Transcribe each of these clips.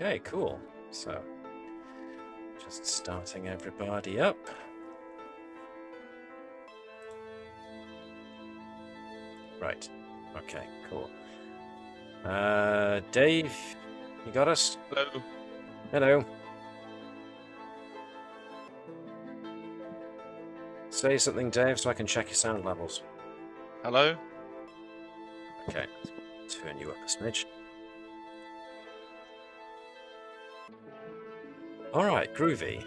Okay, cool. So, just starting everybody up. Right. Okay, cool. Dave, you got us? Hello. Hello. Say something, Dave, so I can check your sound levels. Hello. Okay, turn you up a smidge. Alright, groovy.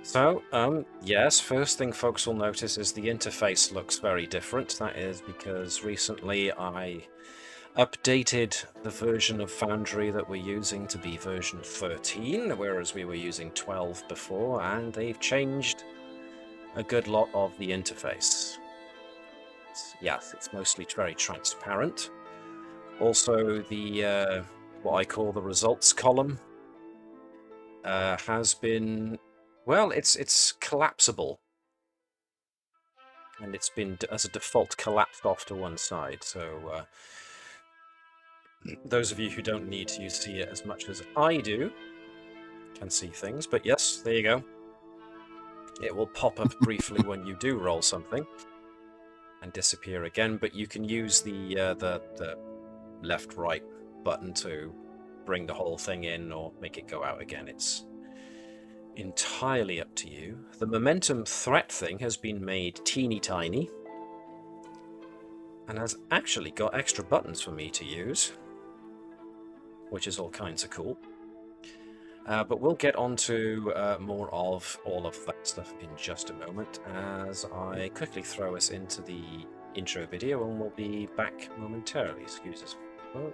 So, yes, first thing folks will notice is the interface looks very different. That is because recently I updated the version of Foundry that we're using to be version 13, whereas we were using 12 before, and they've changed a good lot of the interface. Yes, it's mostly very transparent. Also, the what I call the results column has been, well, it's collapsible, and it's been as a default collapsed off to one side. So those of you who don't need to see it as much as I do can see things. But yes, there you go. It will pop up briefly when you do roll something and disappear again. But you can use the left-right button to bring the whole thing in or make it go out again. It's entirely up to you. The momentum threat thing has been made teeny tiny and has actually got extra buttons for me to use, which is all kinds of cool. But we'll get on to more of all of that stuff in just a moment as I quickly throw us into the intro video, and we'll be back momentarily. Excuse us. Oh.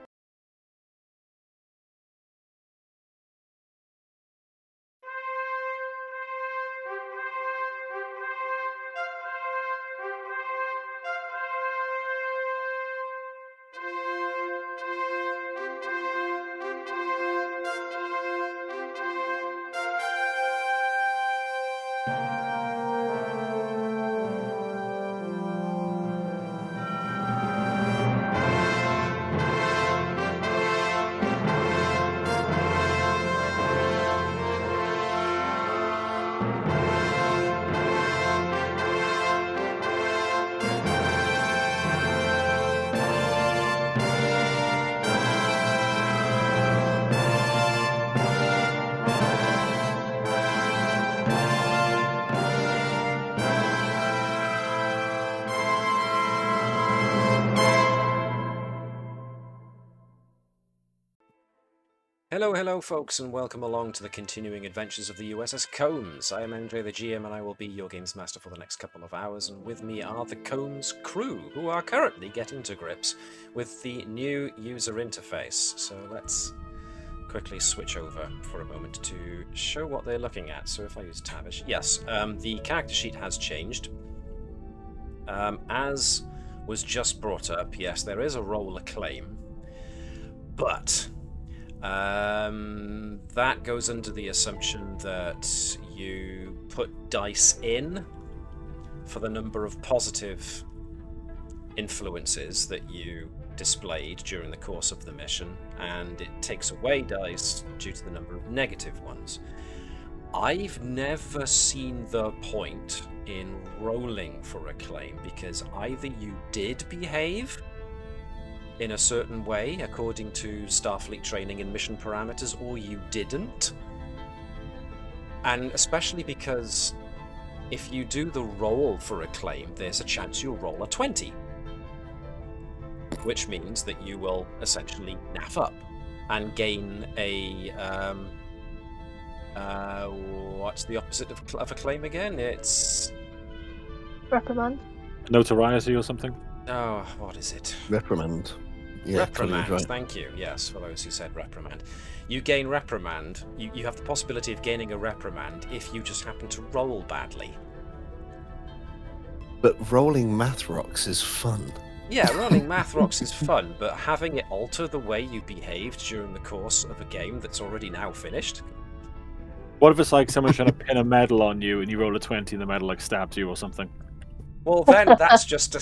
Hello folks, and welcome along to the continuing adventures of the USS Combs. I am Andre the GM, and I will be your games master for the next couple of hours, and with me are the Combs crew, who are currently getting to grips with the new user interface. So let's quickly switch over for a moment to show what they're looking at. So if I use Tavish, yes, the character sheet has changed. As was just brought up, yes, there is a roll acclaim, but that goes under the assumption that you put dice in for the number of positive influences that you displayed during the course of the mission, and it takes away dice due to the number of negative ones. I've never seen the point in rolling for a claim, because either you did behave in a certain way according to Starfleet training and mission parameters, or you didn't. And especially because if you do the roll for a claim, there's a chance you'll roll a 20, which means that you will essentially naff up and gain a what's the opposite of a claim again? It's reprimand. Notoriety or something? Oh, what is it? Reprimand. Yeah, reprimand, right. Thank you. Yes, for those who said reprimand. You gain reprimand. You have the possibility of gaining a reprimand if you just happen to roll badly. But rolling math rocks is fun. Yeah, rolling math rocks is fun, but having it alter the way you behaved during the course of a game that's already now finished. What if it's like someone's trying to pin a medal on you and you roll a 20 and the medal like stabs you or something? Well, then that's just a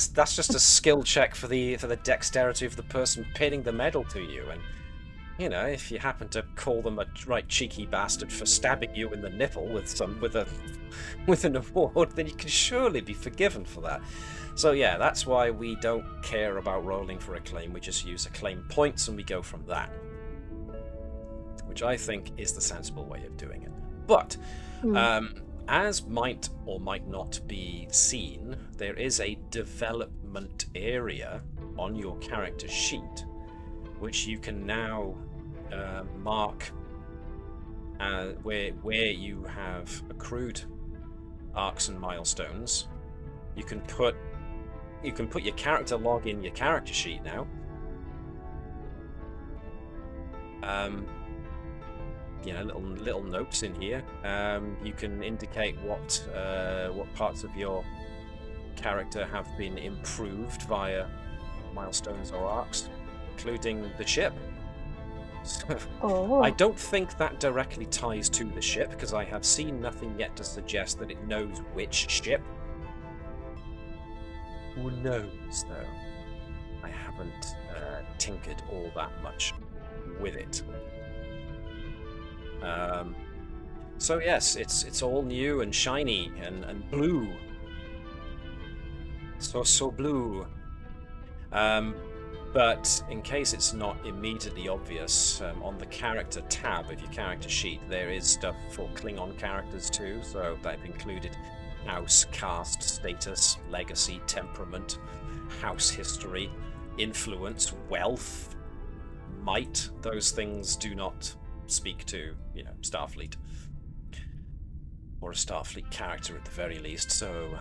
skill check for the dexterity of the person pinning the medal to you, and you know, if you happen to call them a right cheeky bastard for stabbing you in the nipple with an award, then you can surely be forgiven for that. So yeah, that's why we don't care about rolling for acclaim. We just use acclaim points and we go from that, which I think is the sensible way of doing it. But as might or might not be seen, there is a development area on your character sheet which you can now mark where you have accrued arcs and milestones. You can put your character log in your character sheet now. You know, little notes in here. You can indicate what parts of your character have been improved via milestones or arcs, including the ship. Oh. I don't think that directly ties to the ship, because I have seen nothing yet to suggest that it knows which ship. Who knows, though? I haven't tinkered all that much with it. So yes, it's all new and shiny and blue. So blue. But in case it's not immediately obvious, on the character tab of your character sheet, there is stuff for Klingon characters too. So they've included house, caste, status, legacy, temperament, house history, influence, wealth, might. Those things do not speak to, you know, Starfleet, or a Starfleet character at the very least. So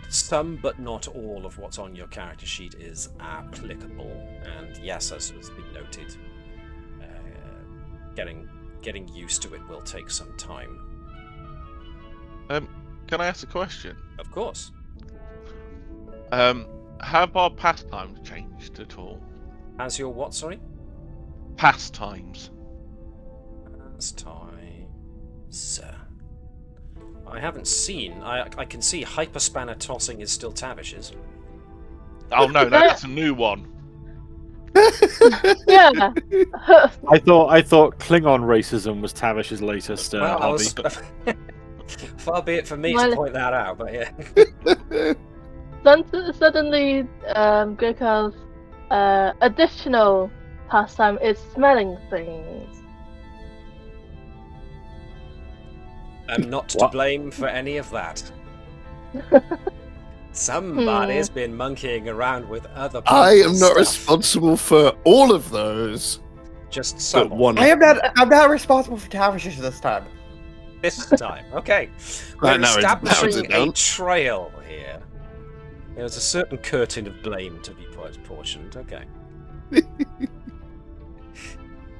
some but not all of what's on your character sheet is applicable, and yes, as has been noted, getting used to it will take some time. Can I ask a question? Of course. Have our pastimes changed at all? As your what, sorry? Pastimes. Pastimes. I haven't seen. I can see hyperspanner tossing is still Tavish's. Oh no, that's a new one. Yeah. I thought Klingon racism was Tavish's latest hobby. Far be it for me to point that out, but yeah. Suddenly, Gurkha's additional pastime is smelling things. I'm not to blame for any of that. Somebody's been monkeying around with other people's I am not stuff. responsible for all of those. Just some. But one. I'm not responsible for Tavish's this time. This time. Okay. We're Right, now it's establishing a down. trail here. There's a certain curtain of blame to be portioned. Okay.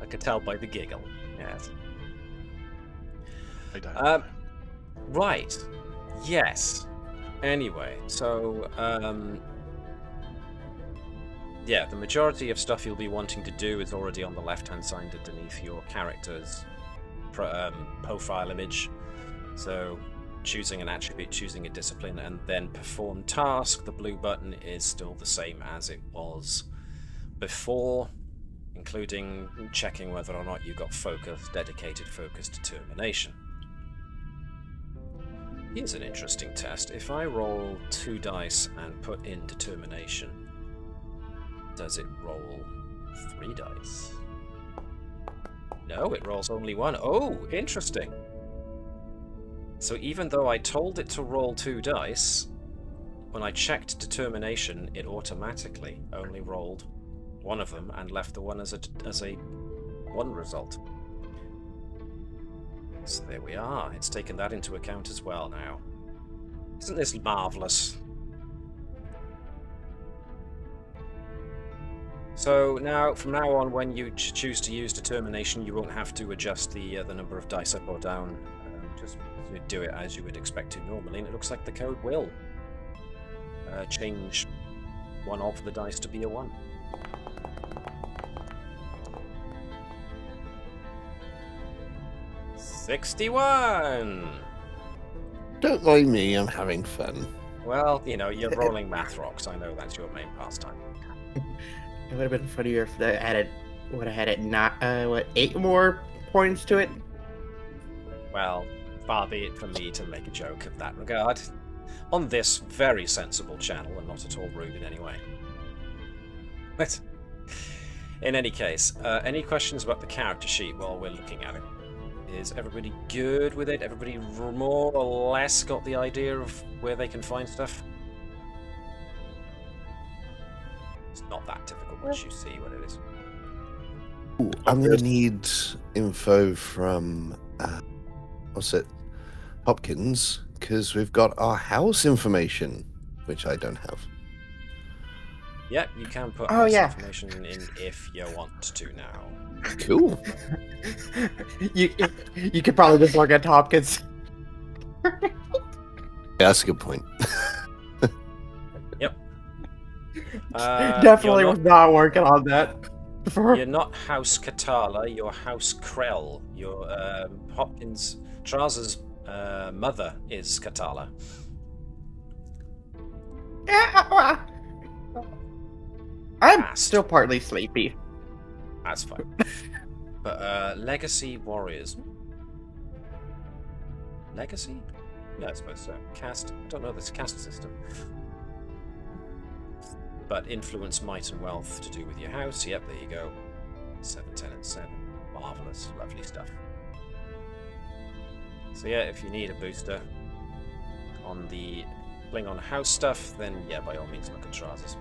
I could tell by the giggle. Yes. I don't. Right. Yes. Anyway, so yeah, the majority of stuff you'll be wanting to do is already on the left-hand side underneath your character's profile image. So choosing an attribute, choosing a discipline, and then perform task. The blue button is still the same as it was before, including checking whether or not you got focus, dedicated focus, determination. Here's an interesting test. If I roll 2 dice and put in determination, does it roll 3 dice? No, it rolls only 1. Oh, interesting. So even though I told it to roll 2 dice, when I checked determination, it automatically only rolled 1 of them and left the one as a 1 result. So there we are. It's taken that into account as well now. Isn't this marvellous? So now, from now on, when you choose to use determination, you won't have to adjust the number of dice up or down. Just do it as you would expect to normally, and it looks like the code will change one of the dice to be a 1. $61! Don't mind me, I'm having fun. Well, you know, you're rolling math rocks. I know that's your main pastime. It would have been funnier if they added would have had it not 8 more points to it. Well, far be it from me to make a joke of that regard. On this very sensible channel, and not at all rude in any way. But, in any case, any questions about the character sheet while we're looking at it? Is everybody good with it? Everybody more or less got the idea of where they can find stuff? It's not that difficult once you see what it is. Ooh, I'm going to need info from, Hopkins, because we've got our house information, which I don't have. Yeah, you can put Oh, this yeah. information in if you want to now. Cool. You could probably just look at Hopkins. Yeah, that's a good point. Definitely was not working on that. You're not House Katala, you're House Krell. Your Hopkins Trousers' mother is Katala. I'm Fast. still partly sleepy. That's fine. But Legacy Warriors. Legacy? Yeah, I suppose so. Caste? I don't know this caste system. But influence, might, and wealth to do with your house. Yep, there you go. 7, 10, and 7. Marvellous. Lovely stuff. So yeah, if you need a booster on the Klingon house stuff, then yeah, by all means look at Trousers.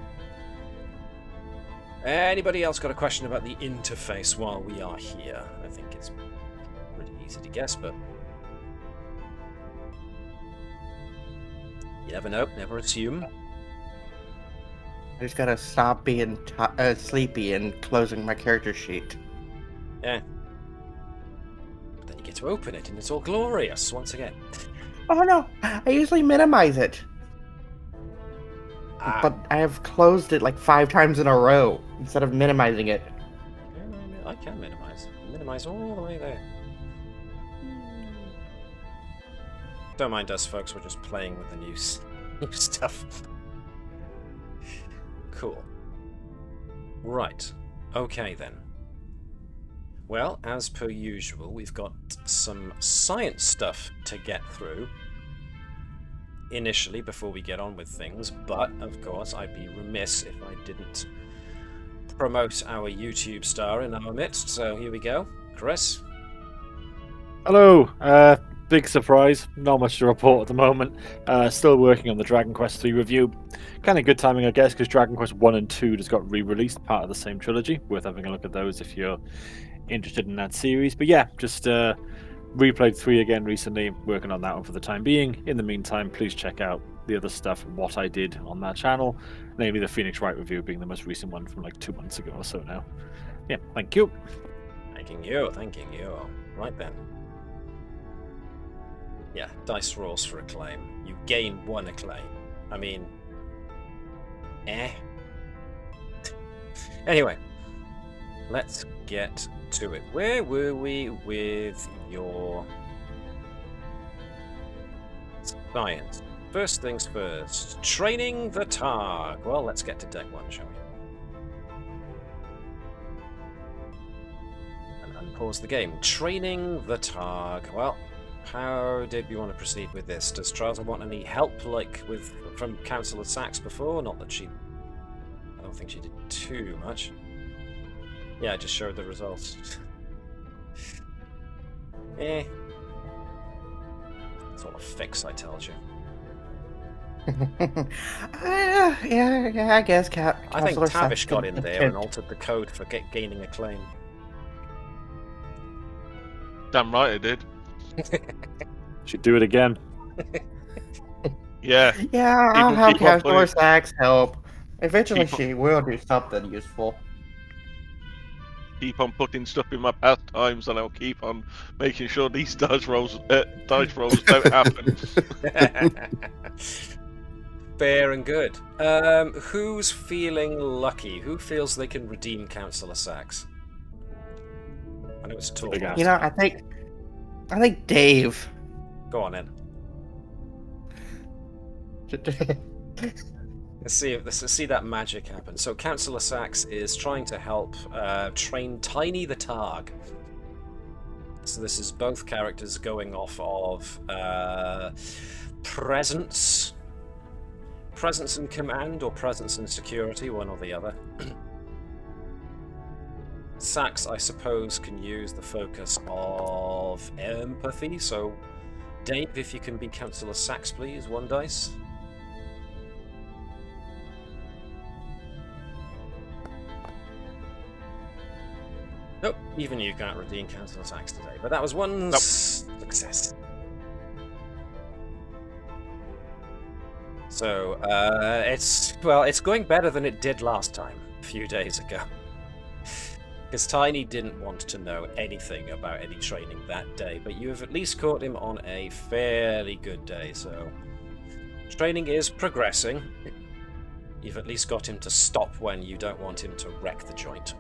Anybody else got a question about the interface while we are here? I think it's pretty easy to guess, but you never know, never assume. I just gotta stop being sleepy and closing my character sheet. Yeah. But then you get to open it and it's all glorious once again. Oh no, I usually minimize it. Ah. But I have closed it like 5 times in a row instead of minimizing it. I can minimize. Minimize all the way there. Don't mind us, folks. We're just playing with the new stuff. Cool. Right. Okay, then. Well, as per usual, we've got some science stuff to get through initially before we get on with things, but of course I'd be remiss if I didn't promote our YouTube star in our midst, so here we go. Chris? Hello. Big surprise. Not much to report at the moment. Still working on the Dragon Quest 3 review. Kind of good timing, I guess, because Dragon Quest 1 and 2 just got re-released, part of the same trilogy. Worth having a look at those if you're interested in that series. But yeah, just replayed 3 again recently, working on that one for the time being. In the meantime, please check out the other stuff, what I did on that channel, namely the Phoenix Wright review being the most recent one from like 2 months ago or so now. Yeah, thank you. Thanking you. Right then. Yeah, dice rolls for acclaim. You gain 1 acclaim. I mean, Anyway, let's get to it. Where were we with your science? First things first. Training the Targ. Well, let's get to deck 1, shall we? And unpause the game. Training the Targ. Well, how did we want to proceed with this? Does Trouser want any help, like from Councillor Sachs before? Not that she... I don't think she did too much. Yeah, I just showed the results. It's all a fix, I told you. Yeah, I guess I think Counselor Tavish Sachs got can in there and attempt. altered the code for gaining a claim. Damn right I did. Should do it again. Yeah. Yeah, I'll have keep on Counselor putting- Sachs help. Eventually Keep on- she will do something useful. Keep on putting stuff in my pastimes, and I'll keep on making sure these dice rolls don't happen. Fair and good. Who's feeling lucky? Who feels they can redeem Councillor Sachs? I know it's tall. Big ass. You know, I think Dave. Go on in. Let's see that magic happen. So Councillor Sachs is trying to help train Tiny the Targ. So this is both characters going off of presence in command or presence in security, one or the other. Sachs, I suppose, can use the focus of empathy. So Dave, if you can be Councillor Sachs, please, 1 dice. Nope, even you can't redeem Councillor Sachs today, but that was one success. So, it's going better than it did last time, a few days ago. Because Tiny didn't want to know anything about any training that day, but you have at least caught him on a fairly good day, so training is progressing. You've at least got him to stop when you don't want him to wreck the joint.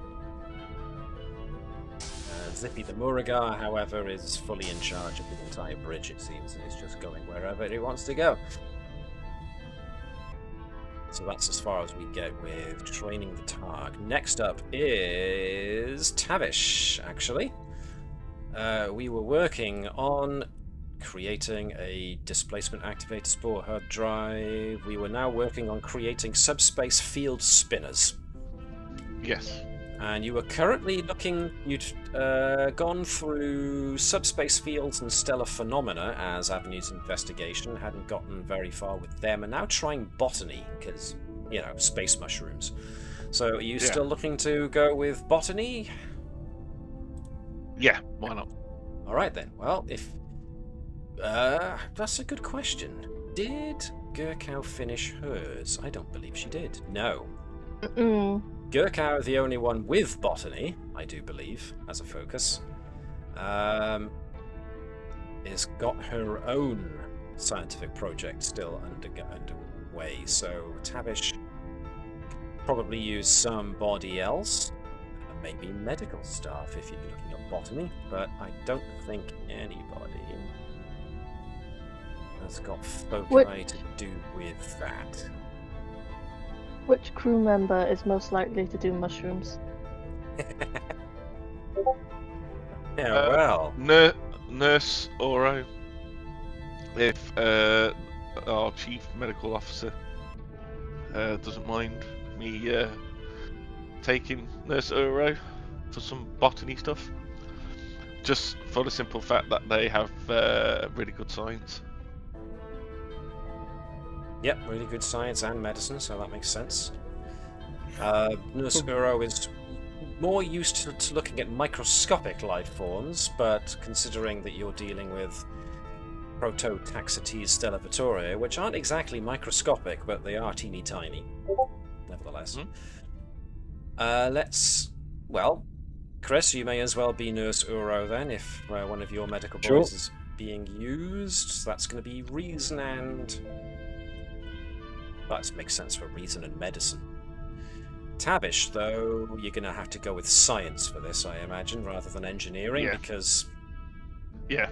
Zippy the Muragar, however, is fully in charge of the entire bridge, it seems, and is just going wherever he wants to go. So that's as far as we get with training the Targ. Next up is Tavish, actually. We were working on creating a displacement activated spore hard drive. We were now working on creating subspace field spinners. Yes. And you were currently looking, you'd gone through subspace fields and stellar phenomena as avenues of investigation, hadn't gotten very far with them, and now trying botany, because, you know, space mushrooms. So are you still looking to go with botany? Yeah, why not? Alright then, well, if... that's a good question. Did Gurkow finish hers? I don't believe she did. No. Gurkow, the only one with botany, I do believe, as a focus, has got her own scientific project still underway. So Tavish probably use somebody else, maybe medical staff if you're looking at botany, but I don't think anybody has got foci to do with that. Which crew member is most likely to do mushrooms? Yeah, well. Nurse Oro. If our chief medical officer doesn't mind me taking Nurse Oro for some botany stuff. Just for the simple fact that they have really good science. Yep, really good science and medicine, so that makes sense. Nurse Uro is more used to looking at microscopic life forms, but considering that you're dealing with Prototaxites stellavitoria, which aren't exactly microscopic, but they are teeny tiny, nevertheless. Well, Chris, you may as well be Nurse Uro then, if one of your medical boys is being used. So that's going to be reason and... That makes sense for reason and medicine. Tavish, though, you're going to have to go with science for this, I imagine, rather than engineering, because... Yeah.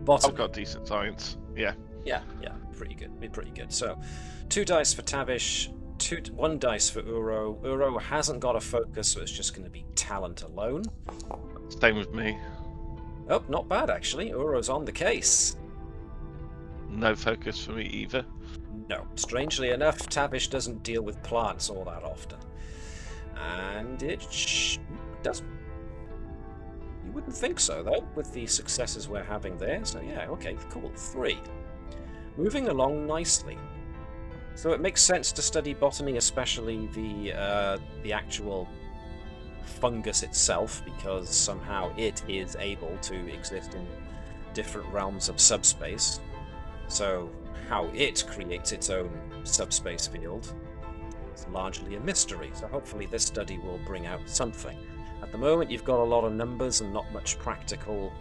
Bottom. I've got decent science, yeah. Yeah, pretty good. So, 2 dice for Tavish, 1 dice for Uro. Uro hasn't got a focus, so it's just going to be talent alone. Same with me. Oh, not bad, actually. Uro's on the case. No focus for me either. No. Strangely enough, Tavish doesn't deal with plants all that often. And it doesn't. You wouldn't think so, though, with the successes we're having there. So yeah, okay, cool. 3. Moving along nicely. So it makes sense to study botany, especially the actual fungus itself, because somehow it is able to exist in different realms of subspace. So how it creates its own subspace field is largely a mystery, so hopefully this study will bring out something. At the moment you've got a lot of numbers and not much practical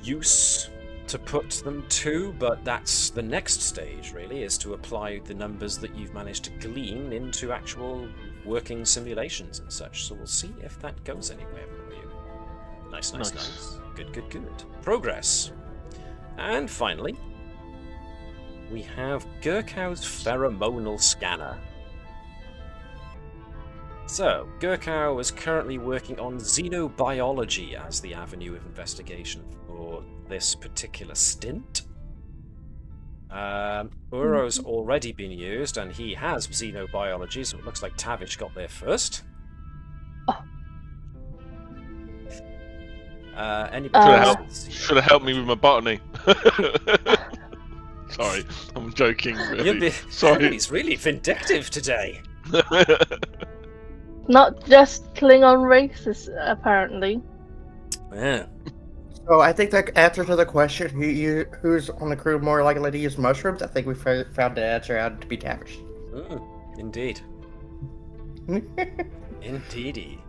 use to put them to, but that's the next stage really, is to apply the numbers that you've managed to glean into actual working simulations and such, so we'll see if that goes anywhere for you. Nice. Good. Progress. And finally, we have Gurkhow's pheromonal scanner. So, Gurkhow is currently working on xenobiology as the avenue of investigation for this particular stint. Uro's already been used, and he has xenobiology, so it looks like Tavish got there first. Anybody Should have helped me with my botany. Sorry, I'm joking. Really. Sorry. He's really vindictive today. Not just Klingon races, apparently. Yeah. So I think the answer to the question, who's on the crew more likely to use mushrooms, I think we found the answer out to be Tavish. Indeed. Indeedy.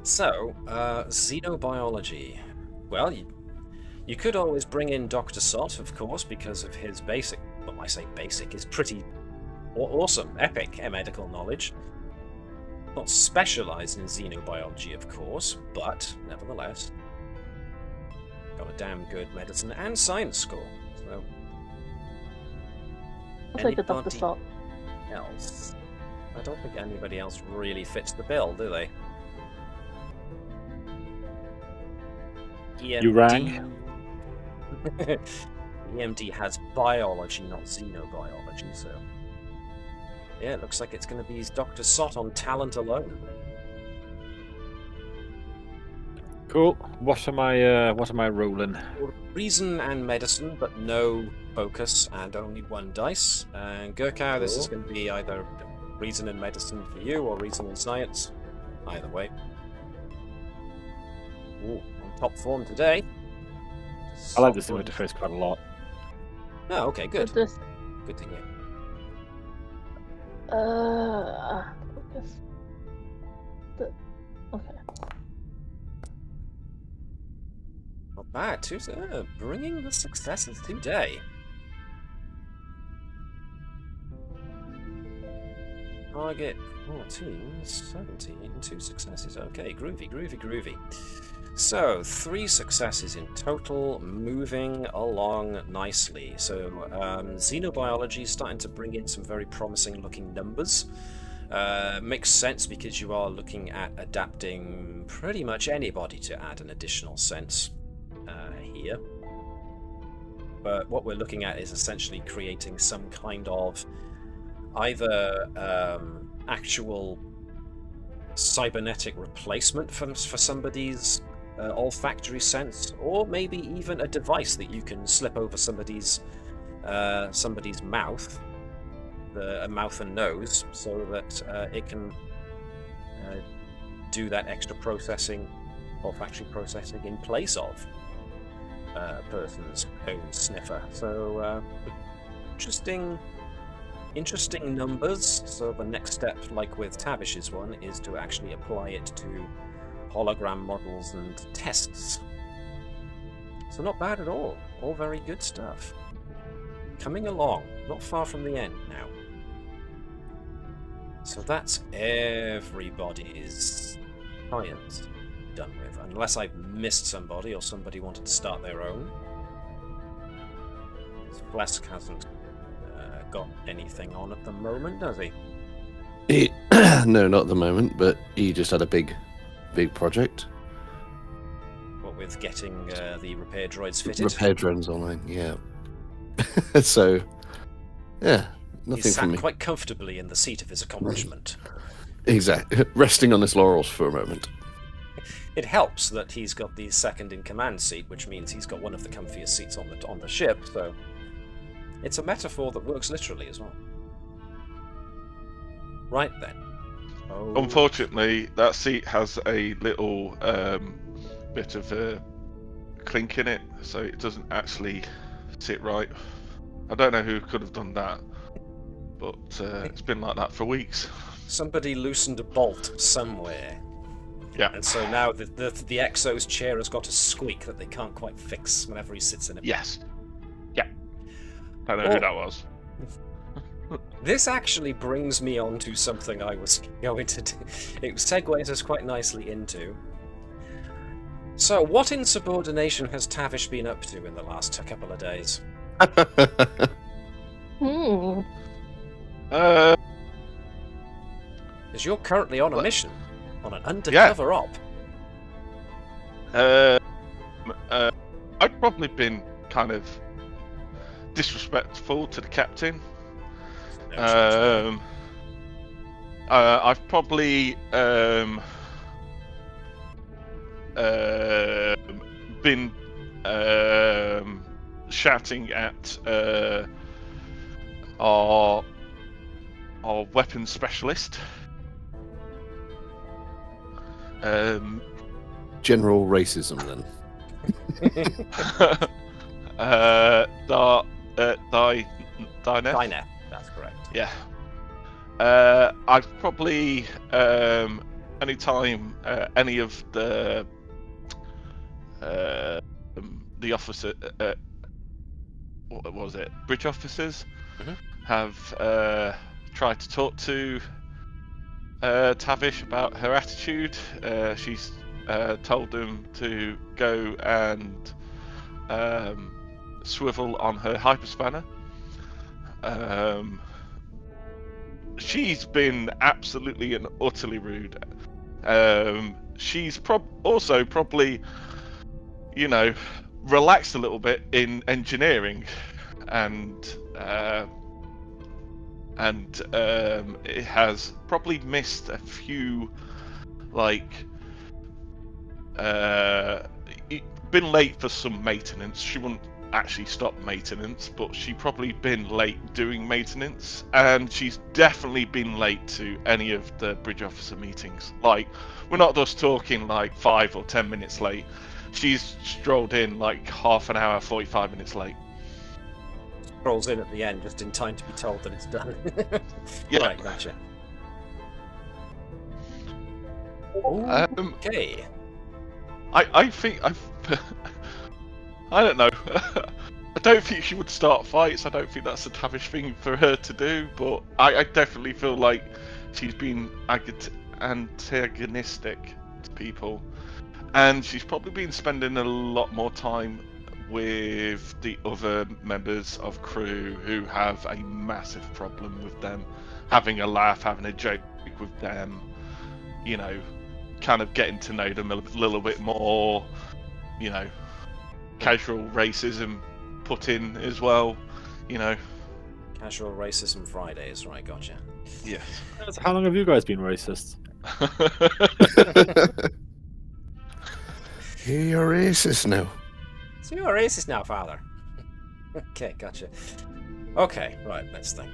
So, xenobiology. Well, you could always bring in Dr. Sott, of course, because of his basic, well, I say basic, his pretty awesome, epic medical knowledge. Not specialised in xenobiology, of course, but nevertheless, got a damn good medicine and science score. So, I'll take the Dr. Sott. Else? I don't think anybody else really fits the bill, do they? EMD. You rang? EMD has biology, not xenobiology, so... Yeah, it looks like it's going to be Dr. Sott on talent alone. Cool. What am I rolling? Reason and medicine, but no focus and only one dice. And Gurkhow, this is going to be either reason and medicine for you or reason and science. Either way. Ooh, on top form today. I like this interface quite a lot. Oh, okay, good. Good to hear. Focus. Okay. Not bad. Bringing the successes today. Target 14, 17, 2 successes. Okay, groovy, groovy, groovy. So, 3 successes in total, moving along nicely. So, xenobiology is starting to bring in some very promising looking numbers. Makes sense because you are looking at adapting pretty much anybody to add an additional sense here. But what we're looking at is essentially creating some kind of either actual cybernetic replacement for somebody's olfactory sense, or maybe even a device that you can slip over somebody's mouth, a mouth and nose, so that it can do that extra processing, olfactory processing, in place of a person's own sniffer. So interesting numbers. So the next step, like with Tavish's one, is to actually apply it to hologram models and tests. So not bad at all. All very good stuff. Coming along, not far from the end now. So that's everybody's science done with, unless I've missed somebody or somebody wanted to start their own. Flesk hasn't got anything on at the moment, does he? No, not at the moment, but he just had a big project. What with getting the repair droids fitted? Repair drones online, yeah. So, yeah, nothing He's from sat me. quite comfortably in the seat of his accomplishment. Exactly, resting on his laurels for a moment. It helps that he's got the second-in-command seat, which means he's got one of the comfiest seats on the ship, so it's a metaphor that works literally as well. Right then. Oh. Unfortunately, that seat has a little bit of a clink in it, so it doesn't actually sit right. I don't know who could have done that, but it's been like that for weeks. Somebody loosened a bolt somewhere. Yeah. And so now the Exo's chair has got a squeak that they can't quite fix whenever he sits in it. Yes. Yeah. Don't know who that was. This actually brings me on to something I was going to do. It segues us quite nicely into. So, what insubordination has Tavish been up to in the last couple of days? Hmm. Uh, Because you're currently on a What? mission, on an undercover op. I've probably been kind of disrespectful to the captain. No chance there. I've probably been shouting at our weapons specialist. General racism, then. Dineth. That's correct. Yeah. I've probably anytime any of the officer, what was it, bridge officers, Mhm. have tried to talk to Tavish about her attitude. She's told them to go and swivel on her hyperspanner. She's been absolutely and utterly rude. She's also probably, relaxed a little bit in engineering, and it has probably missed a few, been late for some maintenance. She wouldn't actually stop maintenance, but she probably been late doing maintenance, and she's definitely been late to any of the bridge officer meetings. We're not just talking 5 or 10 minutes late. She's strolled in half an hour, 45 minutes late. Rolls in at the end just in time to be told that it's done. Yeah. Right, gotcha. Okay. I think I don't know. I don't think she would start fights. I don't think that's a Tavish thing for her to do. But I definitely feel like she's been antagonistic to people, and she's probably been spending a lot more time with the other members of crew who have a massive problem with them, having a laugh, having a joke with them, kind of getting to know them a little bit more, casual racism put in as well, Casual racism Fridays, right, gotcha. Yes. How long have you guys been racist? You're racist now. So you're a racist now, father. Okay, gotcha. Okay, right, let's think.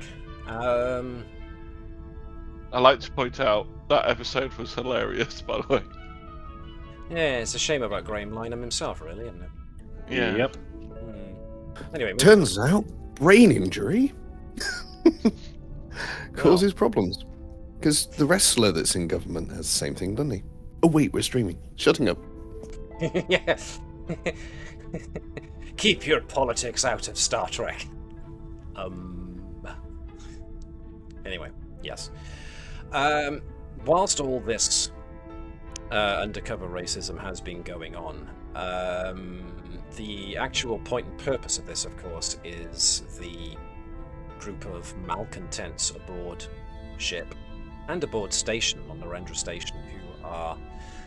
I like to point out that episode was hilarious, by the way. Yeah, it's a shame about Graham Lineham himself, really, isn't it? Yeah. Yep. Anyway, Turns out, brain injury causes problems. Because the wrestler that's in government has the same thing, doesn't he? Oh wait, we're streaming. Shutting up. Yeah. Keep your politics out of Star Trek. Anyway, yes. Whilst all this undercover racism has been going on, the actual point and purpose of this, of course, is the group of malcontents aboard ship and aboard station on Narendra Station who are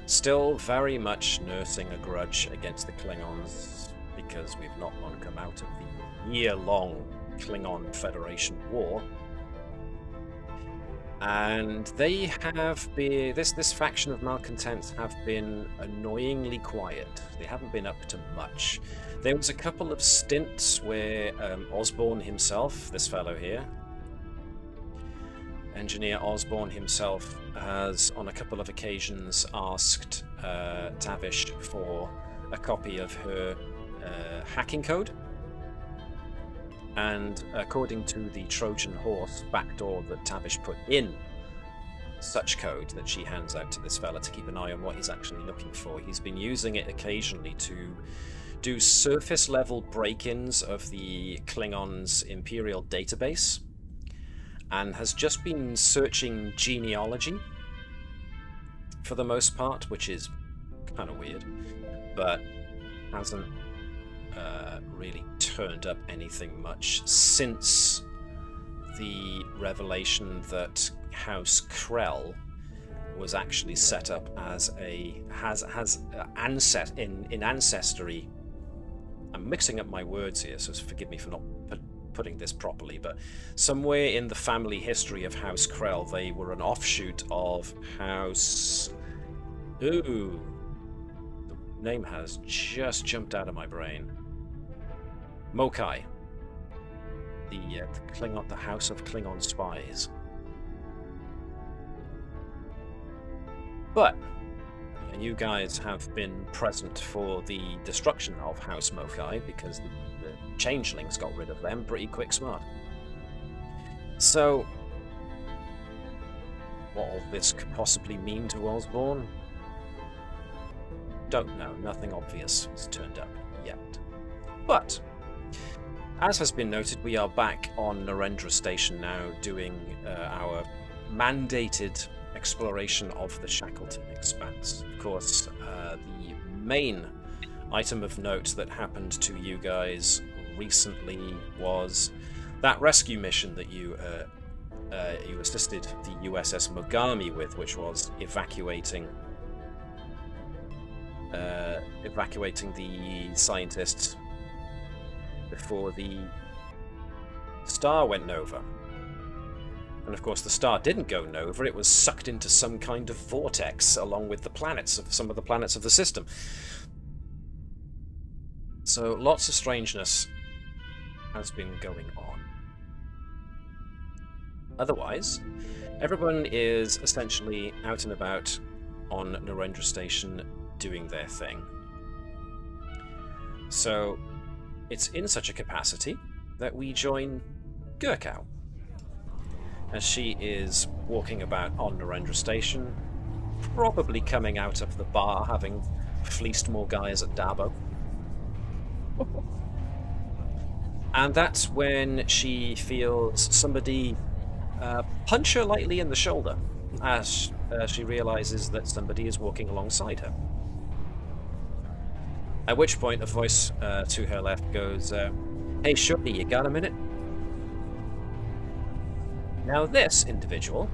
still very much nursing a grudge against the Klingons because we've not long come out of the year-long Klingon Federation War. And they have been, this faction of malcontents have been annoyingly quiet. They haven't been up to much. There was a couple of stints where Osborne himself, this fellow here, Engineer Osborne himself, has on a couple of occasions asked Tavish for a copy of her hacking code. And according to the Trojan horse backdoor that Tavish put in such code that she hands out to this fella to keep an eye on what he's actually looking for, he's been using it occasionally to do surface level break-ins of the Klingons' Imperial database, and has just been searching genealogy for the most part, which is kind of weird, but hasn't really turned up anything much since the revelation that House Krell was actually set up as in ancestry. I'm mixing up my words here, so forgive me for not putting this properly, but somewhere in the family history of House Krell, they were an offshoot of House... Ooh, the name has just jumped out of my brain. Mokai. The Klingon, the House of Klingon Spies. But you guys have been present for the destruction of House Mokai because the changelings got rid of them pretty quick smart. So, what all this could possibly mean to Osborne? Don't know. Nothing obvious has turned up yet. But, as has been noted, we are back on Narendra Station now doing our mandated exploration of the Shackleton Expanse. Of course, the main item of note that happened to you guys recently was that rescue mission that you assisted the USS Mogami with, which was evacuating the scientists before the star went nova. And of course the star didn't go nova, it was sucked into some kind of vortex along with the planets of some of the planets of the system. So lots of strangeness has been going on. Otherwise, everyone is essentially out and about on Narendra Station doing their thing. So it's in such a capacity that we join Gurkow, as she is walking about on Narendra Station, probably coming out of the bar having fleeced more guys at Dabo. And that's when she feels somebody punch her lightly in the shoulder as she realizes that somebody is walking alongside her. At which point a voice to her left goes, "Hey Shorty, you got a minute?" Now this individual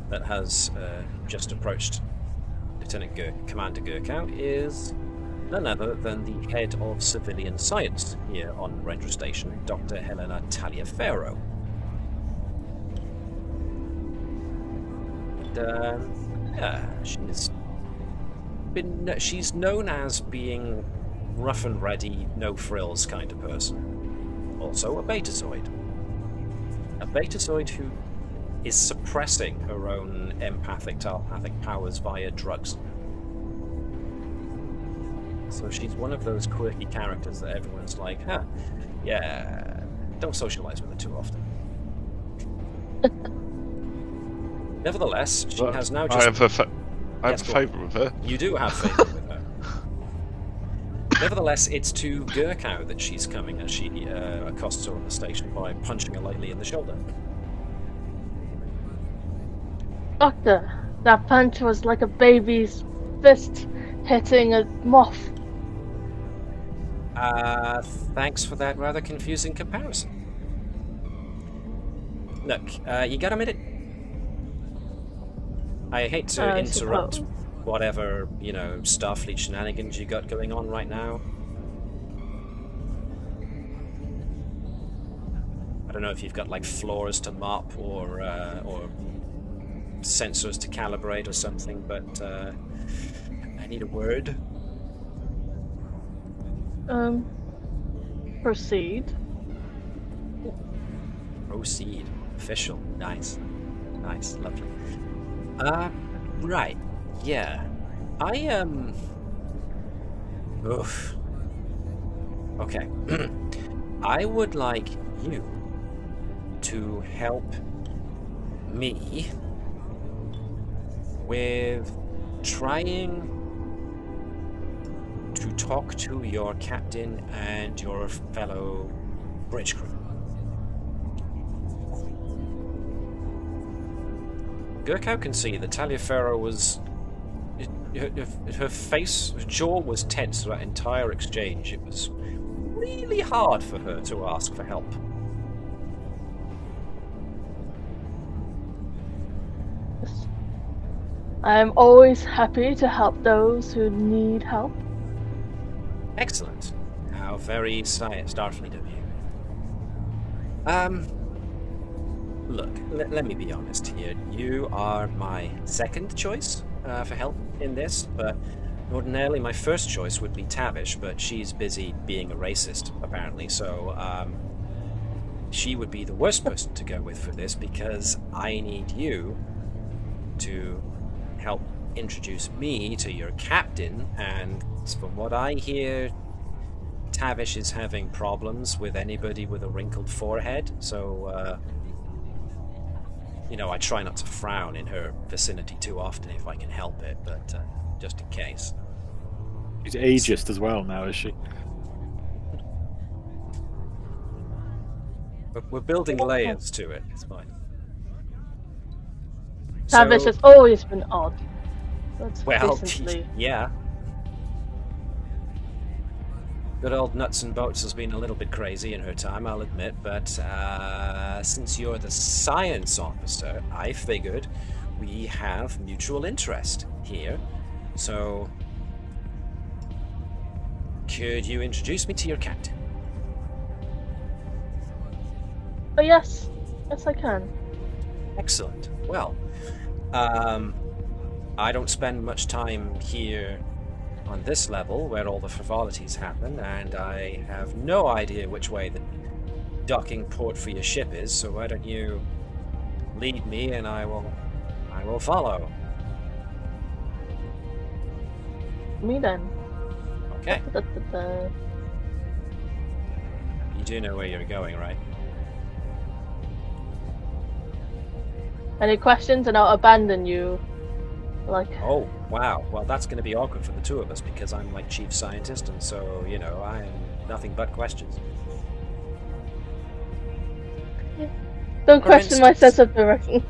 that has just approached Commander Gurkow is none other than the head of civilian science here on Narendra Station, Dr Hellania Talliaferro. And, yeah, she's known as being rough and ready, no frills kind of person. Also a betazoid. A betazoid who is suppressing her own empathic telepathic powers via drugs. So she's one of those quirky characters that everyone's like, huh, yeah, don't socialize with her too often. Nevertheless, she has now just... I have a favour with her. You do have favour with her. Nevertheless, it's to Gurkow that she's coming as she accosts her on the station by punching her lightly in the shoulder. Doctor, that punch was like a baby's fist hitting a moth. Thanks for that rather confusing comparison. Look, you got a minute? I hate to interrupt whatever, Starfleet shenanigans you got going on right now. I don't know if you've got, like, floors to mop or sensors to calibrate or something, but I need a word. Proceed. Proceed. Official. Nice. Nice. Lovely. Right. Yeah. Oof. Okay. I would like you to help me with trying to talk to your captain and your fellow bridge crew. Gurkow can see that Talliaferro was... Her face, her jaw was tense through that entire exchange. It was really hard for her to ask for help. I'm always happy to help those who need help. Excellent. How very Starfleet of you. Look, let me be honest here. You are my second choice for help in this, but ordinarily my first choice would be Tavish, but she's busy being a racist, apparently, so she would be the worst person to go with for this, because I need you to help introduce me to your captain, and from what I hear, Tavish is having problems with anybody with a wrinkled forehead, so you know, I try not to frown in her vicinity too often if I can help it, but just in case. She's ageist as well now, is she? We're building layers to it, it's fine. Tavish has always been odd. That's well, recently. yeah. Good old Nuts and Bolts has been a little bit crazy in her time, I'll admit, but since you're the science officer, I figured we have mutual interest here. So, could you introduce me to your captain? Oh yes, yes I can. Excellent. Well, I don't spend much time here on this level where all the frivolities happen, and I have no idea which way the docking port for your ship is, so why don't you lead me and I will follow. Me then. Okay. You do know where you're going, right? Any questions and I'll abandon you. Like. Oh, wow. Well, that's going to be awkward for the two of us because I'm like chief scientist, and so, you know, I am nothing but questions. Don't question my sense of direction.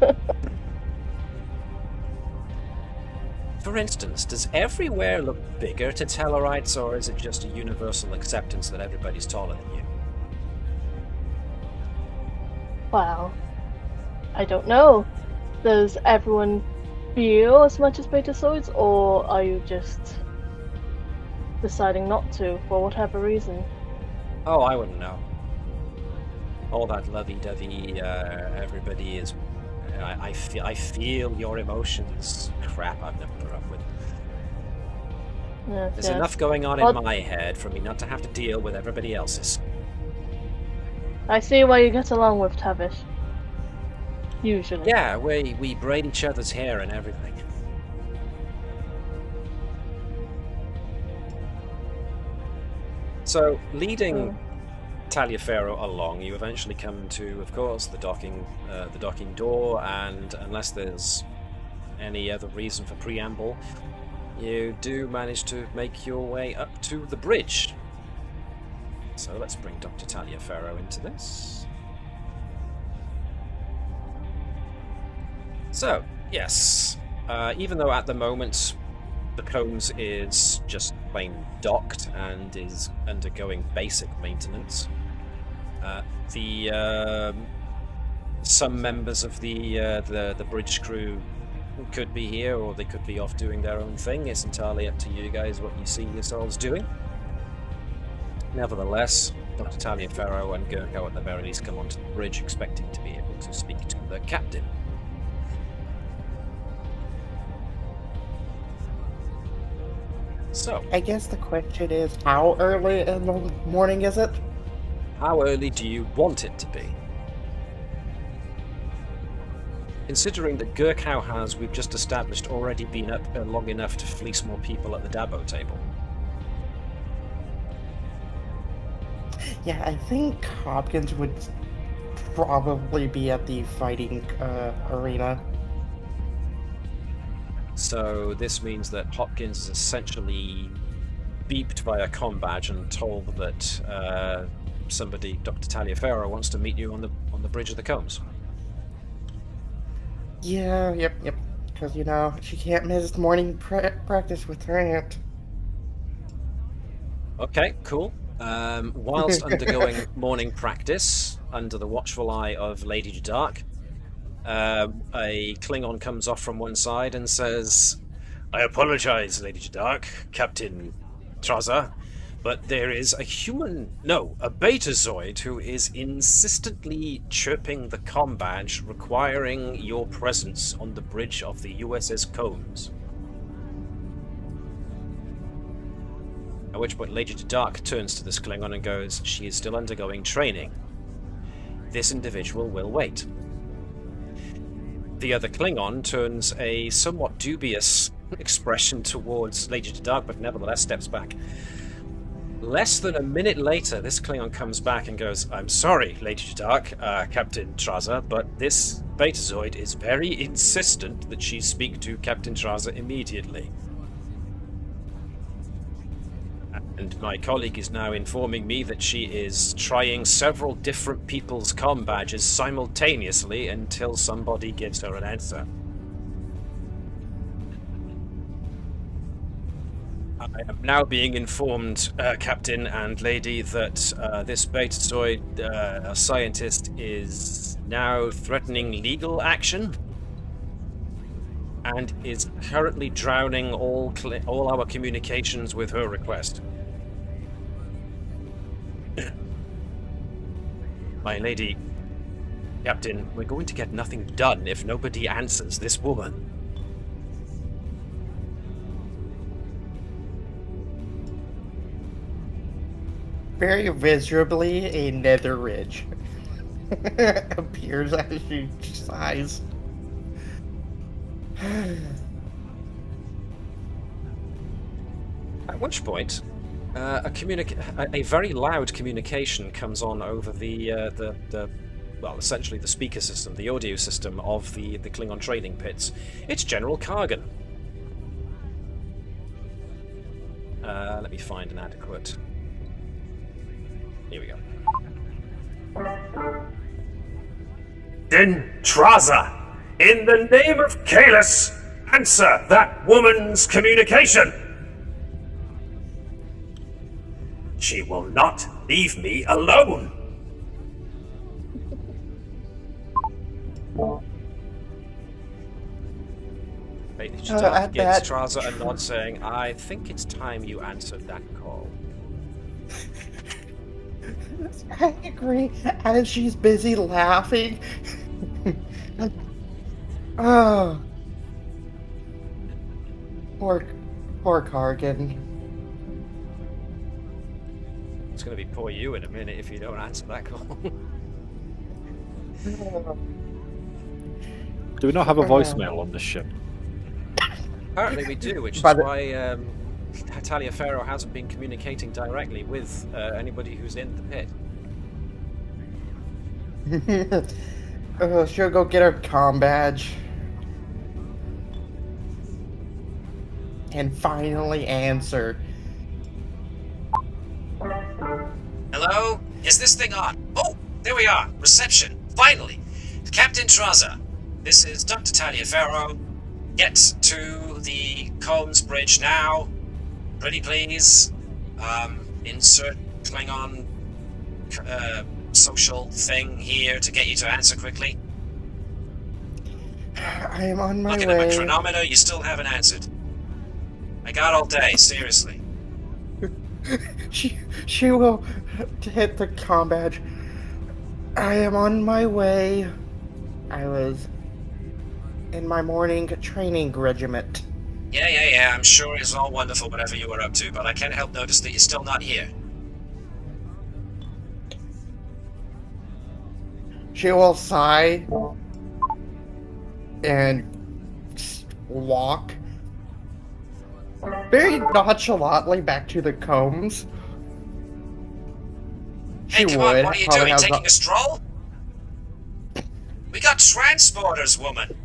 For instance, does everywhere look bigger to Tellarites, or is it just a universal acceptance that everybody's taller than you? Well, I don't know. Does everyone feel as much as betazoids, or are you just deciding not to for whatever reason? Oh, I wouldn't know. All that lovey-dovey, everybody is... I feel your emotions. Crap, I've never put up with. Yes, There's yes. enough going on in my head for me not to have to deal with everybody else's. I see why you get along with Tavish. Usually. Yeah, we braid each other's hair and everything. So, leading Talliaferro along, you eventually come to, of course, the docking door, and unless there's any other reason for preamble, you do manage to make your way up to the bridge. So let's bring Dr. Talliaferro into this. So, yes, even though at the moment the Combs is just plain docked and is undergoing basic maintenance, some members of the bridge crew could be here, or they could be off doing their own thing. It's entirely up to you guys what you see yourselves doing. Nevertheless, Dr. Talliaferro and Gurko at the very least come onto the bridge expecting to be able to speak to the captain. So, I guess the question is, how early in the morning is it? how early do you want it to be? Considering that Gurkow has, we've just established, already been up long enough to fleece more people at the Dabo table. Yeah, I think Hopkins would probably be at the fighting arena. So this means that Hopkins is essentially beeped by a comm badge and told that somebody, Dr. Talliaferro, wants to meet you on the bridge of the Combs. Yeah, yep. Because, you know, she can't miss morning practice with her aunt. Okay, cool. Whilst undergoing morning practice, under the watchful eye of Lady Dark, A Klingon comes off from one side and says, "I apologize, Lady Dark, Captain Traza, but there is a Betazoid who is insistently chirping the comm badge requiring your presence on the bridge of the USS Combs." At which point Lady Dark turns to this Klingon and goes, "She is still undergoing training. This individual will wait." The other Klingon turns a somewhat dubious expression towards Lady Dark, but nevertheless steps back. Less than a minute later, this Klingon comes back and goes, "I'm sorry, Lady Dark, Captain Traza, but this Betazoid is very insistent that she speak to Captain Traza immediately. And my colleague is now informing me that she is trying several different people's comm badges simultaneously until somebody gives her an answer." I am now being informed, Captain and Lady, that this Betazoid scientist is now threatening legal action and is currently drowning all our communications with her request. My lady, Captain, we're going to get nothing done if nobody answers this woman. Very visibly, a nether ridge appears as she sighs. At which point, a very loud communication comes on over well, essentially the speaker system, the audio system of the Klingon training pits. It's General Kargan. Let me find an adequate. Here we go. Then, Traza, in the name of Kalis, answer that woman's communication. She will not leave me alone. Lady Dark gives Traza a nod saying, "I think it's time you answered that call." I agree, as she's busy laughing. Oh. Poor Kargan. It's going to be poor you in a minute if you don't answer that call. Do we not have a voicemail on this ship? Apparently we do, which is why Talliaferro hasn't been communicating directly with anybody who's in the pit. She'll go get her comm badge. And finally answer. Hello? Is this thing on? Oh, there we are. Reception. Finally. Captain Traza, this is Dr. Talliaferro. Get to the Combs Bridge now. Pretty please. Insert Klingon social thing here to get you to answer quickly. I am on my way. Looking at my chronometer, you still haven't answered. I got all day, seriously. She will hit the comm badge. I am on my way. I was in my morning training regiment. Yeah, I'm sure it's all wonderful whatever you were up to, but I can't help notice that you're still not here. She will sigh and walk very nonchalantly back to the Combs. Hey, come on, what are you doing? Taking a stroll? We got transporters, woman.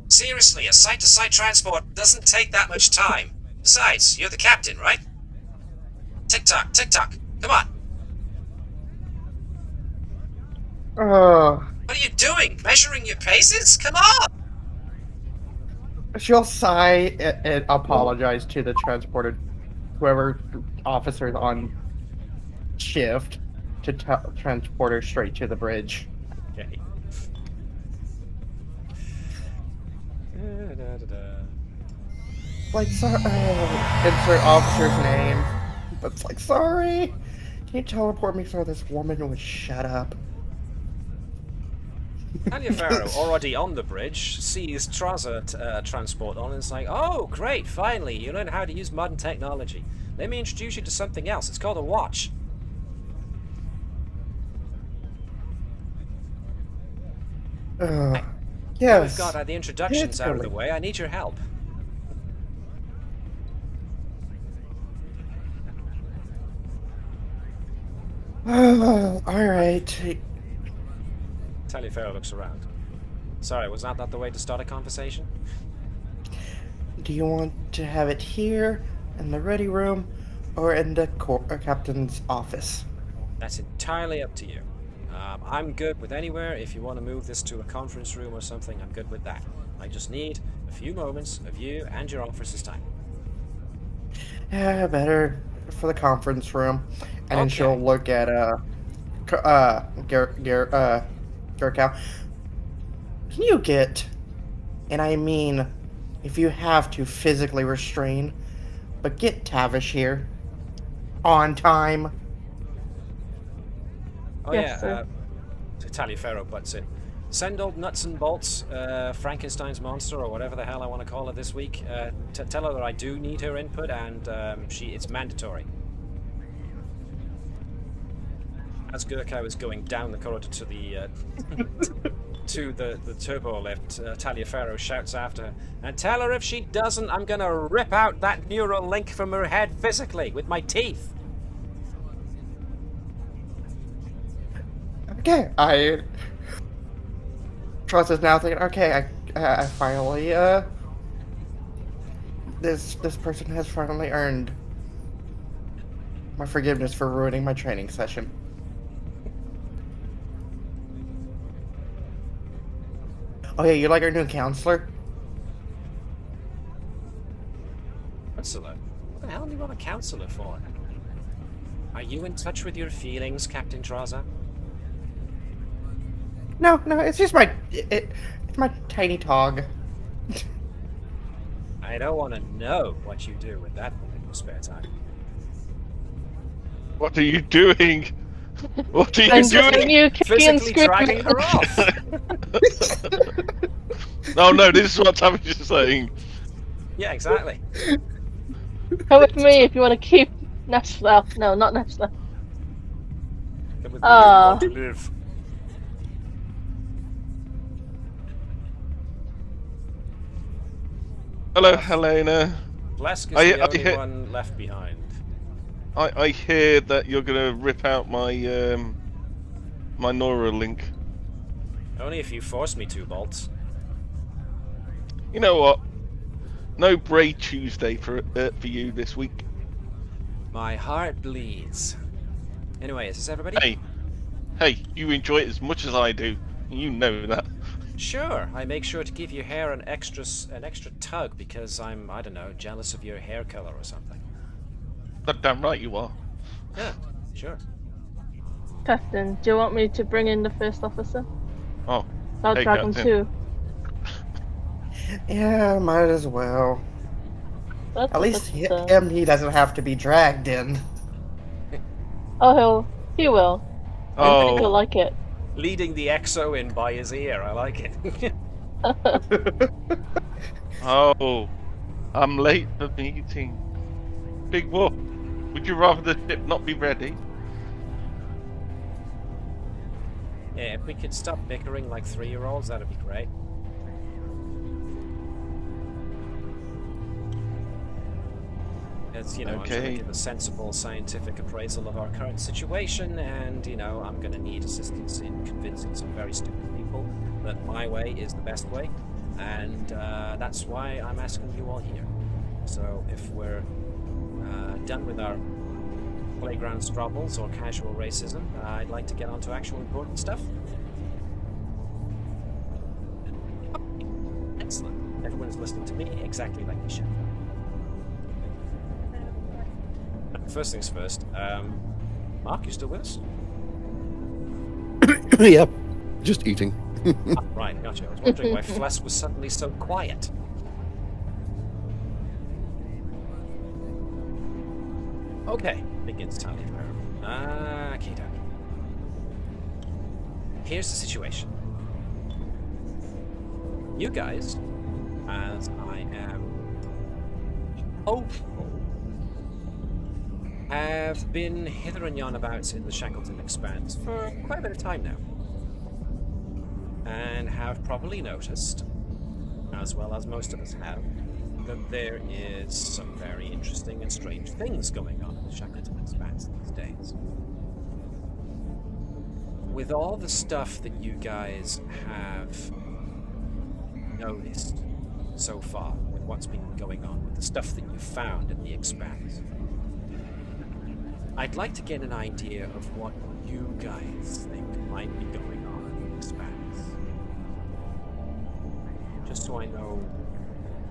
Seriously, a site-to-site transport doesn't take that much time. Besides, you're the captain, right? Tick-tock, tick-tock. Come on. What are you doing? Measuring your paces? Come on! She'll sigh and apologize to the transporter, whoever officer's on shift. to transport her straight to the bridge. Okay. Like, sorry, insert officer's name. But it's like, sorry, can you teleport me so this woman would shut up? Talliaferro, already on the bridge, sees Traza transport on and is like, oh, great, finally, you learn how to use modern technology. Let me introduce you to something else. It's called a watch. Yes. We've got the introductions out of the way. I need your help. Alright. Talliaferro looks around. Sorry, was not that the way to start a conversation? Do you want to have it here, in the ready room, or in the captain's office? That's entirely up to you. I'm good with anywhere. If you want to move this to a conference room or something, I'm good with that. I just need a few moments of you and your officer's time. Yeah, better for the conference room. And then Okay. she'll look at Gurkow. Can you get, and I mean, if you have to physically restrain, but get Tavish here on time. Oh Yes, yeah, sir. Talliaferro butts in. Send old nuts and bolts, Frankenstein's monster, or whatever the hell I want to call her this week. Tell her that I do need her input, and it's mandatory. As Gurkow is going down the corridor to the to the turbo lift, Talliaferro shouts after her, and tell her if she doesn't, I'm gonna rip out that neural link from her head physically with my teeth. Okay, Trust is now thinking, okay, I finally, this person has finally earned my forgiveness for ruining my training session. Oh yeah, you like our new counselor? Counselor? What the hell do you want a counselor for? Are you in touch with your feelings, Captain Traza? No, it's just it's my tiny tog. I don't want to know what you do with that in your spare time. What are you doing? What are you I'm doing? giving you kicking and Physically dragging screaming. her off! No, this is what Tavish is saying. Yeah, exactly. Come with me if you want to keep Nashville. No, not Nashville. Come with me if you want to live. Hello, Helena. Blesk is I the only hear- one left behind. I hear that you're gonna rip out my my Neuralink. Only if you force me to, Bolts. You know what? No Braid Tuesday for you this week. My heart bleeds. Anyway, is this everybody? Hey, you enjoy it as much as I do. You know that. Sure, I make sure to give your hair an extra tug because I'm, I don't know, jealous of your hair color or something. That damn right you are. Yeah, sure. Captain, do you want me to bring in the first officer? Oh, I'll hey, drag him Captain. too. Yeah, might as well. That's At least he he doesn't have to be dragged in. Oh, he will. I think he'll Oh, like it. Leading the EXO in by his ear, I like it. oh, I'm late for meeting. Big whoop. Would you rather the ship not be ready? Yeah, if we could stop bickering like 3-year-olds, that'd be great. As you know, I'm trying to Okay. give a sensible scientific appraisal of our current situation, and you know, I'm going to need assistance in convincing some very stupid people that my way is the best way, and that's why I'm asking you all here. So, if we're done with our playground struggles or casual racism, I'd like to get on to actual important stuff. Excellent. Everyone's listening to me exactly like they should. First things first, Mark, you still with us? Yep, just eating. Right, gotcha. I was wondering why Flesk was suddenly so quiet. Okay, begins Talliaferro. Okay, here's the situation. You guys, as I am hopeful, have been hither and yon about in the Shackleton Expanse for quite a bit of time now. And have probably noticed, as well as most of us have, that there is some very interesting and strange things going on in the Shackleton Expanse these days. With all the stuff that you guys have noticed so far, with what's been going on, with the stuff that you found in the Expanse, I'd like to get an idea of what you guys think might be going on in the Expanse. Just so I know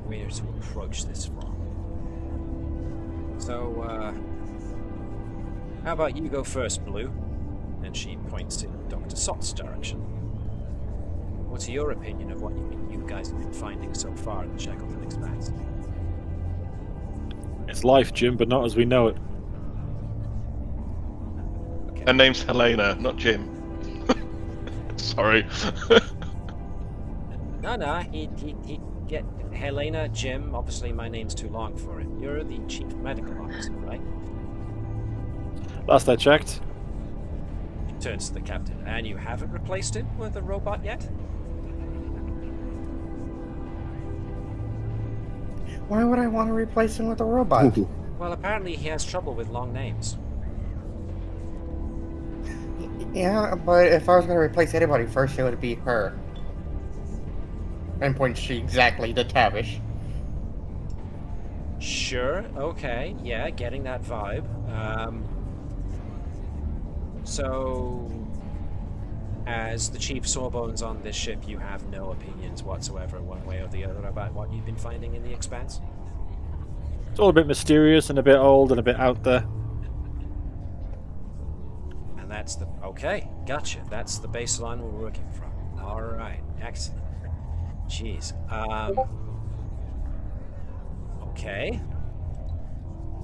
where to approach this from. So, how about you go first, Blue? And she points in Dr. Sott's direction. What's your opinion of what you guys have been finding so far in the Shackleton Expanse? It's life, Jim, but not as we know it. Her name's Helena, not Jim. Sorry. No, he get Helena, Jim. Obviously, my name's too long for it. You're the chief medical officer, right? Last I checked. She turns to the captain. And you haven't replaced him with a robot yet? Why would I want to replace him with a robot? Well, apparently he has trouble with long names. Yeah, but if I was going to replace anybody first, it would be her. And points she exactly to Tavish. Sure, okay, yeah, getting that vibe. So, as the chief sawbones on this ship, you have no opinions whatsoever, one way or the other, about what you've been finding in the Expanse? It's all a bit mysterious and a bit old and a bit out there. And that's the... Okay, gotcha. That's the baseline we're working from. Alright, excellent. Jeez. Okay.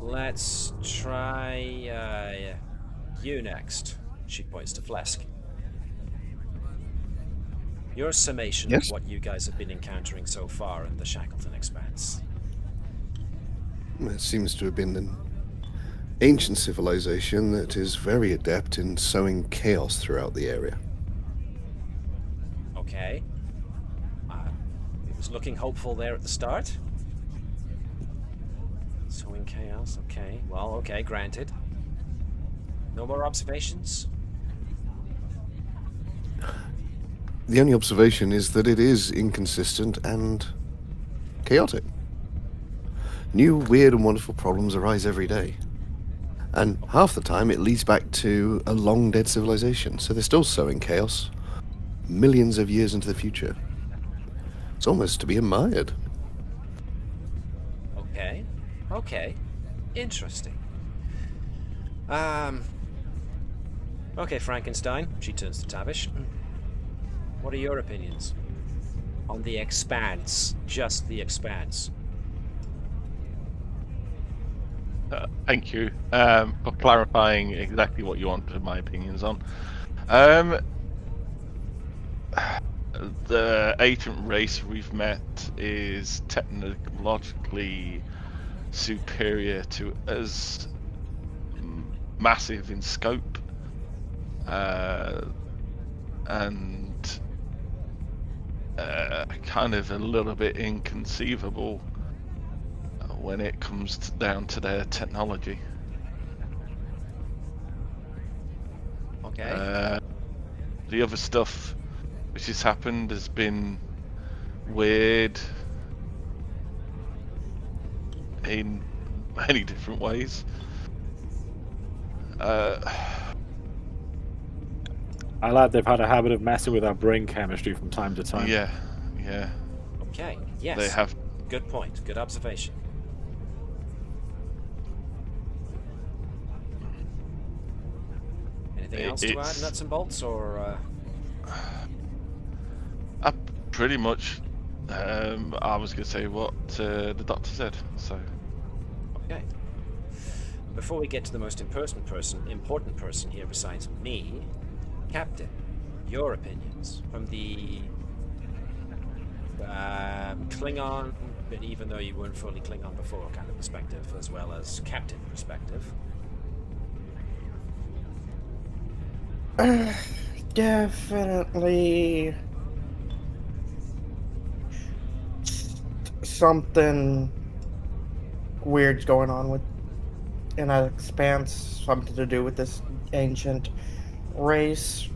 Let's try, you next. She points to Flesk. Your summation of what you guys have been encountering so far in the Shackleton Expanse. It seems to have been an ancient civilization that is very adept in sowing chaos throughout the area. Okay. It was looking hopeful there at the start. Sowing chaos, okay. Well, okay, granted. No more observations? The only observation is that it is inconsistent and chaotic. New, weird and wonderful problems arise every day. And half the time it leads back to a long-dead civilization, so they're still sowing chaos millions of years into the future. It's almost to be admired. Okay. Okay. Interesting. Okay, Frankenstein. She turns to Tavish. What are your opinions on the Expanse? Just the Expanse. Thank you for clarifying exactly what you wanted my opinions on. The agent race we've met is technologically superior to us, massive in scope, and kind of a little bit inconceivable when it comes down to their technology. Okay. The other stuff which has happened has been weird in many different ways. I like they've had a habit of messing with our brain chemistry from time to time. Yeah. Okay, yes. They have. Good point, good observation. Anything else to add, nuts and bolts, or Pretty much. I was going to say what the doctor said. So. Okay. Before we get to the most important person here besides me, Captain, your opinions from the Klingon, but even though you weren't fully Klingon before, kind of perspective, as well as Captain perspective. Definitely something weird's going on with in that expanse, something to do with this ancient race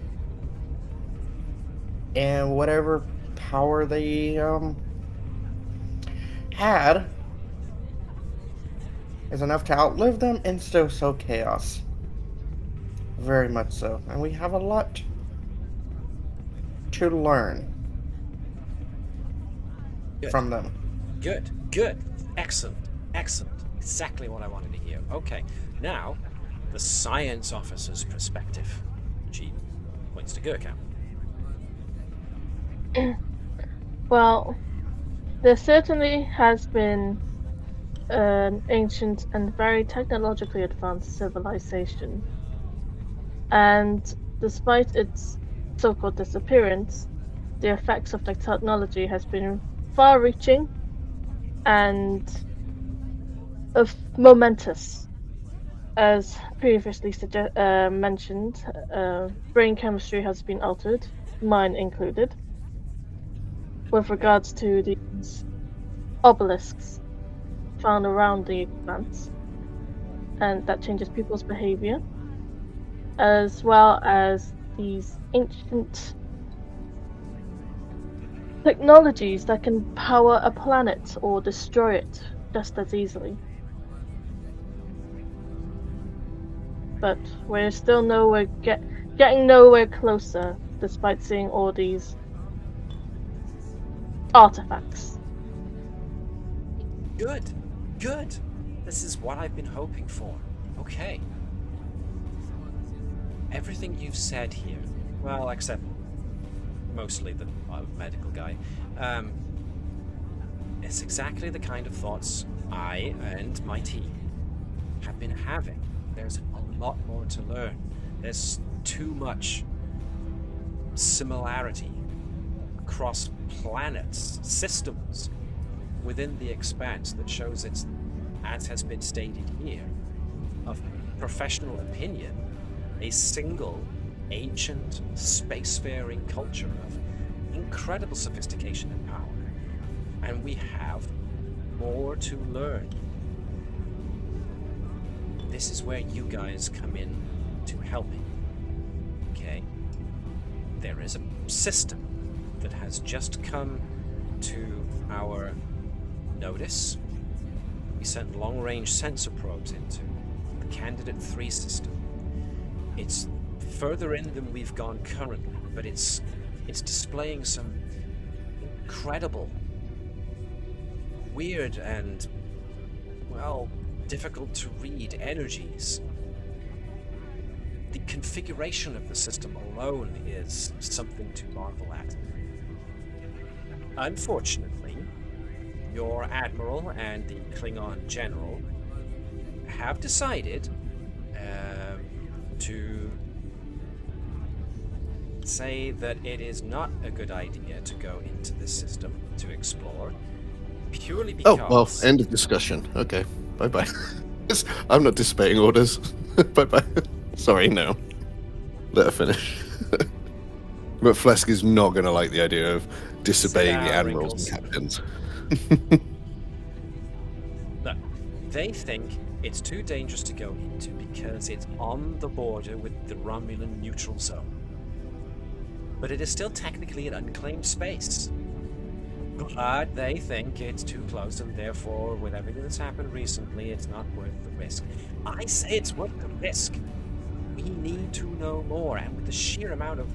and whatever power they had is enough to outlive them and still sow chaos. Very much so. And we have a lot to learn from them. Good. Excellent. Exactly what I wanted to hear. Okay, now, the science officer's perspective. She points to Gurkha. Well, there certainly has been an ancient and very technologically advanced civilization. And despite its so-called disappearance, the effects of the technology has been far-reaching and momentous. As previously mentioned, brain chemistry has been altered, mine included, with regards to these obelisks found around the expanse, and that changes people's behavior, as well as these ancient technologies that can power a planet or destroy it just as easily. But we're still getting nowhere closer, despite seeing all these artifacts. Good. This is what I've been hoping for. Okay. Everything you've said here, well, except mostly the medical guy, it's exactly the kind of thoughts I and my team have been having. There's a lot more to learn. There's too much similarity across planets, systems within the expanse that shows it's, as has been stated here, of professional opinion, a single ancient spacefaring culture of incredible sophistication and power. And we have more to learn. This is where you guys come in to helping. Okay? There is a system that has just come to our notice. We sent long-range sensor probes into the Candidate 3 system. It's further in than we've gone currently, but it's displaying some incredible, weird and, well, difficult to read energies. The configuration of the system alone is something to marvel at. Unfortunately, your Admiral and the Klingon General have decided to say that it is not a good idea to go into this system to explore, purely because... Oh, well, end of discussion. Okay, bye-bye. I'm not disobeying orders. Bye-bye. Sorry, no. Let her finish. But Flesk is not going to like the idea of disobeying the admirals and captains. No, they think it's too dangerous to go into because it's on the border with the Romulan Neutral Zone. But it is still technically an unclaimed space. But they think it's too close, and therefore, with everything that's happened recently, it's not worth the risk. I say it's worth the risk. We need to know more, and with the sheer amount of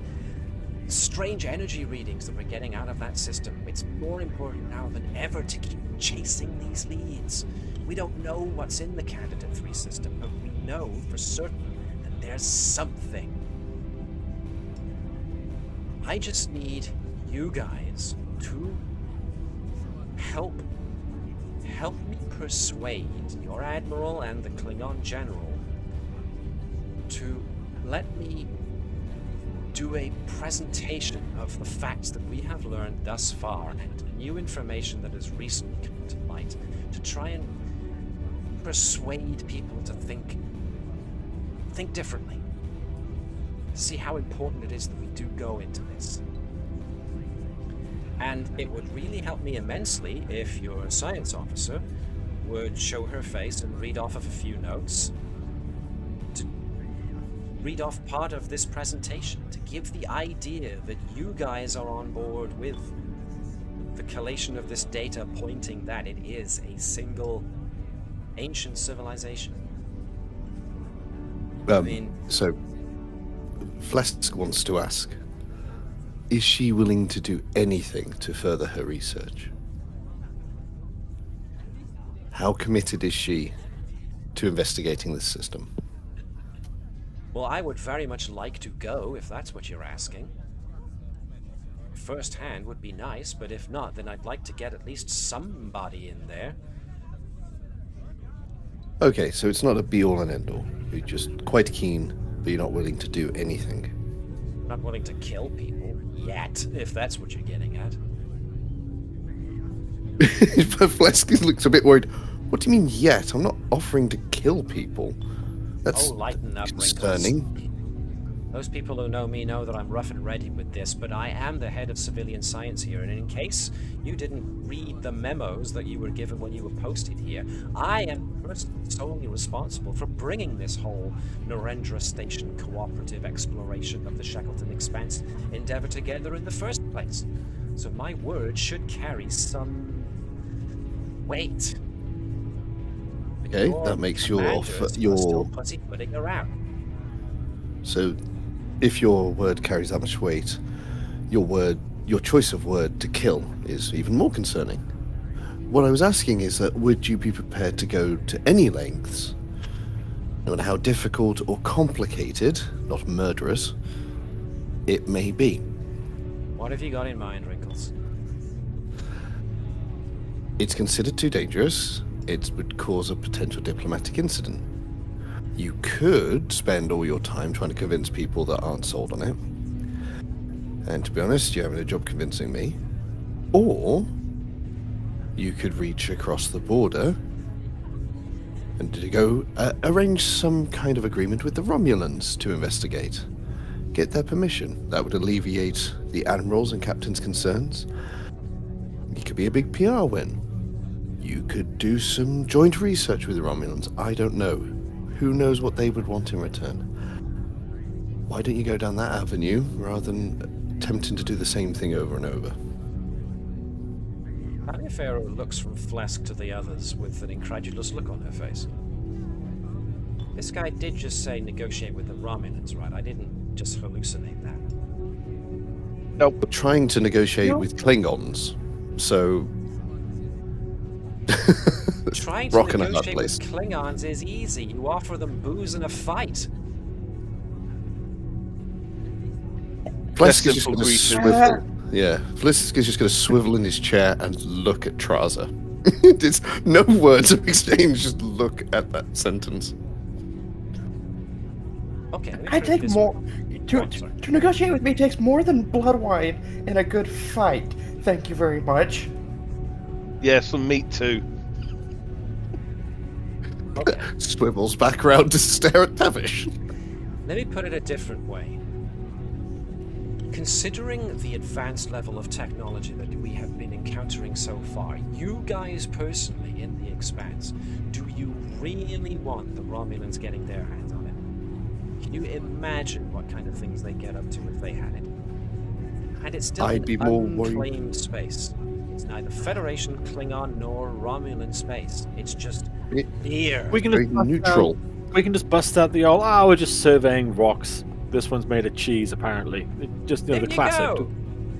strange energy readings that we're getting out of that system, it's more important now than ever to keep chasing these leads. We don't know what's in the Candidate 3 system, but we know for certain that there's something. I just need you guys to help me persuade your admiral and the Klingon general to let me do a presentation of the facts that we have learned thus far and new information that has recently come to light, to try and persuade people to think differently, see how important it is that we do go into this. And it would really help me immensely if your science officer would show her face and read off of a few notes, to read off part of this presentation, to give the idea that you guys are on board with the collation of this data pointing that it is a single ancient civilization. So, Flesk wants to ask, is she willing to do anything to further her research? How committed is she to investigating this system? Well, I would very much like to go, if that's what you're asking. First hand would be nice, but if not, then I'd like to get at least somebody in there. Okay, so it's not a be-all and end-all. You're just quite keen, but you're not willing to do anything. Not willing to kill people yet, if that's what you're getting at. Flesk looks a bit worried. What do you mean yet? I'm not offering to kill people. That's lighten up, concerning. Wrinkles. Those people who know me know that I'm rough and ready with this, but I am the head of civilian science here, and in case you didn't read the memos that you were given when you were posted here, I am personally solely responsible for bringing this whole Narendra Station cooperative exploration of the Shackleton Expanse endeavor together in the first place. So my word should carry some weight. Okay, that makes your still pussyfooting around. So, if your word carries that much weight, your choice of word to kill is even more concerning. What I was asking is that would you be prepared to go to any lengths, no matter how difficult or complicated, not murderous, it may be? What have you got in mind, Wrinkles? It's considered too dangerous. It would cause a potential diplomatic incident. You could spend all your time trying to convince people that aren't sold on it. And to be honest, you're having a job convincing me. Or you could reach across the border and go arrange some kind of agreement with the Romulans to investigate. Get their permission. That would alleviate the admirals and captains' concerns. It could be a big PR win. You could do some joint research with the Romulans. I don't know. Who knows what they would want in return? Why don't you go down that avenue rather than attempting to do the same thing over and over? Talliaferro looks from Flesk to the others with an incredulous look on her face. This guy did just say negotiate with the Romulans, right? I didn't just hallucinate that. No, we're trying to negotiate with Klingons, so... Trying to negotiate with Klingons is easy. You offer them booze and a fight. Flesk is just going to swivel. Yeah, Flesk is just going to swivel in his chair and look at Traza. It's no words of exchange, just look at that sentence. Okay. I take more. To negotiate with me takes more than blood wine and a good fight. Thank you very much. Yeah, some meat too. Okay. Swivels back around to stare at Tavish. Let me put it a different way. Considering the advanced level of technology that we have been encountering so far, you guys personally in the Expanse, do you really want the Romulans getting their hands on it? Can you imagine what kind of things they get up to if they had it? And it's still I'd be more unclaimed space. It's neither Federation, Klingon, nor Romulan space. It's just here. We can Very just bust neutral. We can just bust out the old, we're just surveying rocks. This one's made of cheese, apparently. Just, There the you classic. go.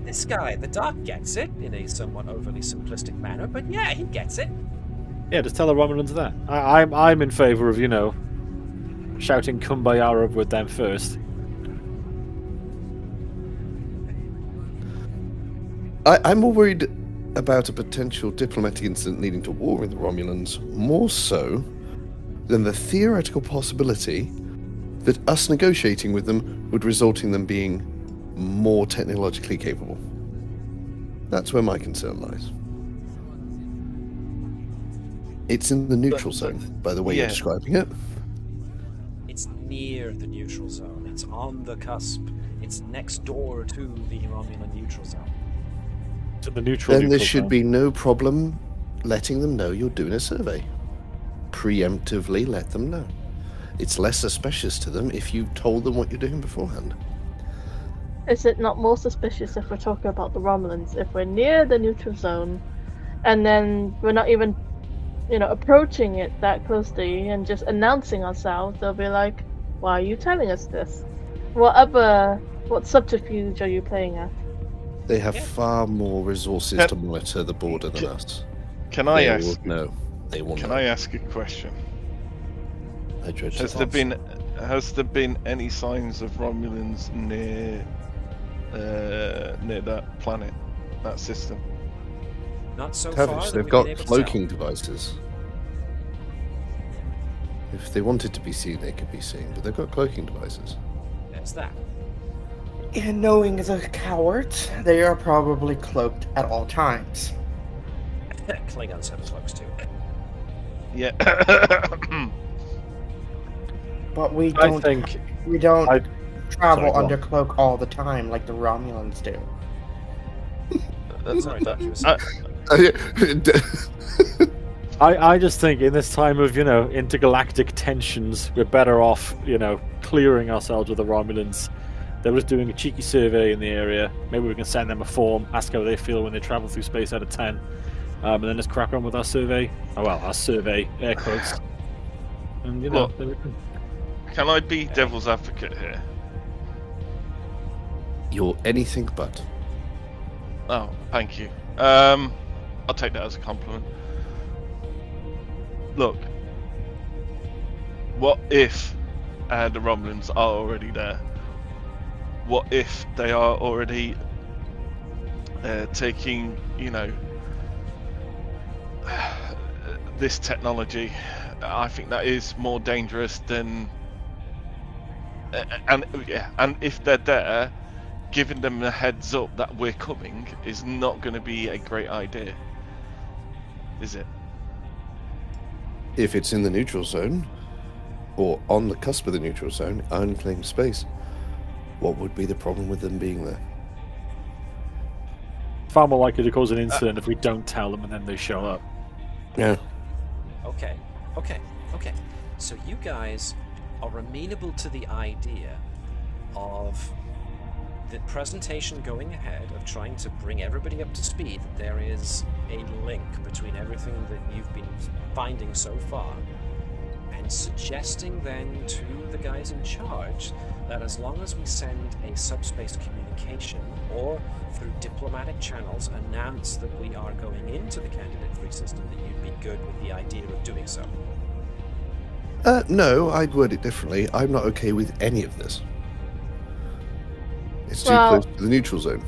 This guy, the Doc, gets it in a somewhat overly simplistic manner, but yeah, he gets it. Yeah, just tell the Romulans that. I'm in favour of, shouting Kumbaya with them first. I'm more worried about a potential diplomatic incident leading to war with the Romulans, more so than the theoretical possibility that us negotiating with them would result in them being more technologically capable. That's where my concern lies. It's in the neutral zone, by the way you're describing it. It's near the neutral zone. It's on the cusp. It's next door to the Romulan neutral zone. To the neutral. Then there should be no problem letting them know you're doing a survey. Preemptively let them know. It's less suspicious to them if you told them what you're doing beforehand. Is it not more suspicious if we're talking about the Romulans? If we're near the neutral zone, and then we're not even, approaching it that closely and just announcing ourselves, they'll be like, "Why are you telling us this? What subterfuge are you playing at?" They have far more resources to monitor the border than us. Can I ask? No, they will. Can I ask a question? I dread Has there been any signs of Romulans near that planet, that system? Not so far. that They've we've got been able to cloaking devices. If they wanted to be seen, they could be seen, but they've got cloaking devices. tell. There's that. And knowing the cowards, they are probably cloaked at all times. Klingons have cloaks too. Yeah. But we I don't. think We don't travel Sorry, go under cloak all the time like the Romulans do. Sorry, Doc, you were saying. I just think in this time of intergalactic tensions, we're better off clearing ourselves of the Romulans. They're just doing a cheeky survey in the area. Maybe we can send them a form, ask how they feel when they travel through space out of 10, and then just crack on with our survey. Our survey, air quotes. And Look, then we can... Can I be devil's advocate here? You're anything but. Oh, thank you. I'll take that as a compliment. Look, what if the Romulans are already there? What if they are already taking, this technology? I think that is more dangerous than... And if they're there, giving them a heads up that we're coming is not going to be a great idea, is it? If it's in the neutral zone, or on the cusp of the neutral zone, unclaimed space, what would be the problem with them being there? Far more likely to cause an incident if we don't tell them and then they show up. Yeah. Okay. So you guys are amenable to the idea of the presentation going ahead of trying to bring everybody up to speed that there is a link between everything that you've been finding so far, and suggesting then to the guys in charge that as long as we send a subspace communication or through diplomatic channels announce that we are going into the candidate-free system, that you'd be good with the idea of doing so. No, I'd word it differently. I'm not okay with any of this. It's too close to the neutral zone.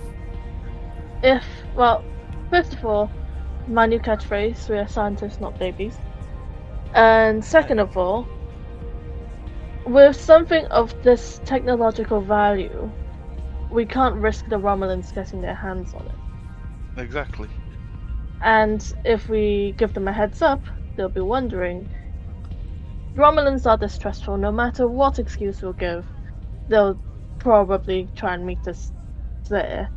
First of all, my new catchphrase, we are scientists, not babies. And second of all, with something of this technological value, we can't risk the Romulans getting their hands on it. Exactly. And if we give them a heads up, they'll be wondering. Romulans are distrustful. No matter what excuse we'll give, they'll probably try and meet us there.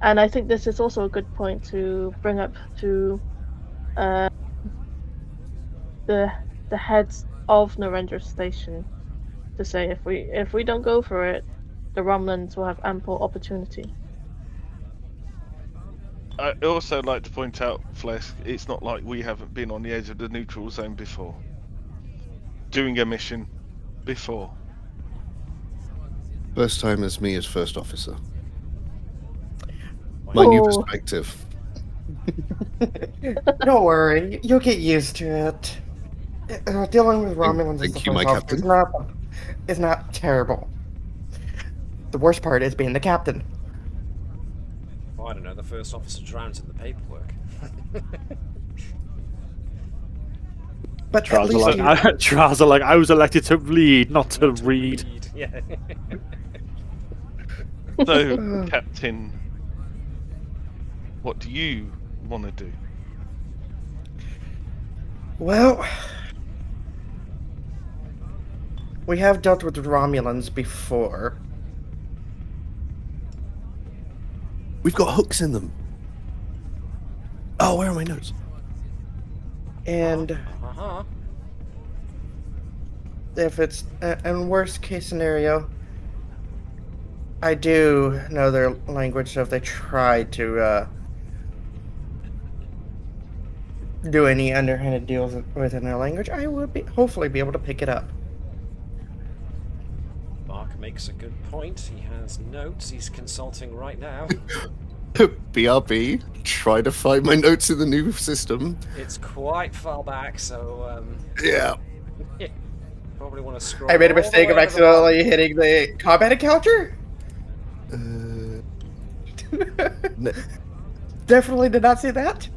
And I think this is also a good point to bring up to the heads of Narendra Station, to say if we don't go for it, the Romulans will have ample opportunity. I also like to point out, Flesk, it's not like we haven't been on the edge of the neutral zone before, doing a mission before. First time as me as first officer. My new perspective. Don't worry, you'll get used to it. Dealing with Romulans as the first officer is not terrible. The worst part is being the captain. I don't know, the first officer drowns in the paperwork. But Trials at are least like, you, trials are like, I was elected to lead, not to read. Yeah. So, Captain, what do you want to do? well, we have dealt with Romulans before. We've got hooks in them. Oh, where are my notes? And Uh-huh. if it's in worst case scenario, I do know their language, so if they try to do any underhanded deals within their language, I would hopefully be able to pick it up. Mark makes a good point. He has notes he's consulting right now. BRB, try to find my notes in the new system. It's quite far back, so Yeah. probably want to scroll. I made a all the mistake way of to the bottom. accidentally hitting the combat encounter. Definitely did not see that.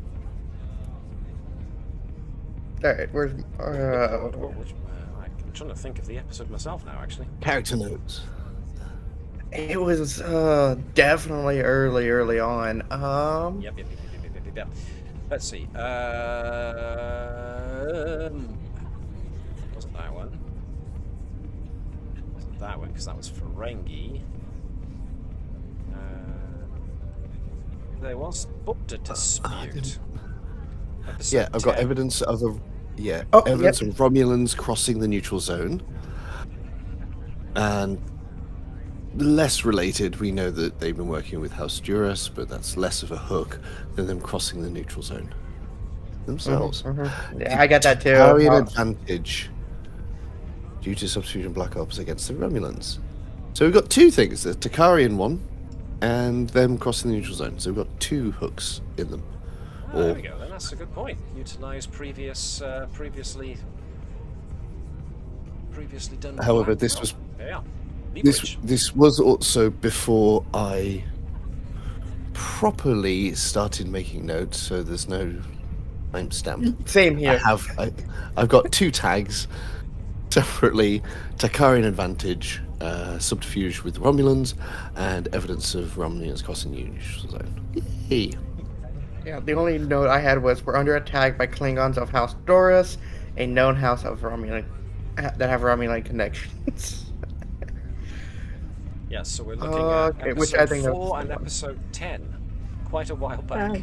Alright, where's... I'm trying to think of the episode myself now, actually. Character notes. It was definitely early on. Yep. Let's see. Wasn't that one? Wasn't that one, because that was Ferengi. There was booked a dispute. Yeah, I've got 10. evidence of a Oh, evidence yep. of Romulans crossing the neutral zone. And less related, we know that they've been working with House Duras, but that's less of a hook than them crossing the neutral zone themselves. Yeah, I got that too. Carry an advantage due to substitution Black Ops against the Romulans. So we've got two things: the Takarian one, and them crossing the neutral zone. So we've got two hooks in them. Oh, there we go. Then that's a good point. Utilize previously done. However, plan. this Oh, was yeah. this was also before I properly started making notes, so there's no timestamp. Same here. I've got two tags separately: Takarian advantage, subterfuge with Romulans, and evidence of Romulans crossing the neutral zone. Hey. Yeah, the only note I had was we're under attack by Klingons of House Doris, a known house of Romulan that have Romulan connections. Yeah, so we're looking at Okay, episode which I think 4 that's and the one. episode 10. Quite a while back.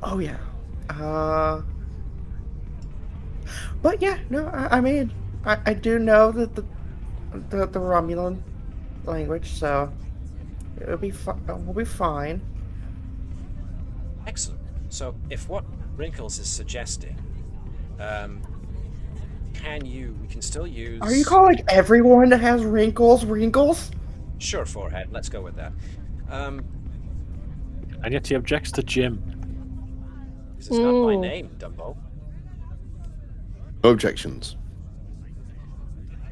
Oh yeah. But yeah, no, I mean, I do know that the Romulan language, so we'll be fine. Excellent. So, if what Wrinkles is suggesting, we can still use... Are you calling everyone that has wrinkles? Sure, Forehead, let's go with that. And yet he objects to Jim. This is not my name, Dumbo. No objections.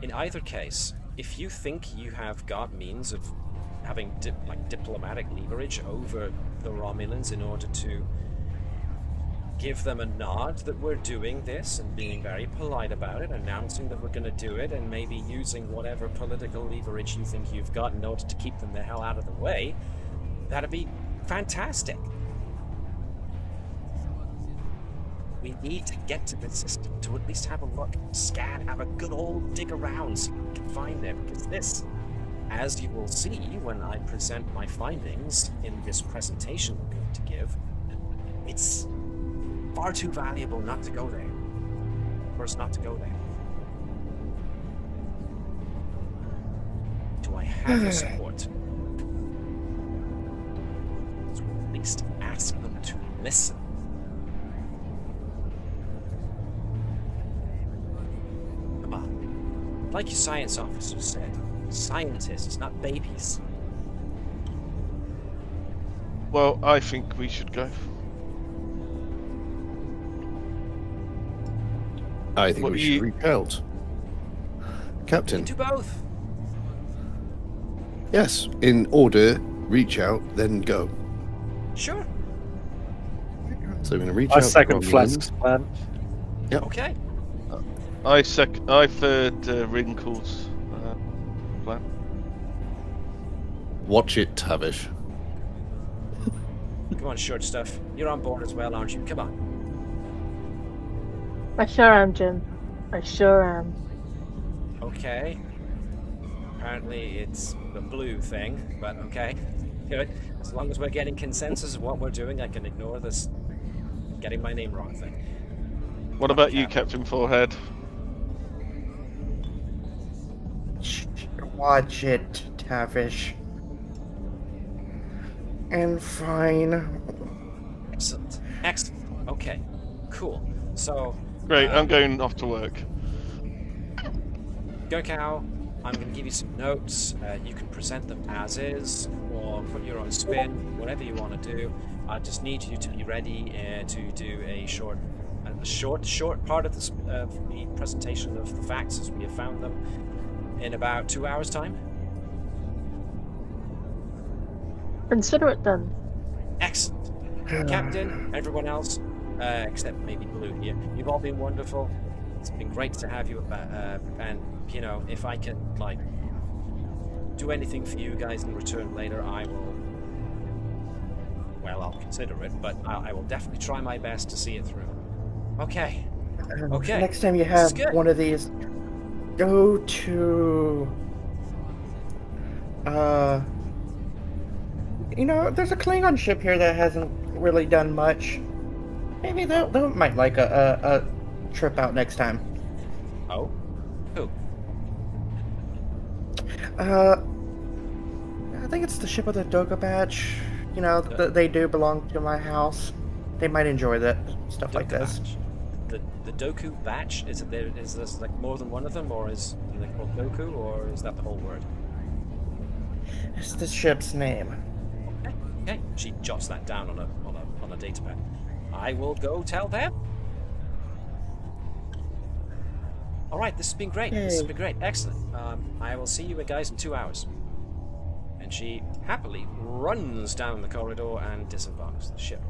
In either case, if you think you have got means of having diplomatic leverage over the Romulans in order to give them a nod that we're doing this and being very polite about it, announcing that we're going to do it, and maybe using whatever political leverage you think you've got in order to keep them the hell out of the way, that'd be fantastic. We need to get to the system to at least have a look, scan, have a good old dig around so we can find them, because this, as you will see when I present my findings in this presentation we're going to give, it's far too valuable not to go there. For us not to go there. Do I have your support? So at least ask them to listen. Come on. Like your science officer said, scientists, not babies. Well, I think we should go. I think What we you- should reach out. Captain, Do both. yes, in order reach out, then go. Sure. So I'm going to reach I out. second to Flask's plan. Yep. Okay. I third Wrinkles plan. Watch it, Tavish. Come on, short stuff. You're on board as well, aren't you? Come on. I sure am, Jim. I sure am. Okay. Apparently it's the blue thing, but okay. Good. As long as we're getting consensus of what we're doing, I can ignore this getting my name wrong thing. What about you, Captain Forehead? Watch it, Tavish. And fine. Excellent. Excellent. Okay. Cool. So... Great, I'm going off to work. Go Cow, I'm going to give you some notes. You can present them as is, or put your own spin, whatever you want to do. I just need you to be ready to do a short part of the presentation of the facts as we have found them in about 2 hours' time. Consider it done. Excellent. Captain, everyone else, except maybe Blue here, you've all been wonderful. It's been great to have you, and you know, if I can like do anything for you guys in return later, I will. Well, I'll consider it, but I will definitely try my best to see it through. Okay. Okay. Next time you have one of these, go to. You know, there's a Klingon ship here that hasn't really done much. Maybe they might like a trip out next time. Oh? Who? I think it's the ship of the Doga batch. You know, they do belong to my house. They might enjoy that stuff like this. The Doku batch? Is this like more than one of them, or is it called Doku, or is that the whole word? It's the ship's name. Okay. She jots that down on a data pad. I will go tell them. All right, this has been great. This has been great. Excellent. I will see you guys in 2 hours. And she happily runs down the corridor and disembarks the ship.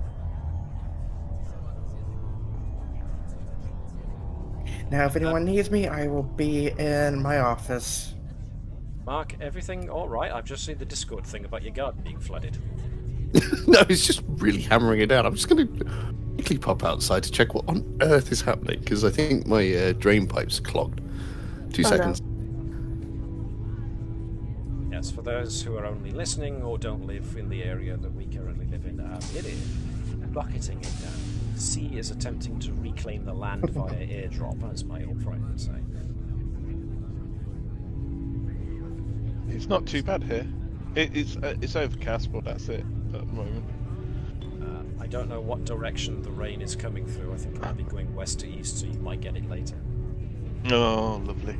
Now, if anyone needs me, I will be in my office. Mark, everything all right? I've just seen the Discord thing about your garden being flooded. No, it's just really hammering it down. I'm just going to quickly pop outside to check what on earth is happening, because I think my drain pipe's clogged. 2 seconds. No. Yes, for those who are only listening or don't live in the area that we currently live in, it is bucketing it down. The sea is attempting to reclaim the land via airdrop, as my old friend would say. It's not too bad here. It's overcast, but that's it at the moment. I don't know what direction the rain is coming through. I think it might be going west to east, so you might get it later. Oh, lovely.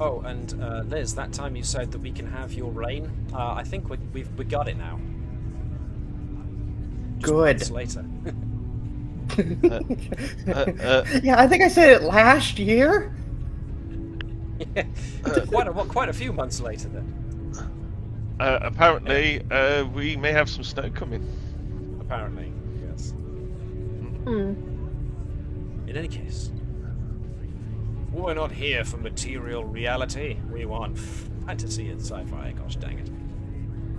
Oh, and Liz, that time you said that we can have your rain. I think we got it now. Just Good. months later. Yeah, I think I said it last year. Yeah, quite a few months later then. Apparently, we may have some snow coming. Apparently, yes. In any case, we're not here for material reality. We want fantasy and sci-fi. Gosh dang it!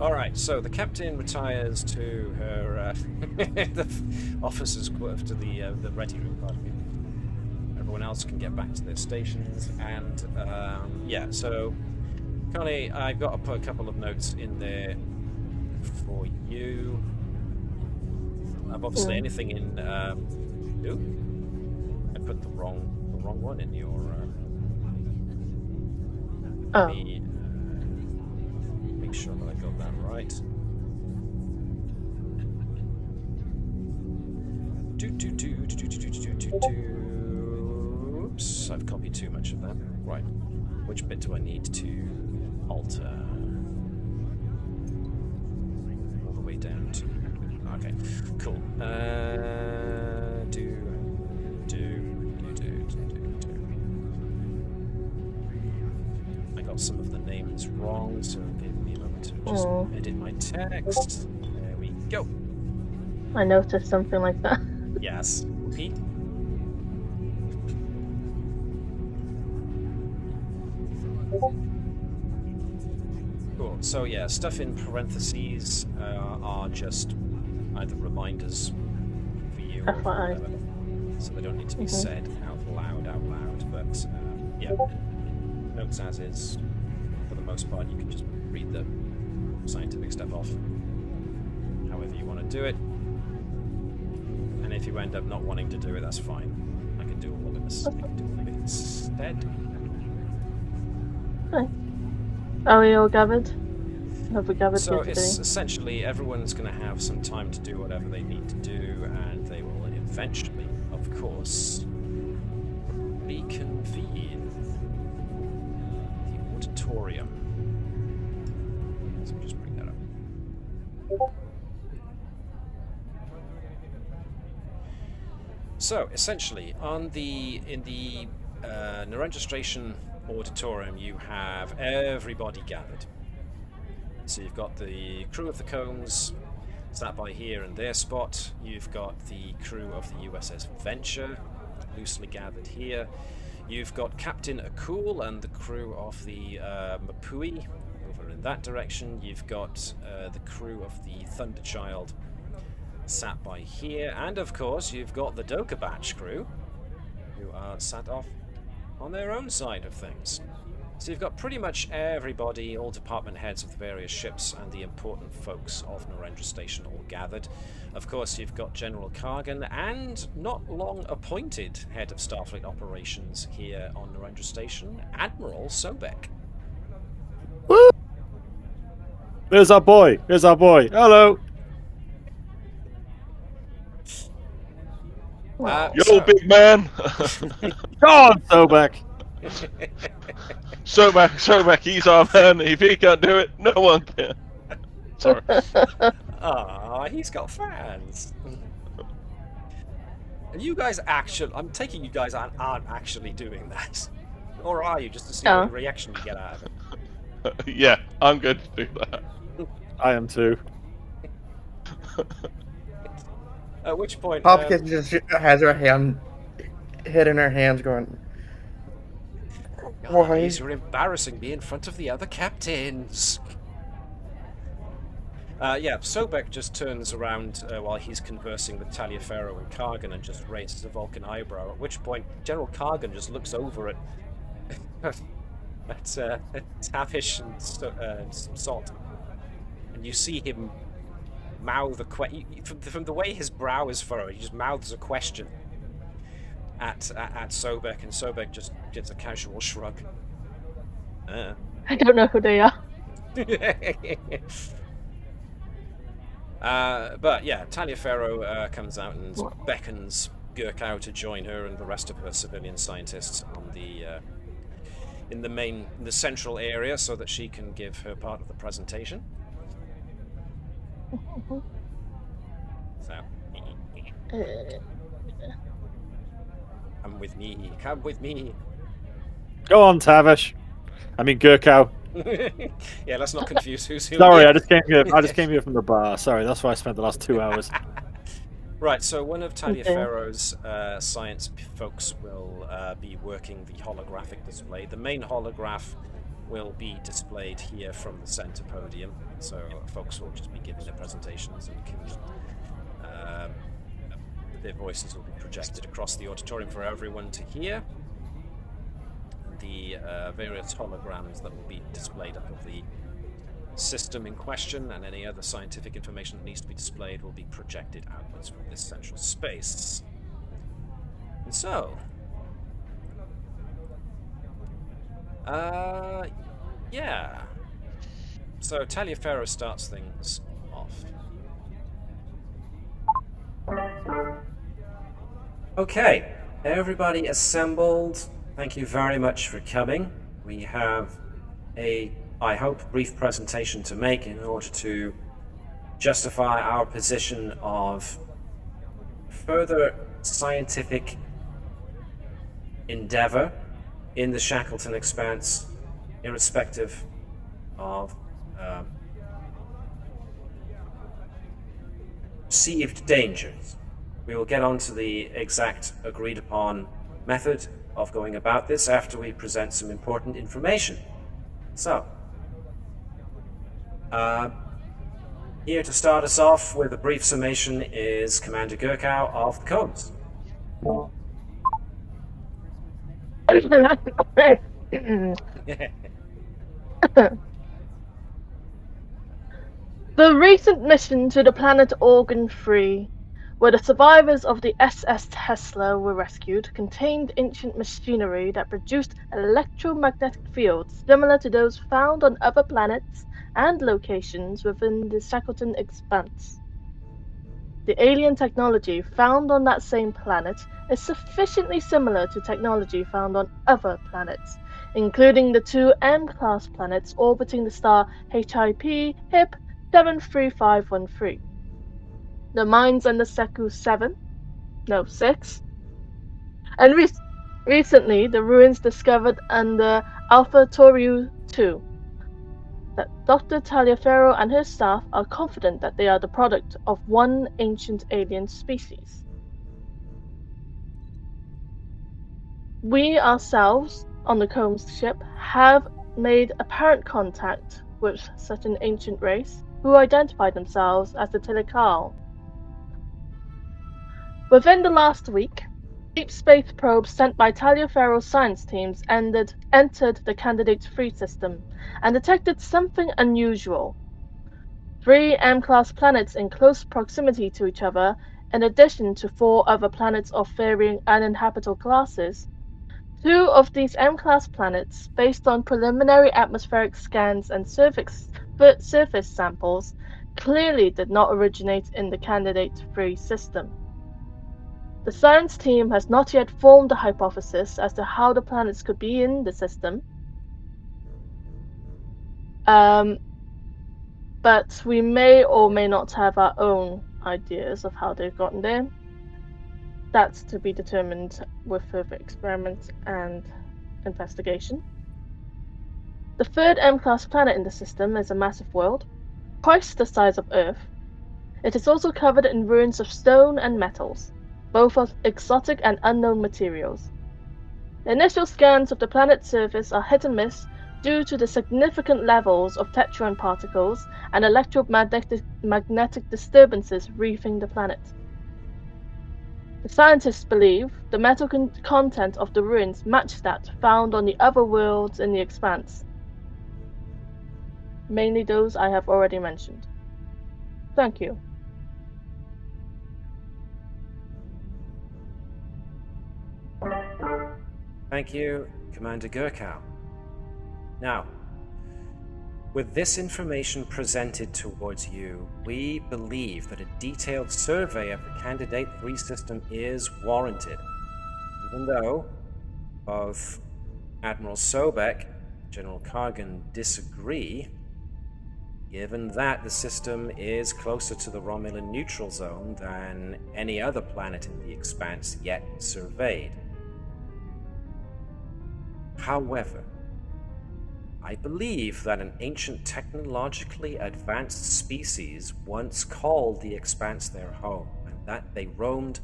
All right, so the captain retires to her the officers' quarters, to the ready room. Pardon me. Everyone else can get back to their stations, and yeah. So, Connie, I've got to put a couple of notes in there for you. Obviously, anything in I put the wrong one in your. Let me make sure that I got that right. Oops, I've copied too much of that. Right. Which bit do I need to alter? All the way down to. Okay, cool. I got some of the names wrong, so give me a moment. Just edit my text. There we go. I noticed something like that. Yes. P. Cool. So yeah, stuff in parentheses are just either reminders for you or whatever, so they don't need to be said out loud. But yeah, notes as is. For the most part, you can just read the scientific stuff off however you want to do it. And if you end up not wanting to do it, that's fine. I can do all of it instead. Okay. Are we all gathered? Have we gathered So here it's today? essentially everyone's going to have some time to do whatever they need to do, and they will eventually, of course, reconvene the auditorium. So just bring that up. So essentially, in the Narendra Station auditorium, you have everybody gathered. So you've got the crew of the Combs sat by here in their spot. You've got the crew of the USS Venture loosely gathered here. You've got Captain Akul and the crew of the Mapui over in that direction. You've got the crew of the Thunderchild sat by here, and of course you've got the Dokabach crew who are sat off on their own side of things. So you've got pretty much everybody, all department heads of the various ships and the important folks of Narendra Station all gathered. Of course you've got General Kargan and not long appointed head of Starfleet operations here on Narendra Station, Admiral Sobek. Woo! There's our boy. Hello. Yo, big man! Go on, Sobek. Sobek, he's our man. If he can't do it, no one can. Sorry. Ah, he's got fans. And you guys actually, I'm taking you guys aren't actually doing that. Or are you, just to see what reaction you get out of it? Yeah, I'm going to do that. I am too. At which point... Hopkins just has her head in her hands going... Guys, you're embarrassing me in front of the other captains. Yeah, Sobek just turns around while he's conversing with Talliaferro and Kargan and just raises a Vulcan eyebrow, at which point General Kargan just looks over at Tavish and Salt, and you see him mouth a question. From the way his brow is furrowed, he just mouths a question at Sobek, and Sobek just gives a casual shrug. I don't know who they are. But yeah, Talliaferro comes out and beckons Gurkau to join her and the rest of her civilian scientists on the in the central area, so that she can give her part of the presentation. So, come with me. Go on, Tavish. I mean, Gurkau. Yeah, let's not confuse who's who. Sorry, I just came here from the bar. Sorry, that's why I spent the last 2 hours. Right, so one of Talliaferro's science folks will be working the holographic display. The main holograph will be displayed here from the center podium, so folks will just be giving their presentations and can, their voices will be projected across the auditorium for everyone to hear. The various holograms that will be displayed up of the system in question, and any other scientific information that needs to be displayed, will be projected outwards from this central space. And so, yeah. So Talliaferro starts things off. Okay, everybody assembled. Thank you very much for coming. We have a, I hope, brief presentation to make in order to justify our position of further scientific endeavor in the Shackleton Expanse, irrespective of perceived dangers. We will get on to the exact agreed upon method of going about this after we present some important information. So, here to start us off with a brief summation is Commander Gurkow of the Combs. The recent mission to the planet Organ-3, where the survivors of the SS Tesla were rescued, contained ancient machinery that produced electromagnetic fields similar to those found on other planets and locations within the Shackleton Expanse. The alien technology found on that same planet is sufficiently similar to technology found on other planets, including the 2 M-class planets orbiting the star HIP 73513. The mines under Seku 6, and recently the ruins discovered under Alpha Tauri 2. That Dr. Talliaferro and her staff are confident that they are the product of one ancient alien species. We ourselves, on the Combs ship, have made apparent contact with such an ancient race, who identified themselves as the Telecal. Within the last week, deep space probes sent by Talliaferro's science teams entered the Candidate 3 system and detected something unusual. 3 M-class planets in close proximity to each other, in addition to 4 other planets of varying uninhabitable classes. 2 of these M-class planets, based on preliminary atmospheric scans and surface samples, clearly did not originate in the Candidate 3 system. The science team has not yet formed a hypothesis as to how the planets could be in the system, but we may or may not have our own ideas of how they've gotten there. That's to be determined with further experiments and investigation. The 3rd M-class planet in the system is a massive world, twice the size of Earth. It is also covered in ruins of stone and metals, both of exotic and unknown materials. The initial scans of the planet's surface are hit and miss due to the significant levels of tetron particles and electromagnetic disturbances reefing the planet. The scientists believe the metal content of the ruins match that found on the other worlds in the expanse, mainly those I have already mentioned. Thank you. Thank you, Commander Gurkow. Now, with this information presented towards you, we believe that a detailed survey of the Candidate 3 system is warranted, even though both Admiral Sobek and General Kargan disagree, given that the system is closer to the Romulan Neutral Zone than any other planet in the Expanse yet surveyed. However, I believe that an ancient technologically advanced species once called the Expanse their home, and that they roamed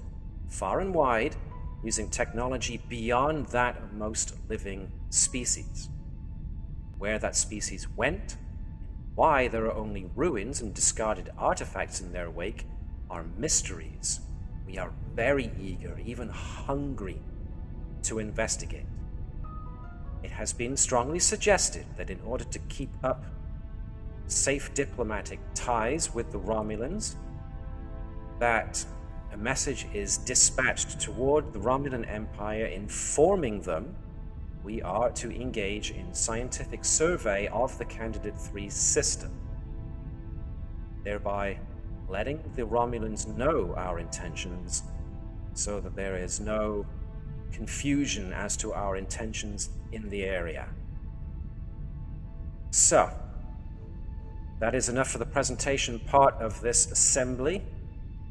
far and wide using technology beyond that of most living species. Where that species went, why there are only ruins and discarded artifacts in their wake, are mysteries we are very eager, even hungry, to investigate. It has been strongly suggested that in order to keep up safe diplomatic ties with the Romulans, that a message is dispatched toward the Romulan Empire informing them we are to engage in scientific survey of the Candidate 3 system, thereby letting the Romulans know our intentions so that there is no confusion as to our intentions in the area. So, that is enough for the presentation part of this assembly.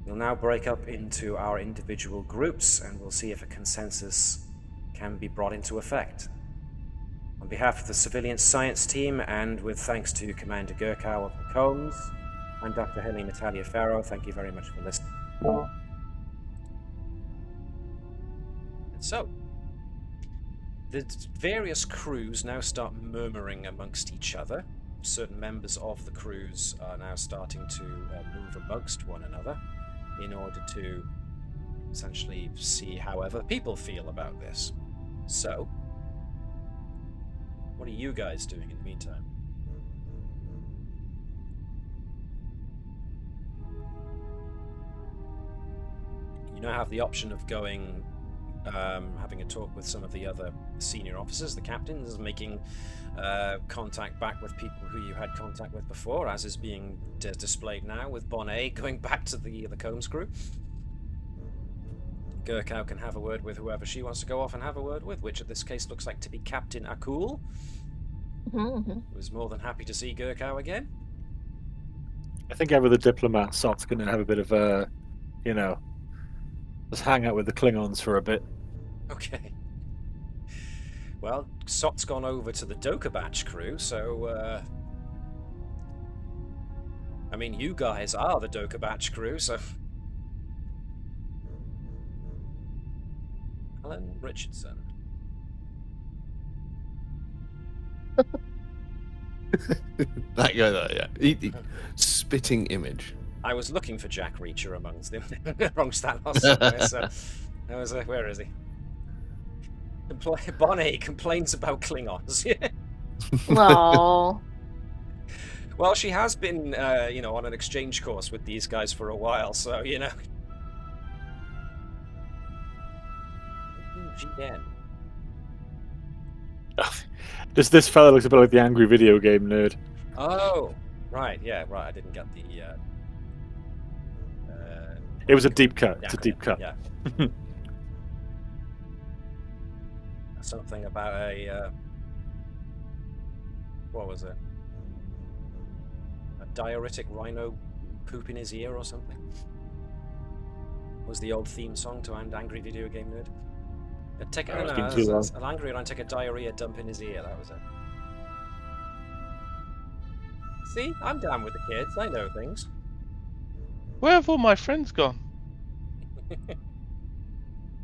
We'll now break up into our individual groups and we'll see if a consensus can be brought into effect. On behalf of the civilian science team, and with thanks to Commander Gurkow of the Combs, I'm Dr Hellania Talliaferro. Thank you very much for listening. So, the various crews now start murmuring amongst each other. Certain members of the crews are now starting to move amongst one another in order to essentially see how other people feel about this. So, what are you guys doing in the meantime? You now have the option of going, having a talk with some of the other senior officers, the captains, making contact back with people who you had contact with before, as is being displayed now with Bonnet going back to the Combs crew. Gurkow can have a word with whoever she wants to go off and have a word with, which in this case looks like to be Captain Akul. Was more than happy to see Gurkow again. I think over the diplomat, Sot's going to have a bit of a, let's hang out with the Klingons for a bit. Okay. Well, Sot's gone over to the Dokabach crew, so, I mean, you guys are the Dokabach crew, so... Alan Richardson. That guy there, yeah. Spitting image. I was looking for Jack Reacher amongst them, amongst that lot somewhere, so... I was where is he? Bonnet complains about Klingons. Aww. Well, she has been, on an exchange course with these guys for a while, so, GN. This fella looks a bit like the angry video game nerd. Oh, right, yeah, right. I didn't get the. It was a deep cut. Yeah, It's a deep cut. Yeah. Something about a. What was it? A diuretic rhino poop in his ear or something? Was the old theme song to an angry video game nerd? An angry and take a diarrhea dump in his ear, that was it. See, I'm down with the kids, I know things. Where have all my friends gone?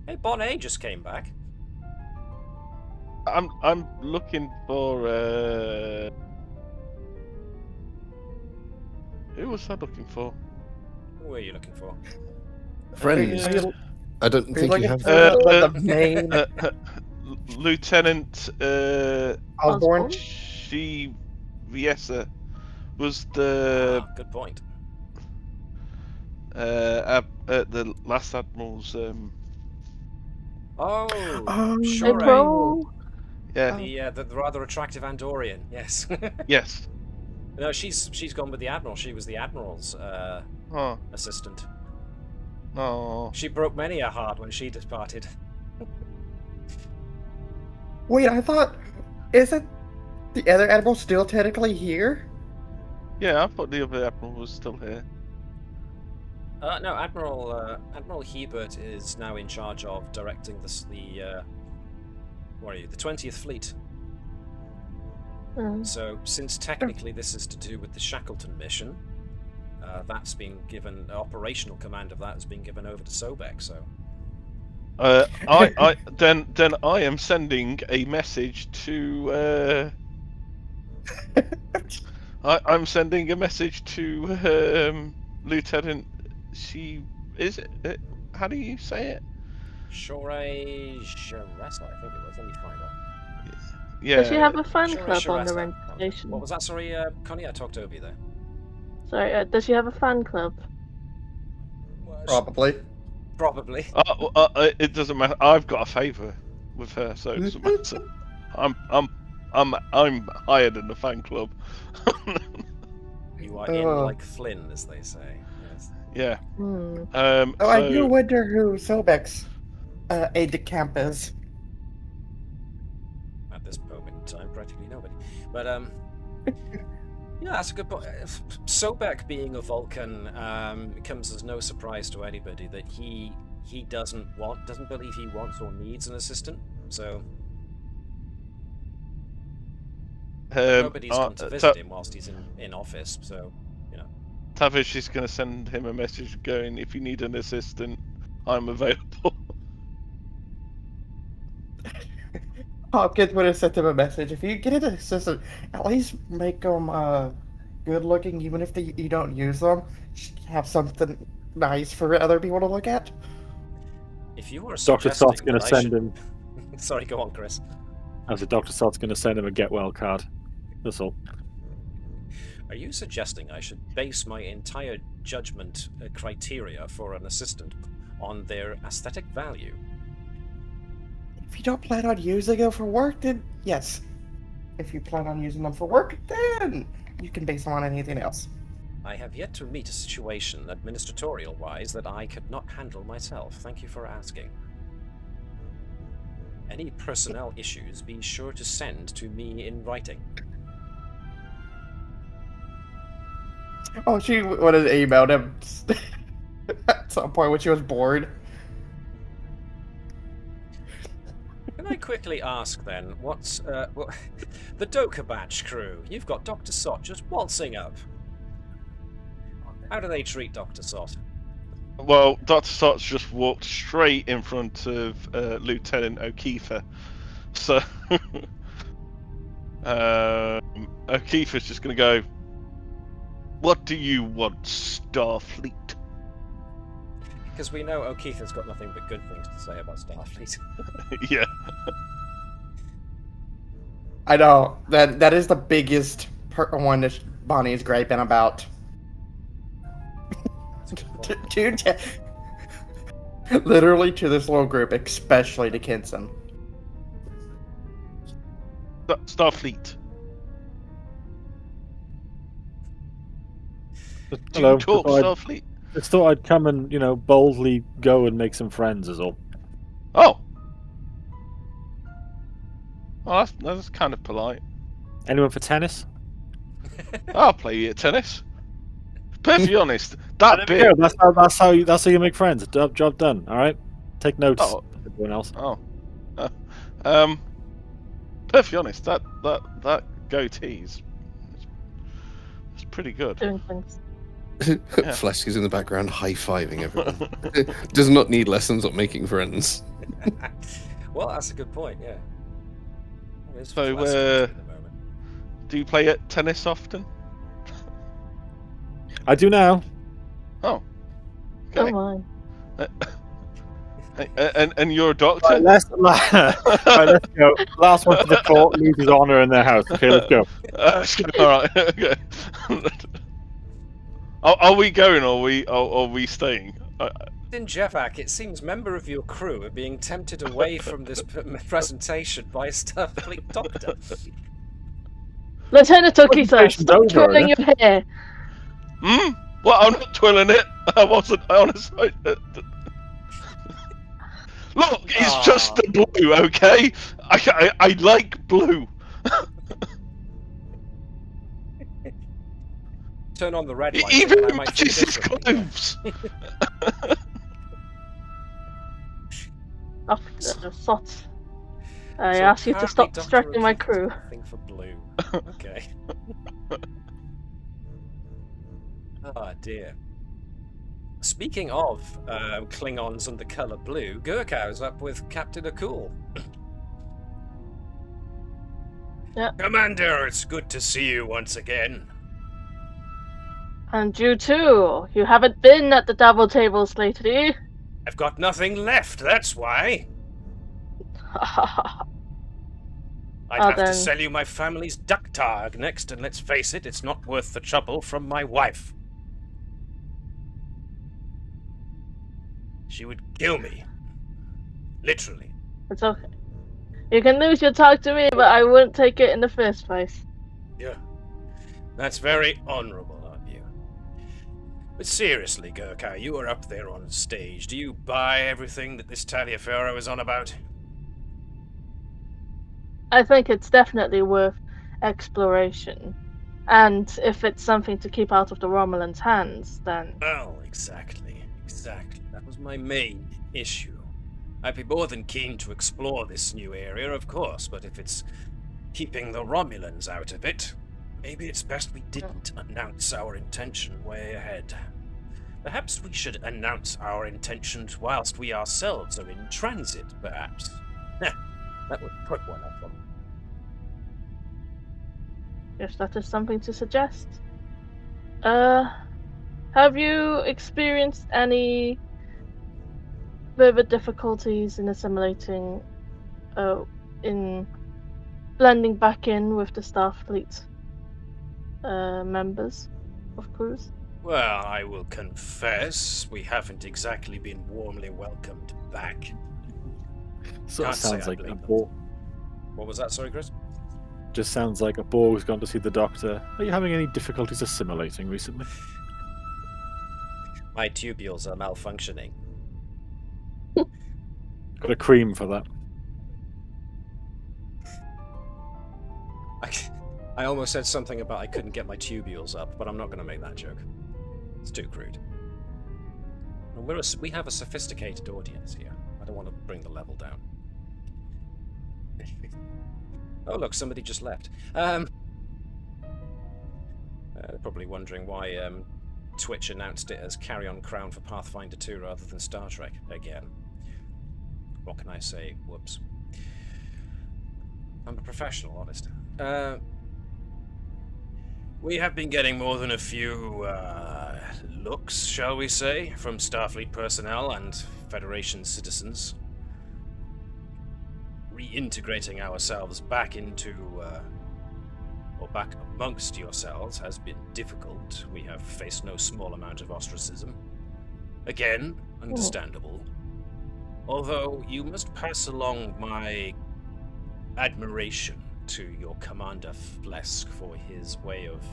Hey, Bonnet just came back. I'm looking for who was I looking for? Who are you looking for? Friends. I don't think you have. The main Lieutenant Osborne. She Viesa was the good point. the last admiral's sure. April. yeah. The rather attractive Andorian, yes. Yes. No, she's gone with the admiral. She was the admiral's assistant. Oh. She broke many a heart when she departed. Wait, I thought, isn't the other admiral still technically here? Yeah, I thought the other admiral was still here. No, Admiral Hebert is now in charge of directing the 20th Fleet. So, since technically this is to do with the Shackleton mission, that's been given, operational command of that has been given over to Sobek, so... Then I am sending a message to, I'm sending a message to, Lieutenant, how do you say it? Shorei Jaressa, I think it was, let me find out. Yeah. Does she have a fan Shorei club on the Jaressa. Narendra Station? What was that, sorry, Connie? I talked over you there. Sorry, does she have a fan club? Probably. Probably. It doesn't matter. I've got a favour with her, so it doesn't matter. I'm higher than the fan club. You are in like Flynn, as they say. Yes. Yeah. I do wonder who Sobek's aide-de-camp is. At this moment in time, practically nobody. But yeah, that's a good point. Sobek being a Vulcan, it comes as no surprise to anybody that he doesn't believe he wants or needs an assistant. So nobody's gone to visit him whilst he's in office. So Tavish is going to send him a message going, if you need an assistant, I'm available. Hopkins would have sent him a message. If you get an assistant, at least make them good looking, even if you don't use them. Just have something nice for other people to look at. If you were Dr. Sott's suggesting going that to I send should... him. Sorry, go on, Chris. As a Dr. Sott's going to send him a get well card. That's all. Are you suggesting I should base my entire judgment criteria for an assistant on their aesthetic value? If you don't plan on using them for work, then yes. If you plan on using them for work, then you can base them on anything else. I have yet to meet a situation, administratorial-wise, that I could not handle myself. Thank you for asking. Any personnel issues, be sure to send to me in writing. Oh, she would have emailed him at some point when she was bored. Can I quickly ask then, what's the Dokabach crew? You've got Dr. Sott just waltzing up. How do they treat Dr. Sott? Well, Dr. Sott's just walked straight in front of Lieutenant O'Keefe. So, O'Keefe's just going to go, what do you want, Starfleet? Because we know O'Keefe has got nothing but good things to say about Starfleet. Yeah. I know. That is the biggest one that Bonnie is griping about. Literally to this little group, especially to Kinson. Starfleet. Hello. Do you talk Starfleet? Just thought I'd come and, boldly go and make some friends is all. Oh. Well, that's kind of polite. Anyone for tennis? I'll play you at tennis. Perfectly honest, that bit. Yeah, that's how you make friends. Job done. All right. Take notes. Oh. Everyone else. Oh. Perfectly honest, that goatee's it's pretty good. Doing things. Flesk is in the background high-fiving everyone. Does not need lessons on making friends. Well, that's a good point, yeah. So, do you play at tennis often? I do now. Oh. Oh Okay. my. And you're a doctor? Right, let's go. Last one to the court loses honour in their house. Okay, let's go. Alright, okay. Are we going or are we staying? In Jevak, it seems member of your crew are being tempted away from this presentation by a Starfleet doctor. Lieutenant O'Keefe, Presentation's stop over, twirling your hair. Well, I'm not twirling it. I wasn't, honestly. Look, it's just the blue, okay? I like blue. Turn on the red light. Even I might think matches his differently. clothes. Sot. I So ask you to stop apparently Dr. distracting my O'Keefe crew. has nothing for blue. Okay. Oh dear. Speaking of Klingons and the colour blue, Gurkhau's up with Captain Akul. Yeah. Commander, it's good to see you once again. And you too. You haven't been at the double tables lately. I've got nothing left, that's why. I'd have then. to sell you my family's duck tag next, and let's face it, it's not worth the trouble from my wife. She would kill me. Literally. It's okay. You can lose your talk to me, but I wouldn't take it in the first place. Yeah. That's very honourable of you. But seriously, Gurkha, you are up there on stage. Do you buy everything that this Talliaferro is on about? I think it's definitely worth exploration. And if it's something to keep out of the Romulans' hands, then... Well, exactly. That was my main issue. I'd be more than keen to explore this new area, of course, but if it's keeping the Romulans out of it, Maybe it's best we didn't announce our intention way ahead. Perhaps we should announce our intentions whilst we ourselves are in transit, perhaps. That would put one of them. If that is something to suggest. Have you experienced any vivid difficulties in assimilating, in blending back in with the Starfleet members of crews? Well, I will confess, we haven't exactly been warmly welcomed back. Sort of Can't say sounds I like a blame them. Borg. What was that, sorry, Chris? Just sounds like a Borg has gone to see the doctor. Are you having any difficulties assimilating recently? My tubules are malfunctioning. Got a cream for that. I almost said something about I couldn't get my tubules up, but I'm not going to make that joke. It's too crude. And we have a sophisticated audience here. I don't want to bring the level down. Oh look, somebody just left. Probably wondering why Twitch announced it as Carry On Crown for Pathfinder 2 rather than Star Trek again. What can I say? Whoops. I'm a professional, honest. We have been getting more than a few looks, shall we say, from Starfleet personnel and Federation citizens. Reintegrating ourselves back into, or back amongst yourselves has been difficult. We have faced no small amount of ostracism. Again, understandable. Although, you must pass along my admiration to your Commander Flesk for his way of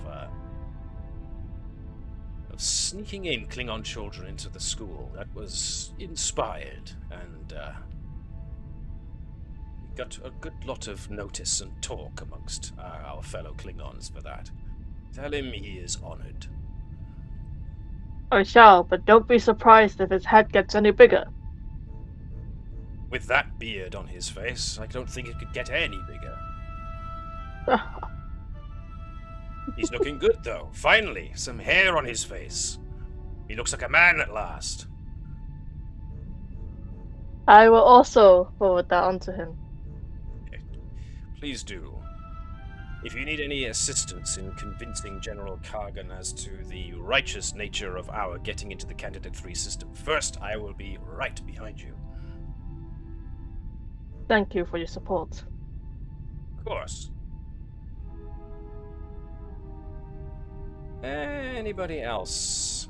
sneaking in Klingon children into the school. That was inspired, and got a good lot of notice and talk amongst our fellow Klingons for that. Tell him he is honored. I shall, but don't be surprised if his head gets any bigger. With that beard on his face, I don't think it could get any bigger. He's looking good, though. Finally, some hair on his face. He looks like a man at last. I will also forward that on to him. Please do. If you need any assistance in convincing General Kargan as to the righteous nature of our getting into the Candidate 3 system first, I will be right behind you. Thank you for your support. Of course. Anybody else?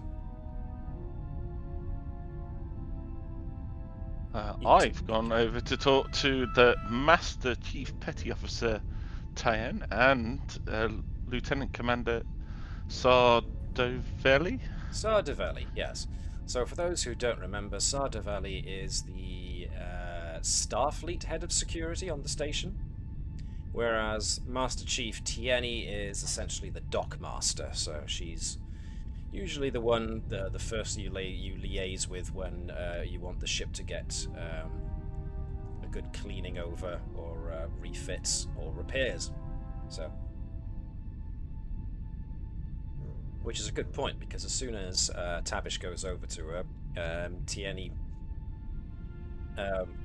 I've gone over to talk to the Master Chief Petty Officer Tyen and Lieutenant Commander Sardovelli. Sardovelli, yes. So for those who don't remember, Sardovelli is the Starfleet head of security on the station, whereas Master Chief Tieni is essentially the dock master. So she's usually the one, the first you liaise with when you want the ship to get a good cleaning over or refits or repairs. So, which is a good point, because as soon as Tavish goes over to her, Tieni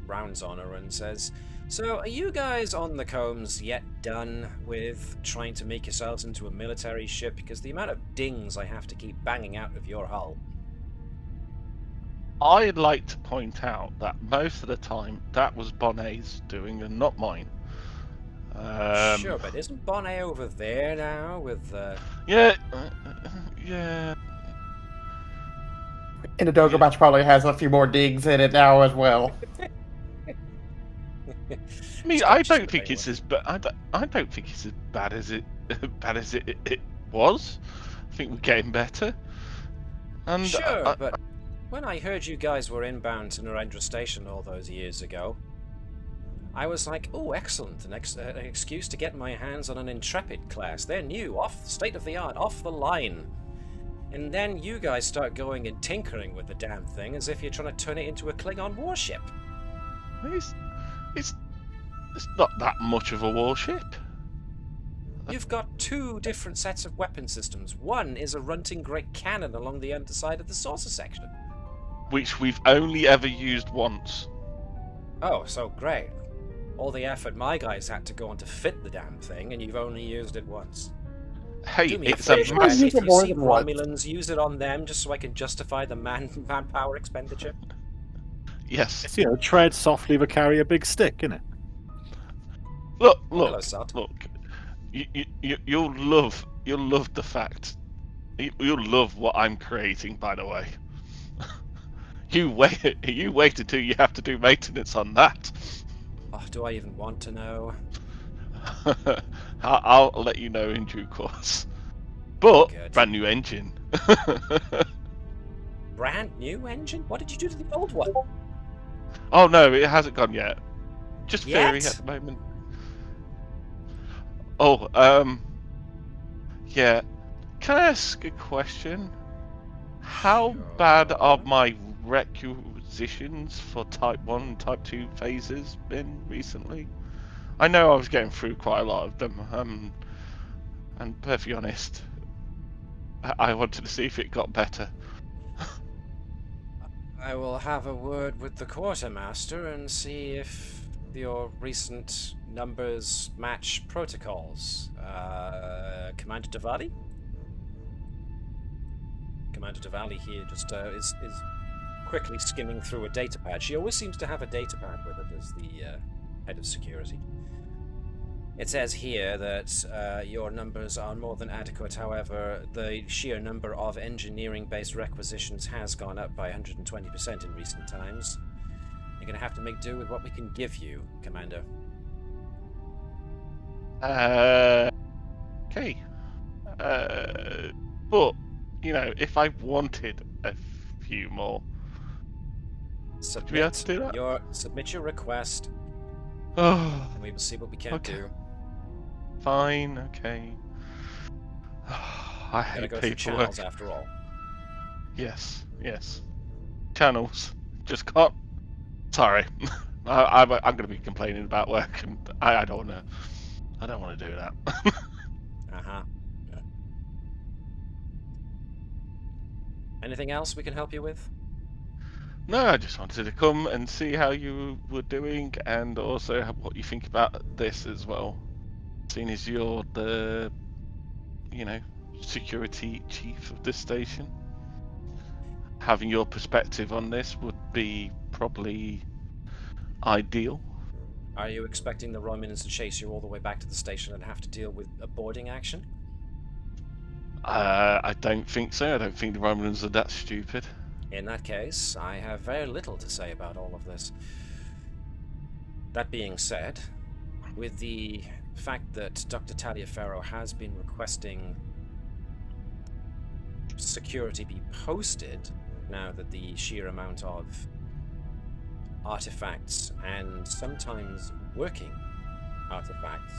rounds on her and says, "So, are you guys on the Combs yet done with trying to make yourselves into a military ship? Because the amount of dings I have to keep banging out of your hull." I'd like to point out that most of the time that was Bonnet's doing and not mine. Sure, but isn't Bonnet over there now with... Yeah. And the Dogo match probably has a few more digs in it now as well. I mean, I don't think it's as I don't think it's as bad as it was. I think we're getting better. And sure, but when I heard you guys were inbound to Narendra Station all those years ago, I was like, "Oh, excellent! An excuse to get my hands on an Intrepid class. They're new, state of the art, off the line." And then you guys start going and tinkering with the damn thing as if you're trying to turn it into a Klingon warship. It's not that much of a warship. You've got two different sets of weapon systems. One is a runting great cannon along the underside of the saucer section. Which we've only ever used once. Oh, so great. All the effort my guys had to go on to fit the damn thing, and you've only used it once. Hey, Do me it's a a favor, Ben. massive... If you more see than once. Romulans, use it on them just so I can justify the manpower expenditure. Yes. It's, tread softly but carry a big stick, innit? Look, Hello, Sot. look. You'll love the fact. You'll love what I'm creating, by the way. You wait until you have to do maintenance on that. Oh, do I even want to know? I'll let you know in due course. But Good. brand new engine. Brand new engine? What did you do to the old one? Oh no, it hasn't gone yet. Just theory Yet? at the moment. Oh, yeah. Can I ask a question? How bad are my requisitions for Type 1 and Type 2 phases been recently? I know I was getting through quite a lot of them, and perfectly honest, I wanted to see if it got better. I will have a word with the quartermaster and see if your recent numbers match protocols. Commander Diwali? Commander Diwali here just is quickly skimming through a datapad. She always seems to have a datapad with it as the head of security. It says here that your numbers are more than adequate. However, the sheer number of engineering-based requisitions has gone up by 120% in recent times. You're going to have to make do with what we can give you, Commander. Okay. But, if I wanted a few more, would we have to do that? Submit your request, Oh, and we will see what we can do. fine, okay. I hate Gotta go through paperwork. channels after all. Yes. Channels. Just can't. Sorry. I'm going to be complaining about work, and I don't want to. I don't want to do that. Uh-huh. Anything else we can help you with? No, I just wanted to come and see how you were doing, and also what you think about this as well. Seeing as you're the, security chief of this station, having your perspective on this would be probably ideal. Are you expecting the Romulans to chase you all the way back to the station and have to deal with a boarding action? I don't think so. I don't think the Romulans are that stupid. In that case, I have very little to say about all of this. That being said, with the fact that Dr. Talliaferro has been requesting security be posted, now that the sheer amount of artifacts and sometimes working artifacts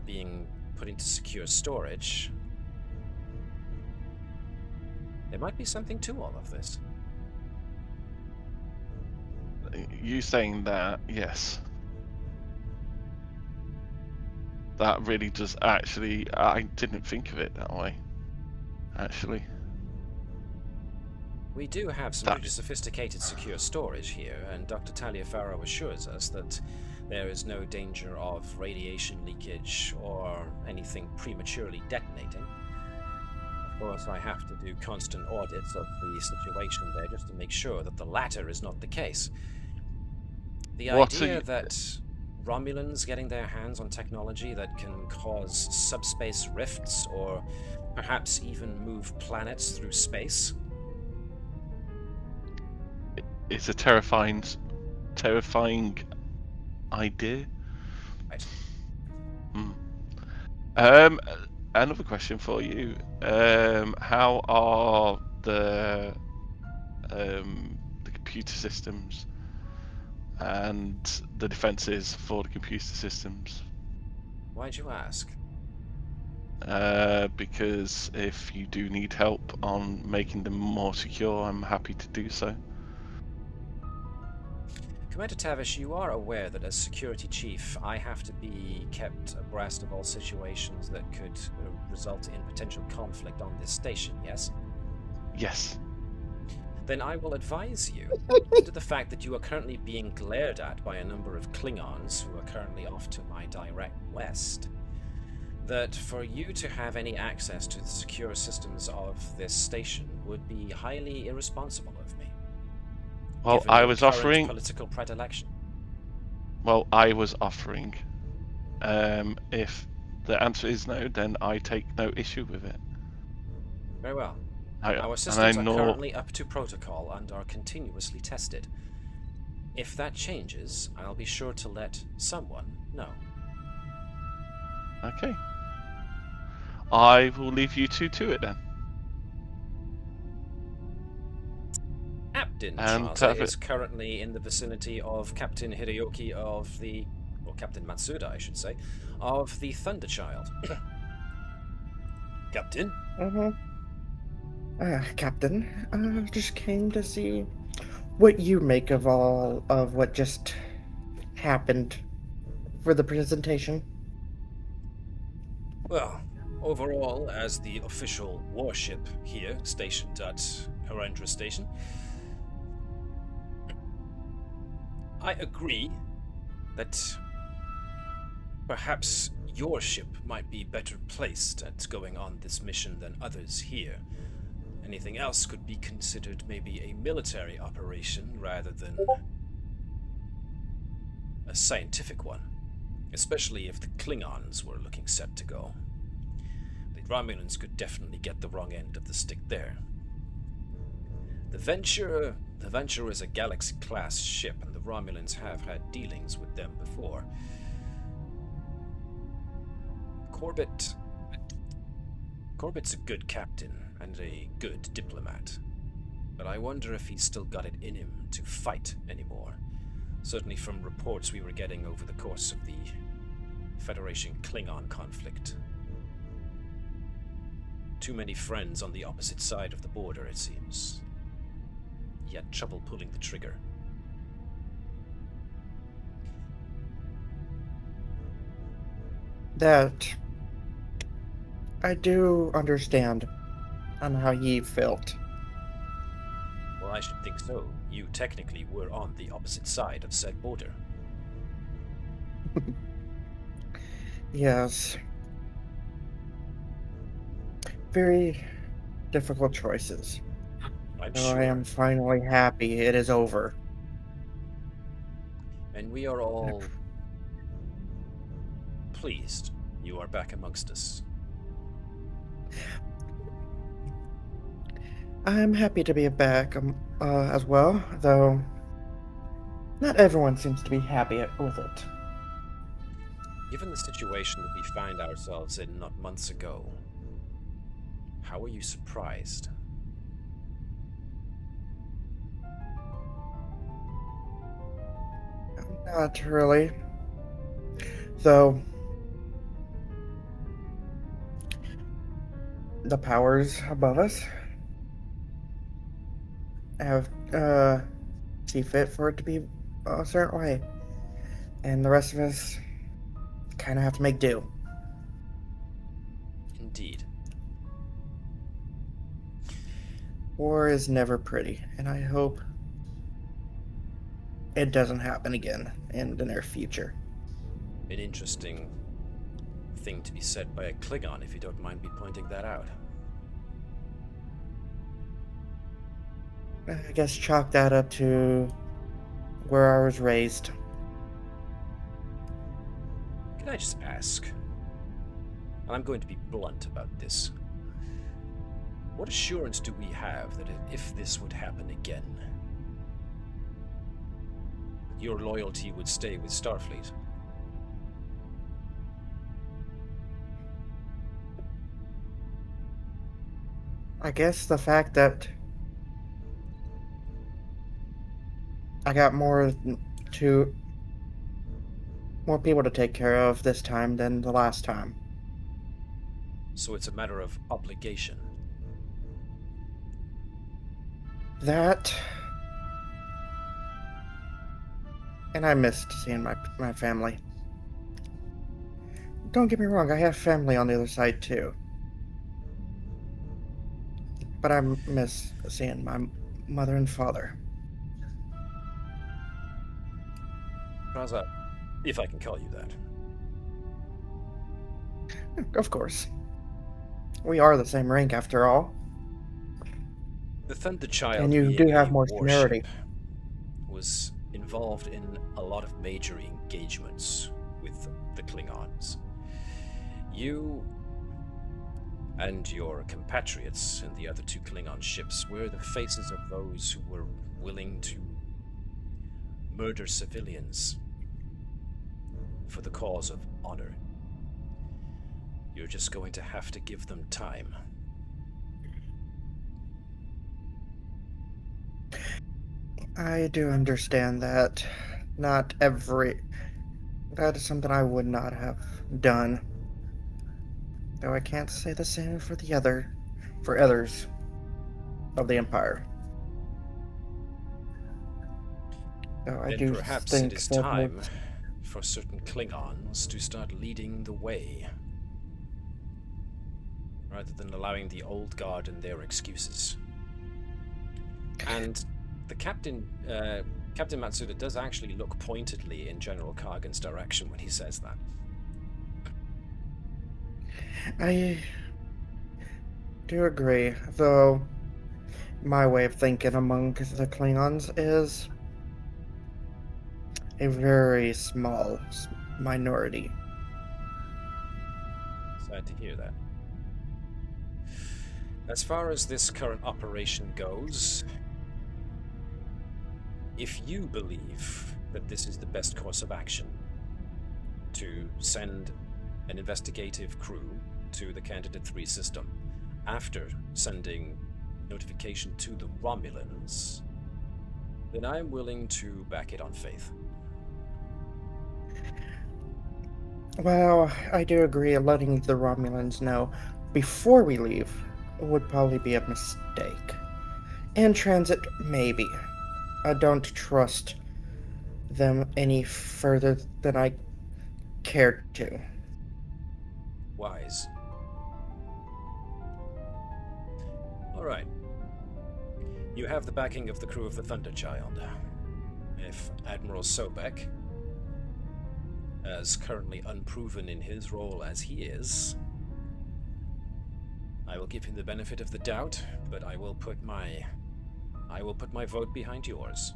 being put into secure storage, there might be something to all of this. You saying that, yes. That really does actually... I didn't think of it that way, actually. We do have some pretty sophisticated secure storage here, and Dr. Talliaferro assures us that there is no danger of radiation leakage or anything prematurely detonating. Of course, I have to do constant audits of the situation there just to make sure that the latter is not the case. The idea that Romulans getting their hands on technology that can cause subspace rifts or perhaps even move planets through space. It's a terrifying idea. Right. Another question for you. How are the computer systems and the defenses for the computer systems? Why'd you ask? Because if you do need help on making them more secure, I'm happy to do so. Commander Tavish, you are aware that as security chief, I have to be kept abreast of all situations that could result in potential conflict on this station, yes? Yes. Then I will advise you, due to the fact that you are currently being glared at by a number of Klingons who are currently off to my direct west, that for you to have any access to the secure systems of this station would be highly irresponsible of me. Well, given I your was current offering. political predilection. Well, I was offering. If the answer is no, then I take no issue with it. Very well. And Our I systems are know. currently up to protocol and are continuously tested. If that changes, I'll be sure to let someone know. Okay. I will leave you two to it then. Captain And Chaze is currently in the vicinity of Captain Hideyoki of the... or Captain Matsuda, I should say, of the Thunderchild. Captain? Captain, just came to see what you make of all of what just happened for the presentation. Well, overall, as the official warship here, stationed at Narendra Station, I agree that perhaps your ship might be better placed at going on this mission than others here. Anything else could be considered maybe a military operation rather than a scientific one, especially if the Klingons were looking set to go. The Romulans could definitely get the wrong end of the stick there. The Venture is a Galaxy-class ship, and the Romulans have had dealings with them before. Corbett Corbett's a good captain and a good diplomat, but I wonder if he's still got it in him to fight anymore. Certainly from reports we were getting over the course of the Federation-Klingon conflict. Too many friends on the opposite side of the border, it seems. He had trouble pulling the trigger. That I do understand on how he felt. Well, I should think so. You technically were on the opposite side of said border. Yes. Very difficult choices. I'm So sure. I am finally happy it is over. And we are all pleased you are back amongst us. I'm happy to be back as well, though not everyone seems to be happy with it. Given the situation that we found ourselves in not months ago, how are you surprised? Not really. Though the powers above us have see fit for it to be a certain way. And the rest of us kind of have to make do. Indeed. War is never pretty, and I hope it doesn't happen again in the near future. An interesting thing to be said by a Klingon, if you don't mind me pointing that out. I guess chalk that up to where I was raised. Can I just ask, and I'm going to be blunt about this, what assurance do we have that if this would happen again, your loyalty would stay with Starfleet? I guess the fact that I got more people to take care of this time than the last time. So it's a matter of obligation. That And I missed seeing my family. Don't get me wrong, I have family on the other side too. But I miss seeing my mother and father. Raza, if I can call you that. Of course. We are the same rank after all. The Thunder Child, And you being do have a more seniority. warship, was involved in a lot of major engagements with the Klingons. You and your compatriots and the other 2 Klingon ships were the faces of those who were willing to murder civilians for the cause of honor. You're just going to have to give them time. I do understand that. That is something I would not have done. Though I can't say the same for others of the Empire. Though I Then do perhaps think it is that time for certain Klingons to start leading the way, rather than allowing the old guard and their excuses. And the Captain Matsuda does actually look pointedly in General Kargan's direction when he says that. I do agree, though my way of thinking among the Klingons is a very small minority. Sad to hear that. As far as this current operation goes, if you believe that this is the best course of action, to send an investigative crew to the Candidate 3 system after sending notification to the Romulans, then I'm willing to back it on faith. Well, I do agree letting the Romulans know before we leave would probably be a mistake. In transit, maybe. I don't trust them any further than I care to. Wise. Alright. You have the backing of the crew of the Thunderchild. If Admiral Sobek, as currently unproven in his role as he is, I will give him the benefit of the doubt, but I will put my vote behind yours.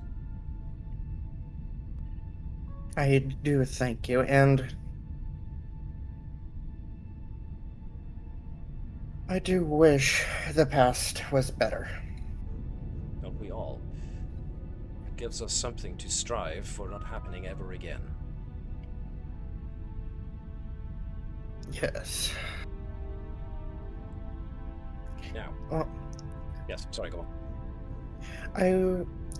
I do thank you, and I do wish the past was better. Don't we all? It gives us something to strive for not happening ever again. Yes. Now, Well, yes, sorry, go on. I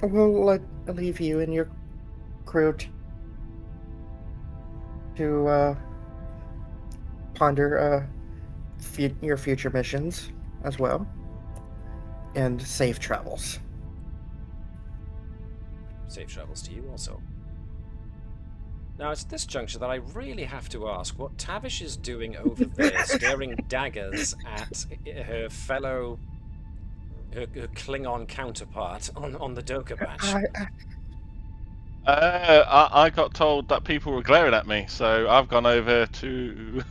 will leave you and your crew to ponder your future missions as well, and safe travels. Safe travels to you also. Now, it's at this juncture that I really have to ask what Tavish is doing over there, staring daggers at her fellow, her Klingon counterpart on the Doka batch. I got told that people were glaring at me, so I've gone over to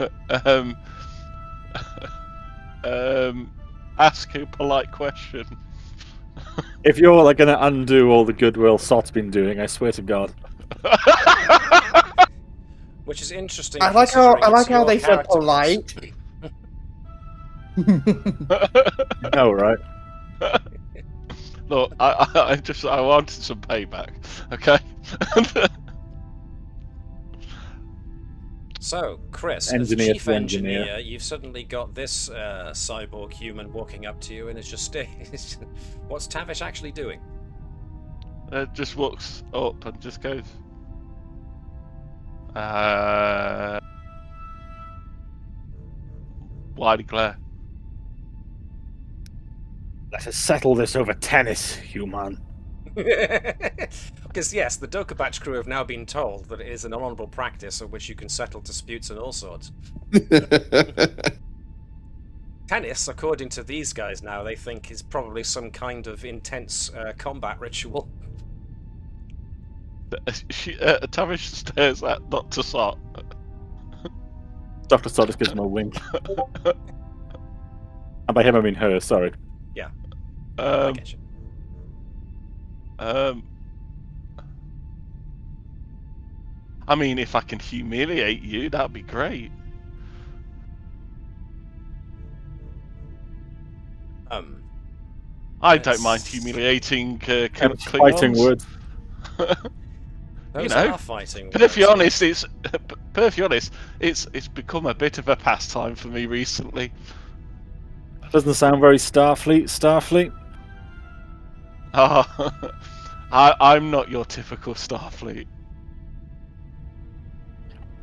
ask a polite question. If you're like going to undo all the goodwill Sot's been doing, I swear to God. Which is interesting. I like how they said polite. No, right? Look, I wanted some payback, okay? So, Chris, Engineer as chief to engineer, engineer. you've suddenly got this cyborg human walking up to you and it's just what's Tavish actually doing? Just walks up and just goes. Why declare? Let us settle this over tennis, human. Okay, because yes, the Dokabach crew have now been told that it is an honourable practice of which you can settle disputes and all sorts. Tennis, according to these guys now, they think is probably some kind of intense combat ritual. Tavish stares at Dr. Sot. Dr. Sot just gives him a wink. And by him I mean her, sorry. Yeah. I get you. I mean, if I can humiliate you, that'd be great. I don't mind humiliating kind of fighting Klingons. words. Those know, are fighting Perfectly words. honest, it's become a bit of a pastime for me recently. Doesn't sound very Starfleet. I'm not your typical Starfleet.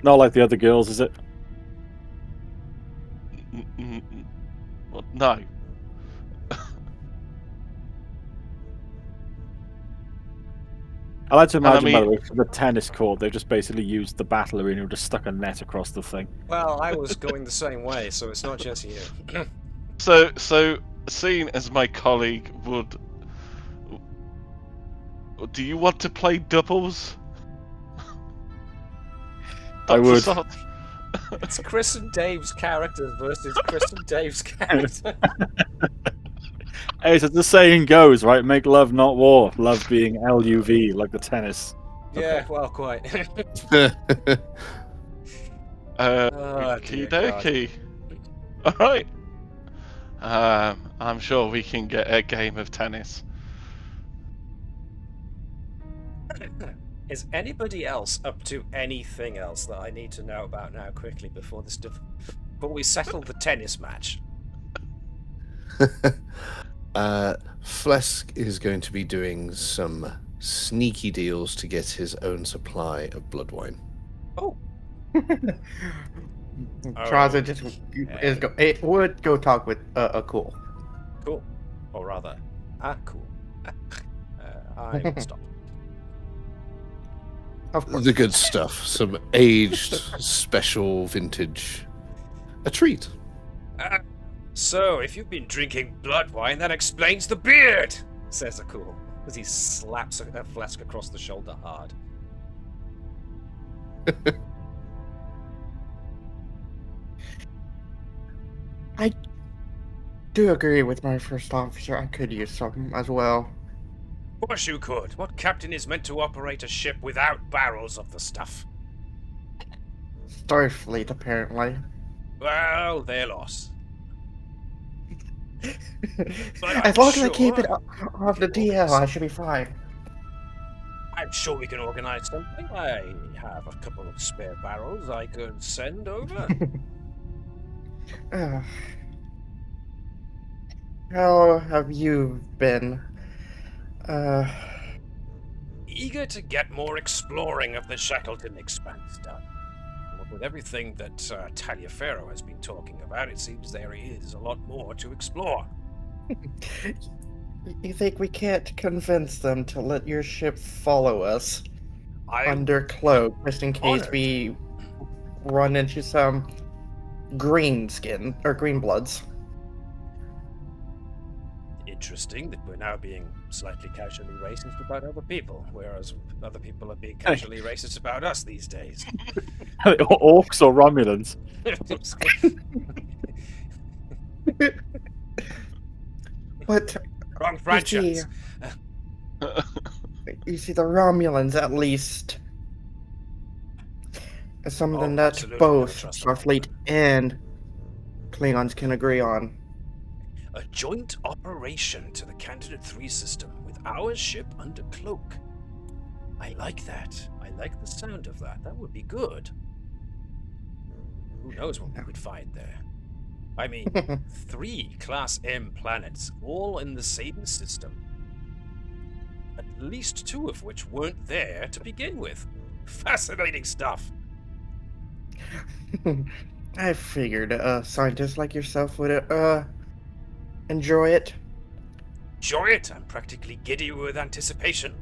Not like the other girls, is it? Well, no. I like to imagine, I by the mean- way, for the tennis court, they've just basically used the battle arena and just stuck a net across the thing. Well, I was going the same way, so it's not just you. So seeing as my colleague would, do you want to play doubles? I would. Sot? It's Chris and Dave's characters versus Chris and Dave's character. Hey, so the saying goes, right? Make love, not war. Love being LUV, like the tennis. Yeah, well, quite. Okie dokie. Alright. I'm sure we can get a game of tennis. Is anybody else up to anything else that I need to know about now quickly before before we settle the tennis match? Flesk is going to be doing some sneaky deals to get his own supply of blood wine. Oh. Traza just it would go talk with a cool. Cool. Or rather, cool. I will stop. Of course. The good stuff. Some aged, special vintage. A treat. So, if you've been drinking blood wine, that explains the beard, says Akul, as he slaps Flesk across the shoulder hard. I do agree with my first officer. I could use some as well. Of course you could. What captain is meant to operate a ship without barrels of the stuff? Starfleet, apparently. Well, their loss. As long as I keep sure- it off the DL, I should be fine. I'm sure we can organize something. I have a couple of spare barrels I could send over. How have you been? Eager to get more exploring of the Shackleton Expanse done. With everything that Talliaferro has been talking about, it seems there is a lot more to explore. You think we can't convince them to let your ship follow us under cloak, just in case honored. we run into some green skin or green bloods? Interesting that we're now being slightly casually racist about other people, whereas other people are being casually racist about us these days. Orcs or Romulans? But Wrong franchise. you see, the Romulans at least is something Oh, that absolutely, both never trust Starfleet and Klingons can agree on. A joint operation to the Candidate 3 system with our ship under cloak. I like that. I like the sound of that. That would be good. Who knows what we could find there? I mean, 3 Class M planets, all in the same system. At least 2 of which weren't there to begin with. Fascinating stuff. I figured a scientist like yourself would enjoy it. Enjoy it. I'm practically giddy with anticipation.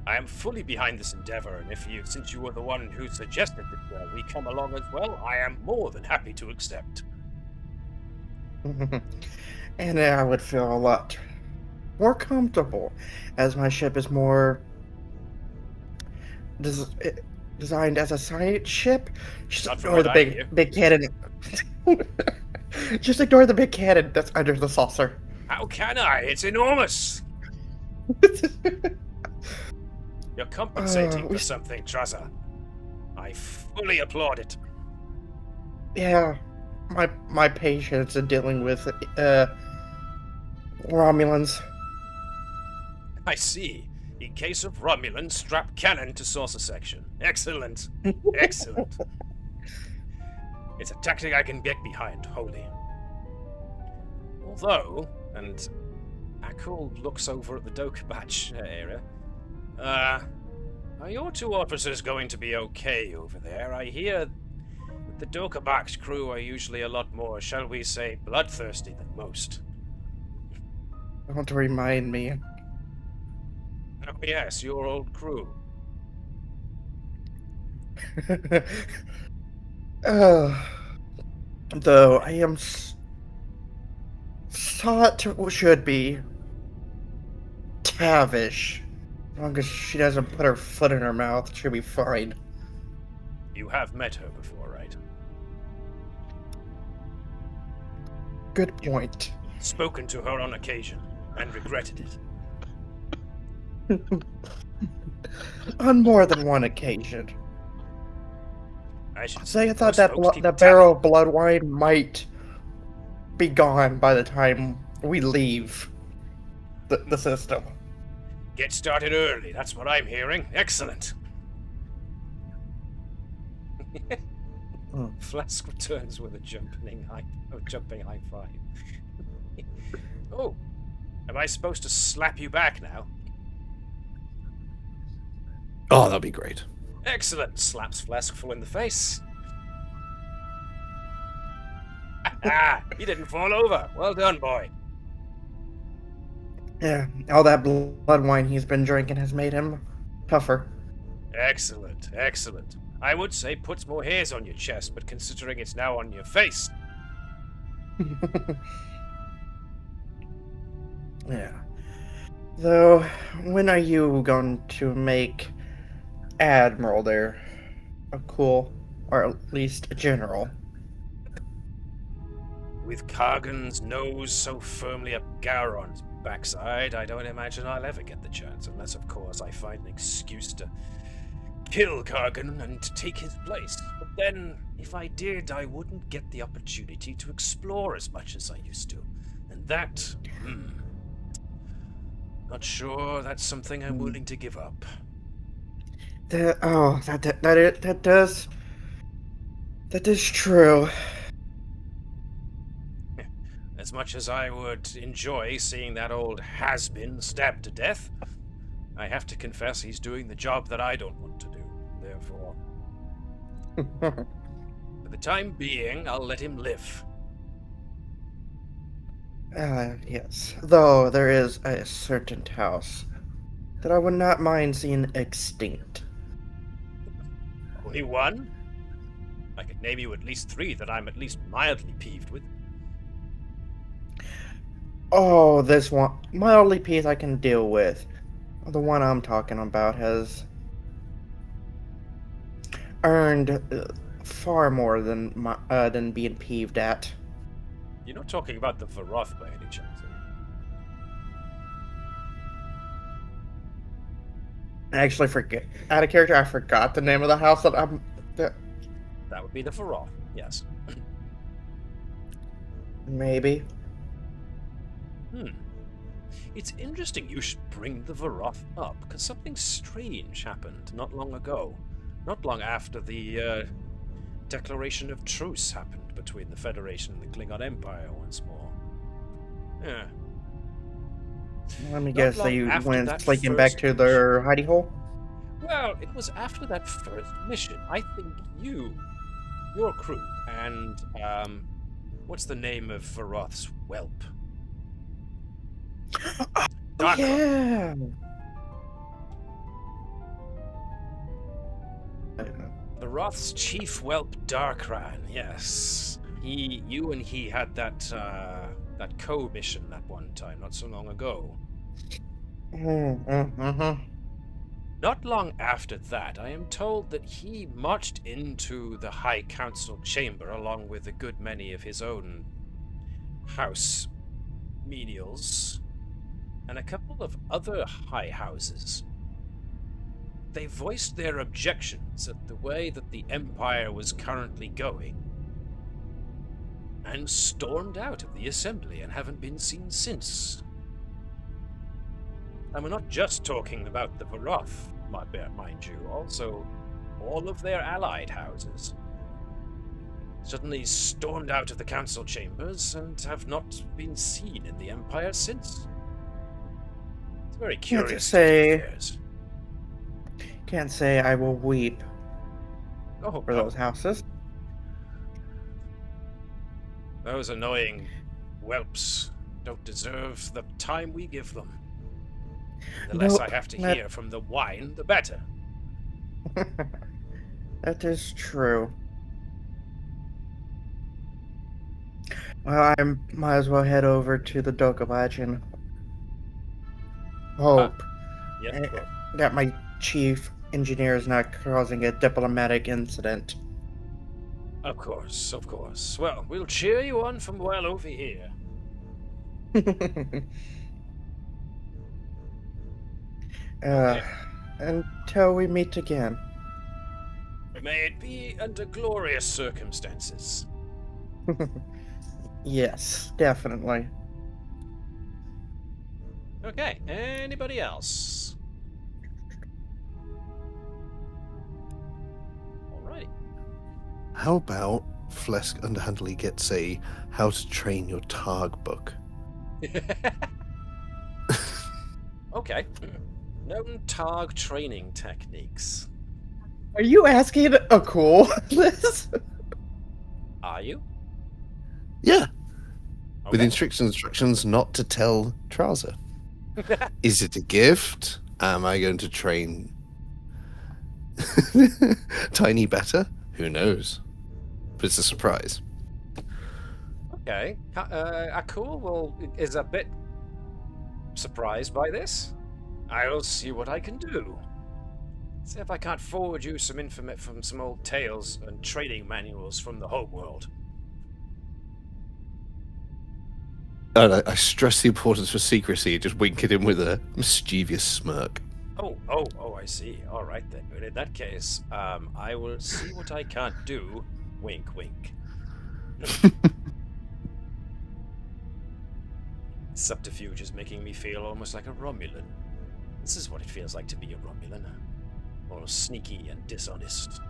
I am fully behind this endeavor, and since you were the one who suggested that we come along as well, I am more than happy to accept. And I would feel a lot more comfortable, as my ship is more designed as a science ship. Just Not from ignore what the I hear. big cannon. Just ignore the big cannon that's under the saucer. How can I? It's enormous! You're compensating for something, Traza. I fully applaud it. Yeah, my patience in dealing with Romulans. I see. In case of Romulans, strap cannon to saucer section. Excellent. Excellent. It's a tactic I can get behind, wholly. Although, and Akul looks over at the Dokabach area, are your two officers going to be okay over there? I hear that the Dokabach crew are usually a lot more, shall we say, bloodthirsty than most. Don't remind me. Oh yes, your old crew. Though I am thought should be Tavish. As long as she doesn't put her foot in her mouth, she'll be fine. You have met her before, right? Good point. Spoken to her on occasion, and regretted it. On more than one occasion. I should Say I say thought most folks that keep the tally. barrel of blood wine might be gone by the time we leave the system. Get started early, that's what I'm hearing. Excellent. Flask returns with a jumping high five. Oh, am I supposed to slap you back now? Oh, that'd be great. Excellent. Slaps Flask full in the face. Ah, he didn't fall over. Well done, boy. Yeah, all that blood wine he's been drinking has made him tougher. Excellent, excellent. I would say puts more hairs on your chest, but considering it's now on your face. Yeah. Though, when are you going to make Admiral there a cool, or at least a general? With Kargan's nose so firmly up Garon's backside, I don't imagine I'll ever get the chance, unless, of course, I find an excuse to kill Kargan and take his place. But then, if I did, I wouldn't get the opportunity to explore as much as I used to. And that, not sure that's something I'm willing to give up. That is true. As much as I would enjoy seeing that old has-been stabbed to death, I have to confess he's doing the job that I don't want to do. Therefore, for the time being, I'll let him live. Yes. Though there is a certain house that I would not mind seeing extinct. Only one? I could name you at least 3 that I'm at least mildly peeved with. Oh, this one. Mildly peeved I can deal with. The one I'm talking about has earned far more than being peeved at. You're not talking about the Varoth by any chance, are you? I actually forget. Out of character, I forgot the name of the house that I'm. That would be the Varoth, yes. Maybe. It's interesting you should bring the Varoth up, because something strange happened not long ago. Not long after the declaration of truce happened between the Federation and the Klingon Empire once more. Yeah. Let me Not guess, long they after went that flaking back first to their hidey hole? Well, it was after that first mission. I think your crew, and, what's the name of Varoth's whelp? Yeah. The Roth's chief whelp, Darkran. Yes, you and he had that co-mission at one time, not so long ago. Mm-hmm. Not long after that, I am told that he marched into the High Council chamber along with a good many of his own house menials and a couple of other high houses. They voiced their objections at the way that the Empire was currently going and stormed out of the assembly and haven't been seen since. And we're not just talking about the Varoth, mind you, also all of their allied houses. Suddenly stormed out of the council chambers and have not been seen in the Empire since. It's very curious. Can't say I will weep for those houses. Those annoying whelps don't deserve the time we give them. The less I have to hear from the wine, the better. That is true. Well, I might as well head over to the Dokabach and hope that my chief engineer is not causing a diplomatic incident. Of course, of course. Well, we'll cheer you on from well over here. Until we meet again. May it be under glorious circumstances. Yes, definitely. Okay, anybody else? Alrighty. How about Flesk underhandedly gets a How to Train Your Targ book? Okay. Known Targ training techniques. Are you asking a cool list? Are you? Yeah. Okay. With instructions not to tell Trouser. Is it a gift? Am I going to train Tiny better? Who knows? But it's a surprise. Okay. Akul is a bit surprised by this. I'll see what I can do. See if I can't forward you some information from some old tales and training manuals from the home world. And I stress the importance for secrecy, just wink at him with a mischievous smirk. Oh, I see. All right then. But in that case, I will see what I can't do. Wink, wink. Subterfuge is making me feel almost like a Romulan. This is what it feels like to be a Romulan. All sneaky and dishonest.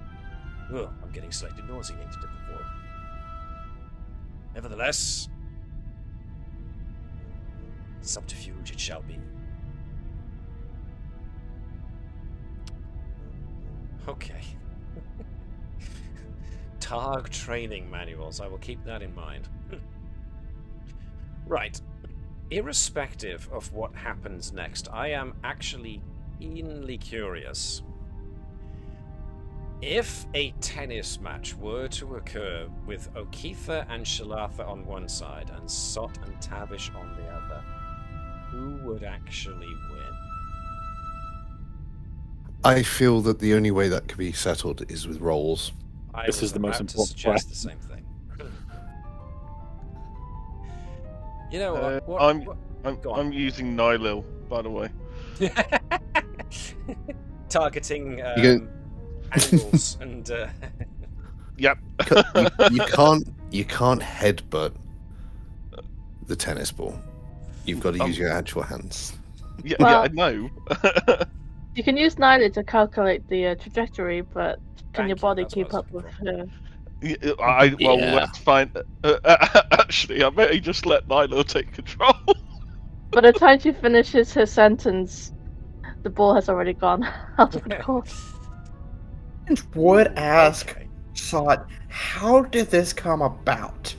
Oh, I'm getting slightly nauseated at the thought. Nevertheless, subterfuge it shall be. Okay. Targ training manuals. I will keep that in mind. Right. Irrespective of what happens next, I am actually keenly curious. If a tennis match were to occur with Okitha and Shalatha on one side and Sot and Tavish on the other, who would actually win? I feel that the only way that could be settled is with rolls. This is the most important suggest the same thing. You know what? I'm using Nylil, by the way. Targeting angles and. Yep. You can't headbutt the tennis ball. You've got to use your actual hands. Yeah, Well- I know. You can use Nyla to calculate the trajectory, but can Thank your you, body that's what keep I up was with looking her? Well, Yeah. let's find. Actually, I bet he just let Nilo take control. By the time she finishes her sentence, the ball has already gone out of the court. Would ask Okay. Sot, how did this come about?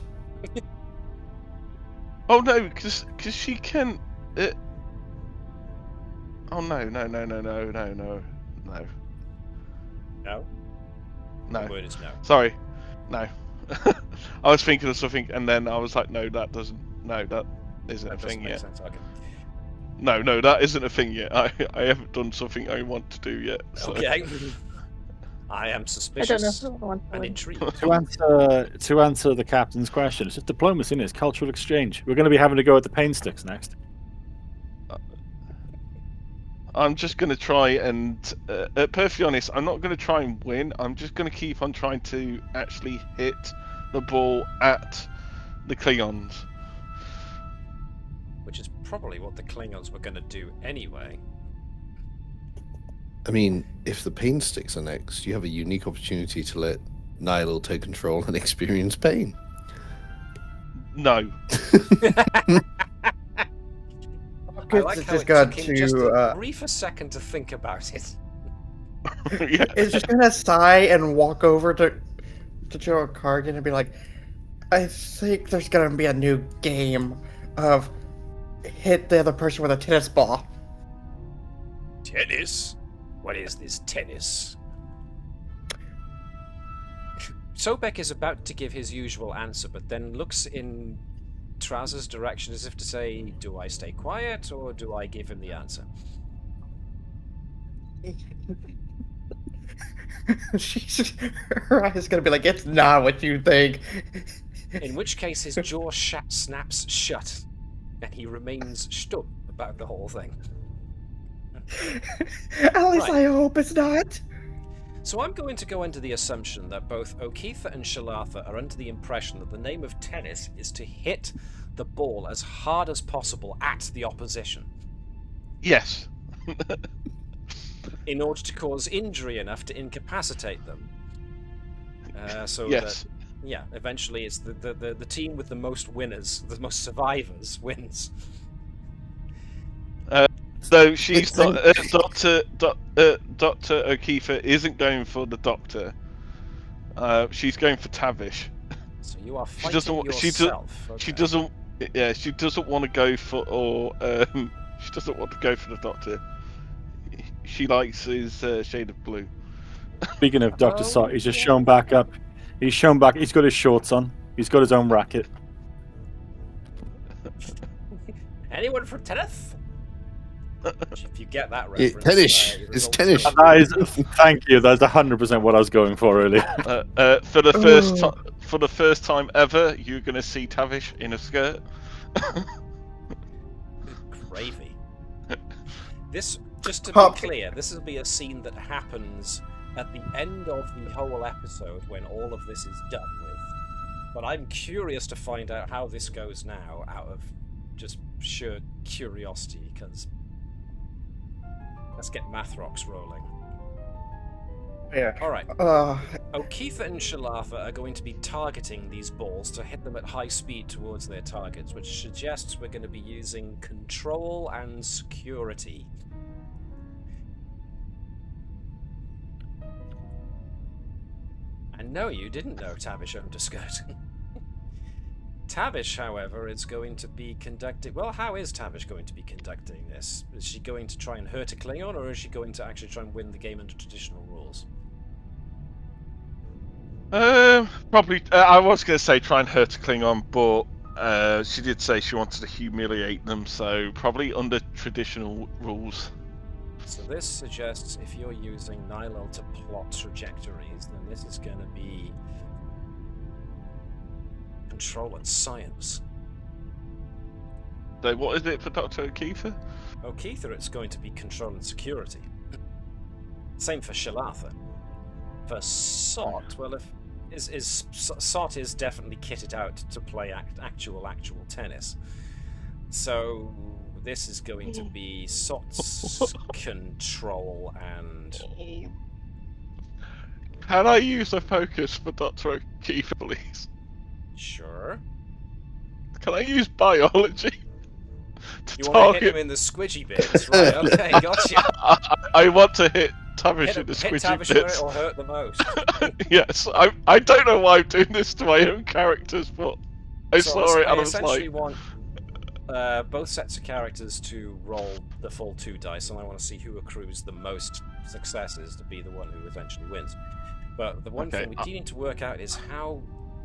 Oh no, because she can. Oh no. No? No. The word is no. Sorry. No. I was thinking of something, and then I was like, no, that isn't That a thing doesn't make yet. sense. Okay. No, that isn't a thing yet. I haven't done something I want to do yet. So. Okay. I am I don't know suspicious who I want to and win. intrigued. To answer the captain's question, it's just diplomacy, isn't it? It's cultural exchange. We're going to be having to go at the pain sticks next. I'm just going to try and, perfectly honest, I'm not going to try and win. I'm just going to keep on trying to actually hit the ball at the Klingons. Which is probably what the Klingons were going to do anyway. I mean, if the pain sticks are next, you have a unique opportunity to let Nihil take control and experience pain. No. I like how just it got took him just to a brief second to think about it. Yeah. is just gonna sigh and walk over to Joe Cargan and be like, I think there's gonna be a new game of hit the other person with a tennis ball. Tennis? What is this tennis? Sobek is about to give his usual answer, but then looks in Traz's direction as if to say, do I stay quiet or do I give him the answer? Her eyes gonna be like, it's not what you think. In which case his jaw snaps shut, and he remains stuck about the whole thing. At least Right. I hope it's not. So I'm going to go under the assumption that both O'Keefe and Shalatha are under the impression that the name of tennis is to hit the ball as hard as possible at the opposition, Yes. in order to cause injury enough to incapacitate them. So Yes. that, yeah, eventually it's the team with the most winners, the most survivors, wins. So she's not. Dr. O'Keefe isn't going for the doctor. She's going for Tavish. So you are She fighting doesn't. yourself. She Okay. doesn't. Yeah, she doesn't want to go for. She doesn't want to go for the doctor. She likes his shade of blue. Speaking of Dr. Oh, Sot, he's just yeah. shown back up. He's shown back. He's got his shorts on. He's got his own racket. Anyone for tennis? If you get that reference, tennis. your It's results tennis. are- That is, thank you. That's 100% what I was going for earlier. For the first time ever, you're going to see Tavish in a skirt. Gravy. This, just to Pop. be clear, this will be a scene that happens at the end of the whole episode when all of this is done with. But I'm curious to find out how this goes now, out of just sheer curiosity, because let's get Mathrox rolling. Yeah. Alright, O'Keefe and Shalatha are going to be targeting these balls to hit them at high speed towards their targets, which suggests we're going to be using control and security. And no, you didn't know Tavish owned a skirt. Tavish, however, is going to be conducting... Well, how is Tavish going to be conducting this? Is she going to try and hurt a Klingon, or is she going to actually try and win the game under traditional rules? Probably. I was going to say try and hurt a Klingon, but she did say she wanted to humiliate them, so probably under traditional rules. So this suggests if you're using Nihil to plot trajectories, then this is going to be control and science. So what is it for Dr. O'Keefe? O'Keefe, it's going to be control and security. Same for Shalatha. For Sot, well, Sot is definitely kitted out to play actual tennis. So this is going to be Sot's control and... Can I use a focus for Dr. O'Keefe, please? Sure. Can I use biology to You want to hit target? him in the squidgy bits, right? Okay, gotcha. I want to hit Tavish Hit in the Tavish squidgy where bits. it'll hurt the most. Yes, I don't know why I'm doing this to my own characters, but I So saw it I and I was essentially like, want both sets of characters to roll the full 2 dice, and I want to see who accrues the most successes to be the one who eventually wins. But the one Okay, thing we do need to work out is how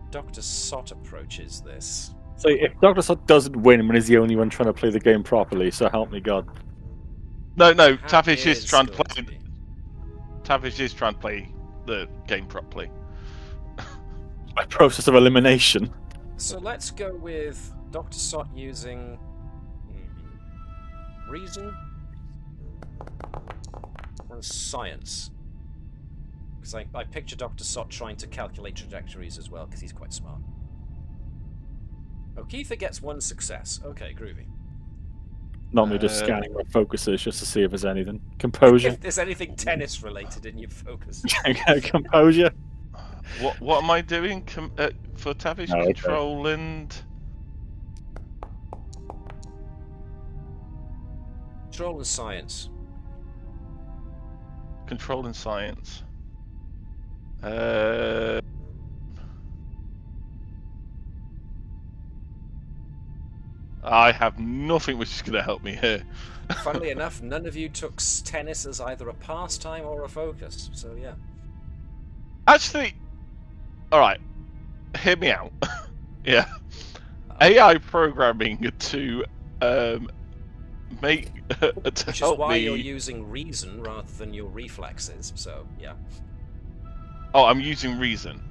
Dr. Sott approaches this. So if Dr. Sott doesn't win when he's the only one trying to play the game properly, so help me God. No, How Tavish is trying to going play. be? Tavish is trying to play the game properly. By process of elimination. So let's go with Dr. Sott using reason and science. Because I picture Dr. Sott trying to calculate trajectories as well, because he's quite smart. O'Keefe gets 1 success. Okay, groovy. Not me just scanning my focuses just to see if there's anything. Composure. If there's anything tennis related in your focus. Composure. What am I doing for Tavish? Oh, okay. Control and... Control and science. Control and science. I have nothing which is going to help me here. Funnily enough, none of you took tennis as either a pastime or a focus, so yeah. Actually, alright, hear me out. Yeah. AI programming to make... to Which is help why me... you're using reason rather than your reflexes, so yeah. Oh, I'm using reason.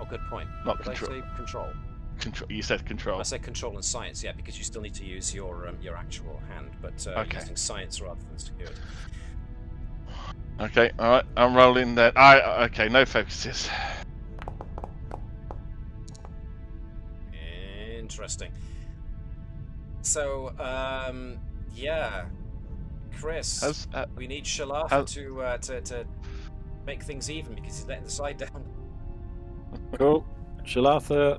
Oh, good point. Not Did control. I say control? Control. You said control. I said control and science, yeah, because you still need to use your actual hand, but Okay. using science rather than security. Okay, alright, I'm rolling that. Okay, no focuses. Interesting. So, yeah, Chris, we need Shackleton to make things even because he's letting the side down. Cool. Shackleton.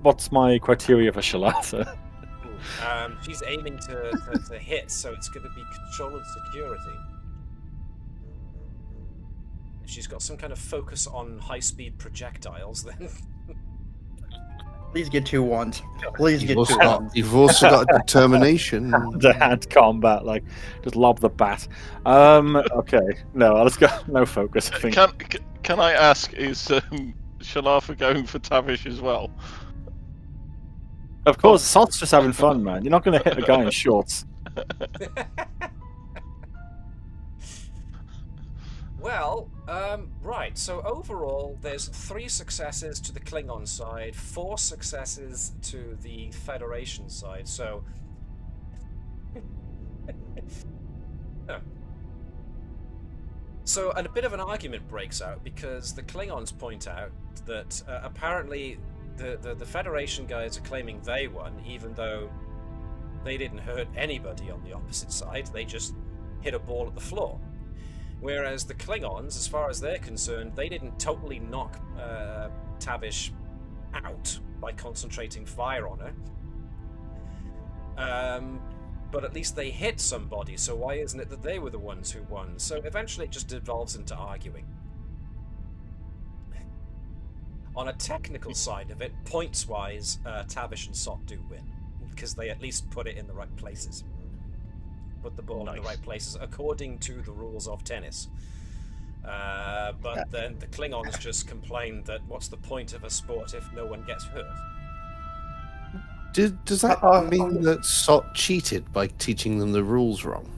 What's my criteria for Shackleton? She's aiming to hit, so it's going to be control and security. If she's got some kind of focus on high-speed projectiles, then... Please get 2 1s. Please get 2 Also 1s. you've also got determination. The hand combat, like just lob the bat. Okay, no, let's go. No focus. I think. Can I ask, is Shackleton going for Tavish as well? Of course, Sott's just having fun, man. You're not going to hit a guy in shorts. Well, right, so overall, there's 3 successes to the Klingon side, 4 successes to the Federation side, so... Oh. So, and a bit of an argument breaks out, because the Klingons point out that apparently the Federation guys are claiming they won, even though they didn't hurt anybody on the opposite side, they just hit a ball at the floor. Whereas the Klingons, as far as they're concerned, they didn't totally knock Tavish out by concentrating fire on her. But at least they hit somebody, so why isn't it that they were the ones who won? So eventually it just devolves into arguing. On a technical side of it, points-wise, Tavish and Sott do win, because they at least put it in the right places. Put the ball in the right places according to the rules of tennis. But then the Klingons just complained that what's the point of a sport if no one gets hurt? Does that mean that Sott cheated by teaching them the rules wrong?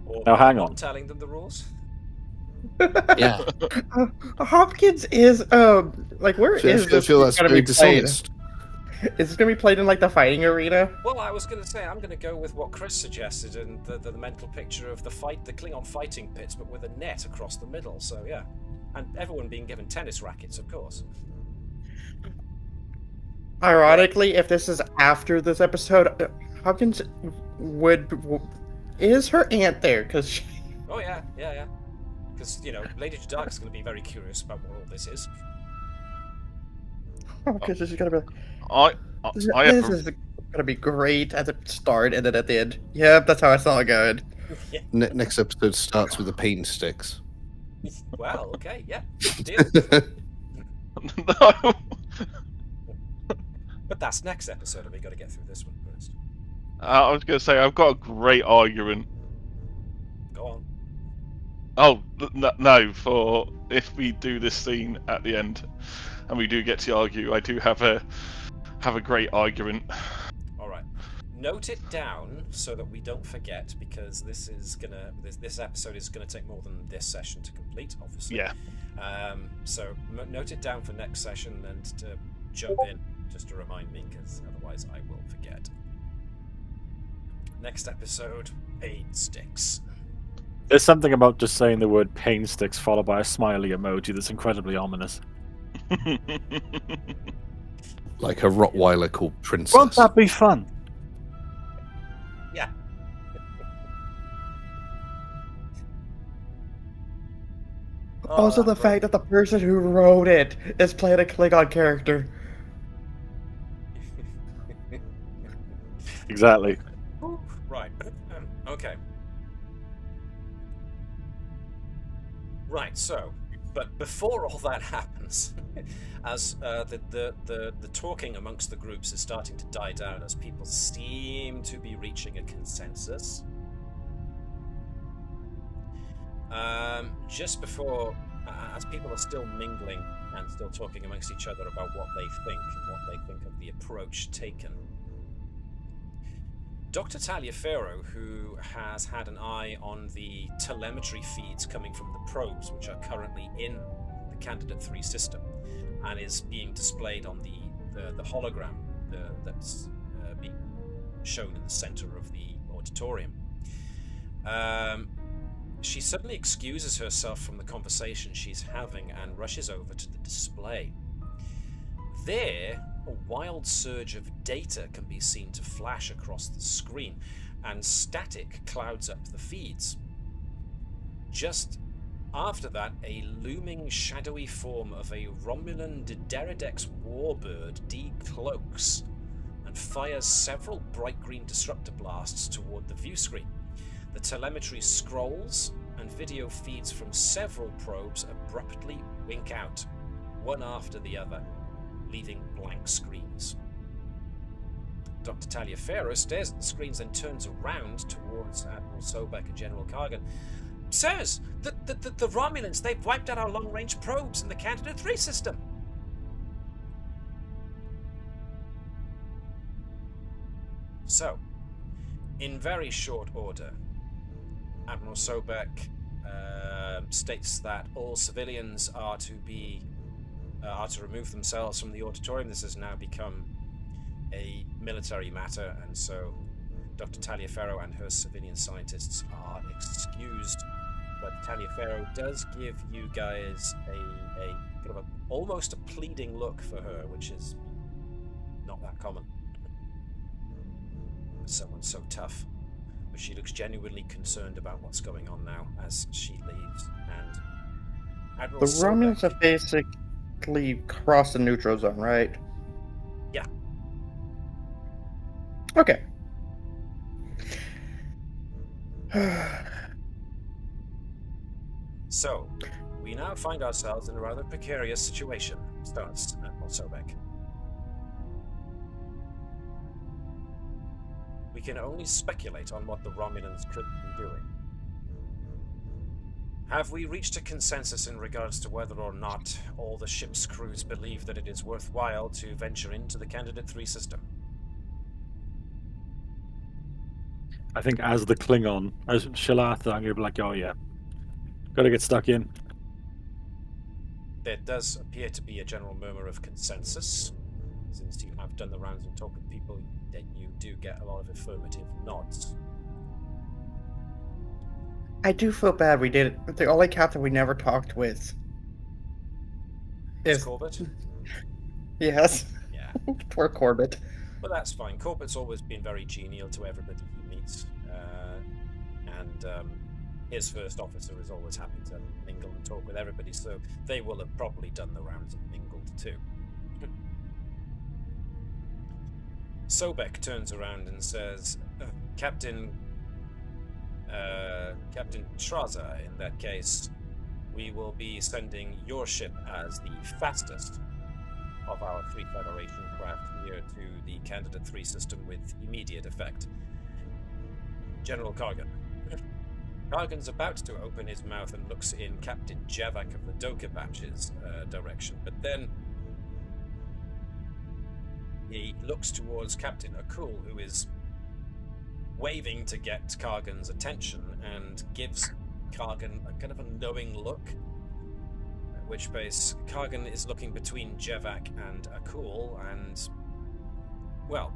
Or Now, hang not on. telling them the rules? Yeah. Hopkins is like where So is I this feel that's gonna very be played? dishonest. Is this gonna be played in like the fighting arena? Well, I was going to say, I'm going to go with what Chris suggested and the mental picture of the Klingon fighting pits, but with a net across the middle, so yeah. And everyone being given tennis rackets, of course. Ironically, if this is after this episode, Hopkins is her aunt there? Because Oh yeah. Because, Lady Dark is going to be very curious about what all this is. this is gonna be. I This have is gonna be great at the start and then at the end. Yep, that's how I saw it going. Yeah. Next episode starts with the paint sticks. Well, okay, yeah. Deal. no. But that's next episode, and we got to get through this one first. I was going to say, I've got a great argument. Go on. Oh, no, for if we do this scene at the end, and we do get to argue, I do have a great argument. All right. Note it down so that we don't forget, because this episode is gonna take more than this session to complete, obviously. Yeah. So note it down for next session and to jump in just to remind me, because otherwise I will forget. Next episode, pain sticks. There's something about just saying the word pain sticks followed by a smiley emoji that's incredibly ominous. Like a Rottweiler called Princess. Won't that be fun? Yeah. Also, the fact that the person who wrote it is playing a Klingon character. Exactly. Right. Okay. Right. So, but before all that happens, as the talking amongst the groups is starting to die down, as people seem to be reaching a consensus. Just before, as people are still mingling and still talking amongst each other about what they think and what they think of the approach taken, Dr. Talliaferro, who has had an eye on the telemetry feeds coming from the probes, which are currently in the Candidate 3 system, and is being displayed on the hologram that's being shown in the center of the auditorium. She suddenly excuses herself from the conversation she's having and rushes over to the display. There, a wild surge of data can be seen to flash across the screen, and static clouds up the feeds. Just after that, a looming shadowy form of a Romulan Dideridex warbird decloaks and fires several bright green disruptor blasts toward the view screen. The telemetry scrolls, and video feeds from several probes abruptly wink out, one after the other, leaving blank screens. Dr. Talliaferro stares at the screens, then turns around towards Admiral Sobek and General Kargan. Sirs, the Romulans, they've wiped out our long-range probes in the Candidate 3 system. So, in very short order, Admiral Sobek states that all civilians are to remove themselves from the auditorium. This has now become a military matter, and so Dr. Talliaferro and her civilian scientists are excused. But Talliaferro does give you guys a kind of almost a pleading look for her, which is not that common. Someone so tough. But she looks genuinely concerned about what's going on now as she leaves. And Admiral The Romulans have basically crossed the neutral zone, right? Yeah. Okay. So, we now find ourselves in a rather precarious situation, starts Admiral Sobek. We can only speculate on what the Romulans could be doing. Have we reached a consensus in regards to whether or not all the ship's crews believe that it is worthwhile to venture into the Candidate 3 system? I think as the Klingon, as Shalatha, I'm going to be like, oh yeah, got to get stuck in. There does appear to be a general murmur of consensus. Since you have done the rounds and talked with people, then you do get a lot of affirmative nods. I do feel bad we did it. The only captain we never talked with is Corbett? Yes. Yeah. Poor Corbett. But that's fine. Corbett's always been very genial to everybody he meets. And his first officer is always happy to mingle and talk with everybody, so they will have probably done the rounds and mingled too. Sobek turns around and says, Captain Traza, in that case, we will be sending your ship as the fastest of our 3 Federation craft here to the Candidate 3 system with immediate effect. General Kargan. Kargan's about to open his mouth and looks in Captain Javak of the Doka Batch's direction, but then he looks towards Captain Akul, who is waving to get Kargan's attention, and gives Kargan a kind of a knowing look. At which base, Kargan is looking between Javak and Akul, and, well,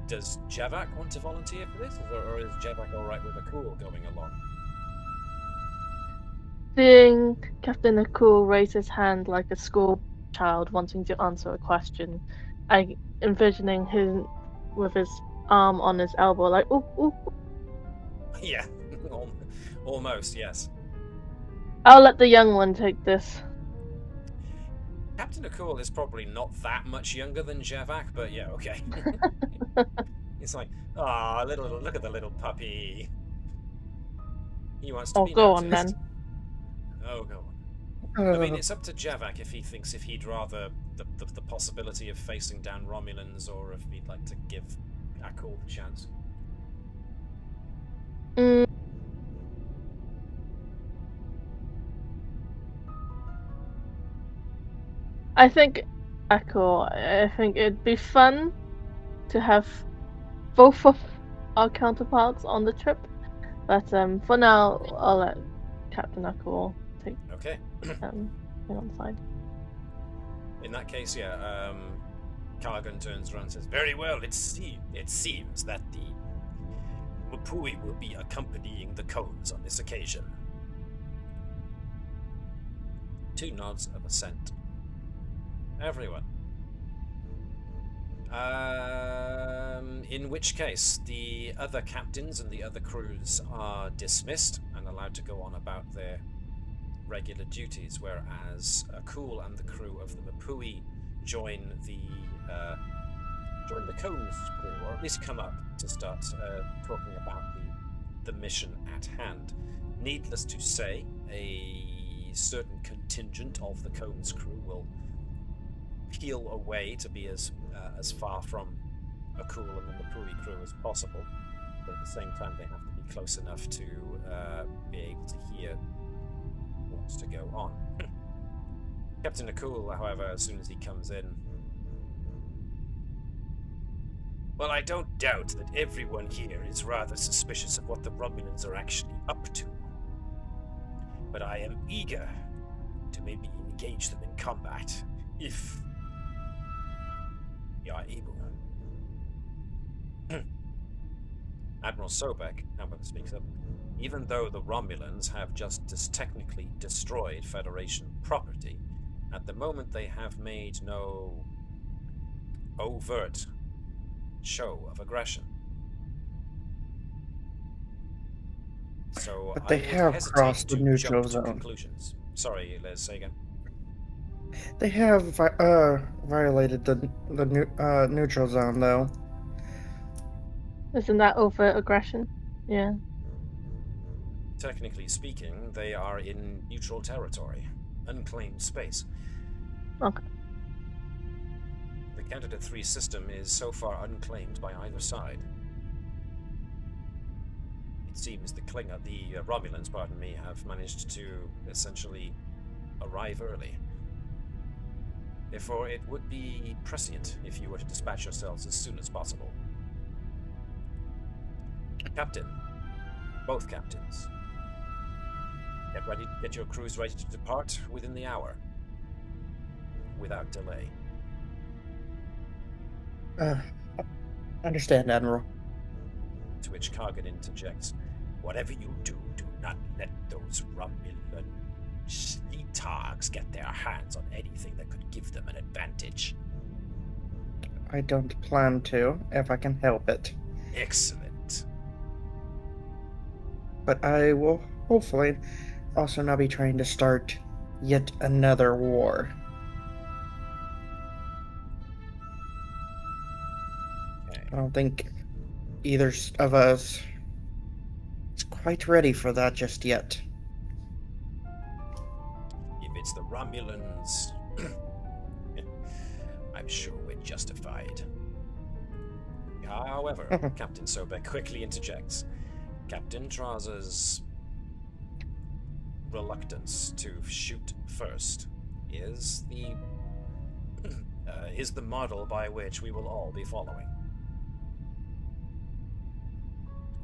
does Javak want to volunteer for this, or is Javak alright with Akul going along? Seeing Captain Akul raise his hand like a school child wanting to answer a question, I envisioning him with his arm on his elbow, like, ooh, ooh. Yeah, almost, yes. I'll let the young one take this. Captain Akul is probably not that much younger than Javak, but yeah, okay. It's like, ah, look at the little puppy. He wants to be go noticed. on then. Oh, go on. I mean, it's up to Javak if he thinks if he'd rather the possibility of facing down Romulans, or if he'd like to give Akul the chance. I think Akul. I think it'd be fun to have both of our counterparts on the trip, but for now, I'll let Captain Akul take Okay. it on the side. In that case, yeah, Kargan turns around and says, "Very well, it seems that the Mapui will be accompanying the Combs on this occasion." 2 nods of assent. Everyone. In which case, the other captains and the other crews are dismissed and allowed to go on about their regular duties, whereas Akul and the crew of the Mapui join the Combs crew, or at least come up to start talking about the mission at hand. Needless to say, a certain contingent of the Combs crew will peel away to be as far from Akul and the Mapui crew as possible, but at the same time they have to be close enough to be able to hear what's to go on. Captain Akul, however, as soon as he comes in, "Well, I don't doubt that everyone here is rather suspicious of what the Romulans are actually up to, but I am eager to maybe engage them in combat, if you are able." Admiral Sobek, however, speaks up. "Even though the Romulans have just technically destroyed Federation property, at the moment they have made no overt show of aggression. So But they I would have hesitate crossed the to neutral jump to zone. conclusions." Sorry, Liz, say again. They have violated the neutral zone, though. Isn't that overt aggression? Yeah. Technically speaking, they are in neutral territory, unclaimed space. Okay. The Candidate 3 system is so far unclaimed by either side. It seems the Romulans, pardon me, have managed to essentially arrive early. Therefore, it would be prescient if you were to dispatch yourselves as soon as possible. Captain, both captains, get your crews ready to depart within the hour, without delay. Understand, Admiral. To which Kargan interjects, "Whatever you do, do not let those Romulan Slitags get their hands on anything that could give them an advantage." I don't plan to, if I can help it. Excellent. But I will hopefully also not be trying to start yet another war. Okay. I don't think either of us is quite ready for that just yet. If it's the Romulans, I'm sure we're justified. However, Captain Sobek quickly interjects. Captain Traz's reluctance to shoot first is the model by which we will all be following.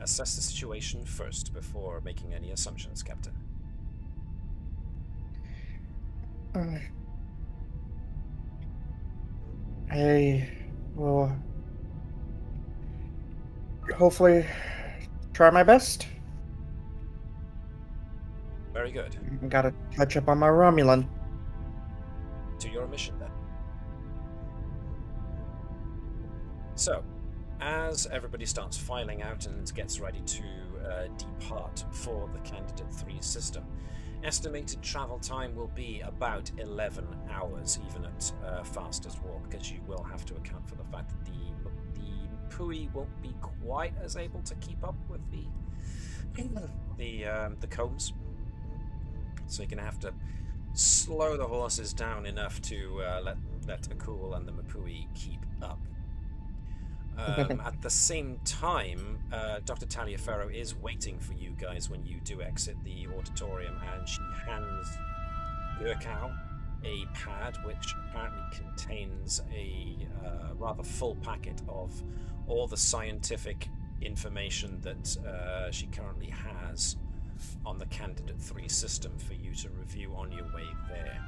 Assess the situation first before making any assumptions, Captain. I will hopefully try my best. Very good. Gotta catch up on my Romulan. To your mission, then. So, as everybody starts filing out and gets ready to depart for the Candidate 3 system, estimated travel time will be about 11 hours, even at fastest walk, because you will have to account for the fact that the Pui won't be quite as able to keep up with the Combs. So you're going to have to slow the horses down enough to let Akul and the Mapui keep up. At the same time, Dr. Talliaferro is waiting for you guys when you do exit the auditorium, and she hands Gurkau a pad which apparently contains a rather full packet of all the scientific information that she currently has on the Candidate 3 system for you to review on your way there.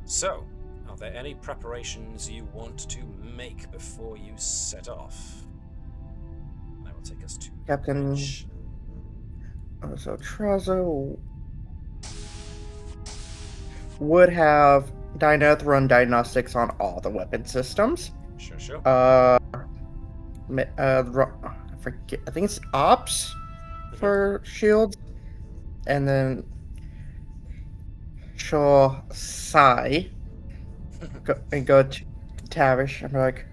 So, are there any preparations you want to make before you set off? That will take us to Captain. So Trazo would have Dynath run diagnostics on all the weapon systems. Sure. I forget. I think it's Ops for shields, and then she'll sigh and go to Tavish and be like,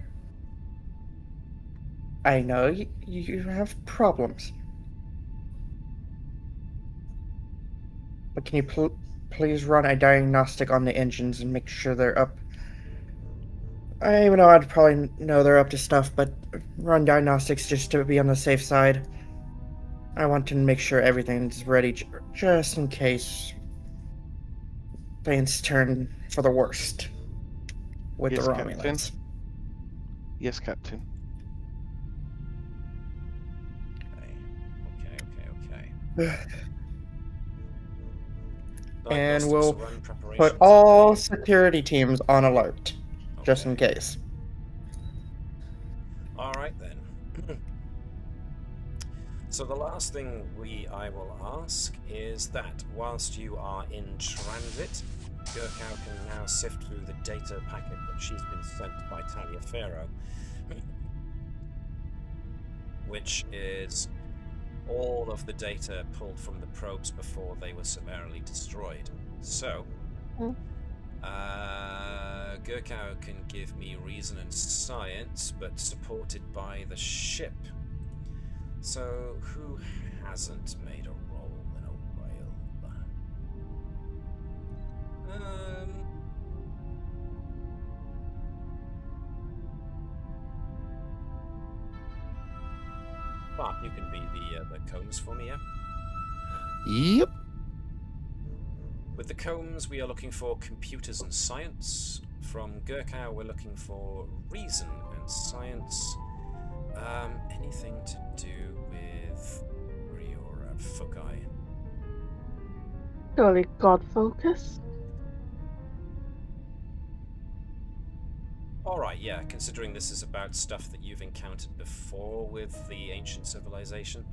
"I know you have problems, but can you please run a diagnostic on the engines and make sure they're up?" I even know I'd probably know they're up to stuff, but run diagnostics just to be on the safe side. I want to make sure everything's ready just in case things turn for the worst with Yes, the Captain. Romulans. Yes, Captain. Okay. And Diagnostics we'll run preparations. put all security teams on alert, just in case. All right then. So the last thing I will ask is that whilst you are in transit, Gurkau can now sift through the data packet that she's been sent by Talliaferro, which is all of the data pulled from the probes before they were summarily destroyed. So, Gurkau can give me reason and science, but supported by the ship. So, who hasn't made a roll in a while? Mark, you can be the Combs for me, yeah? Yep. With the Combs, we are looking for computers and science. From Gurkau, we're looking for reason and science. Anything to do with your foci? Surely God focus. Alright, yeah, considering this is about stuff that you've encountered before with the ancient civilization.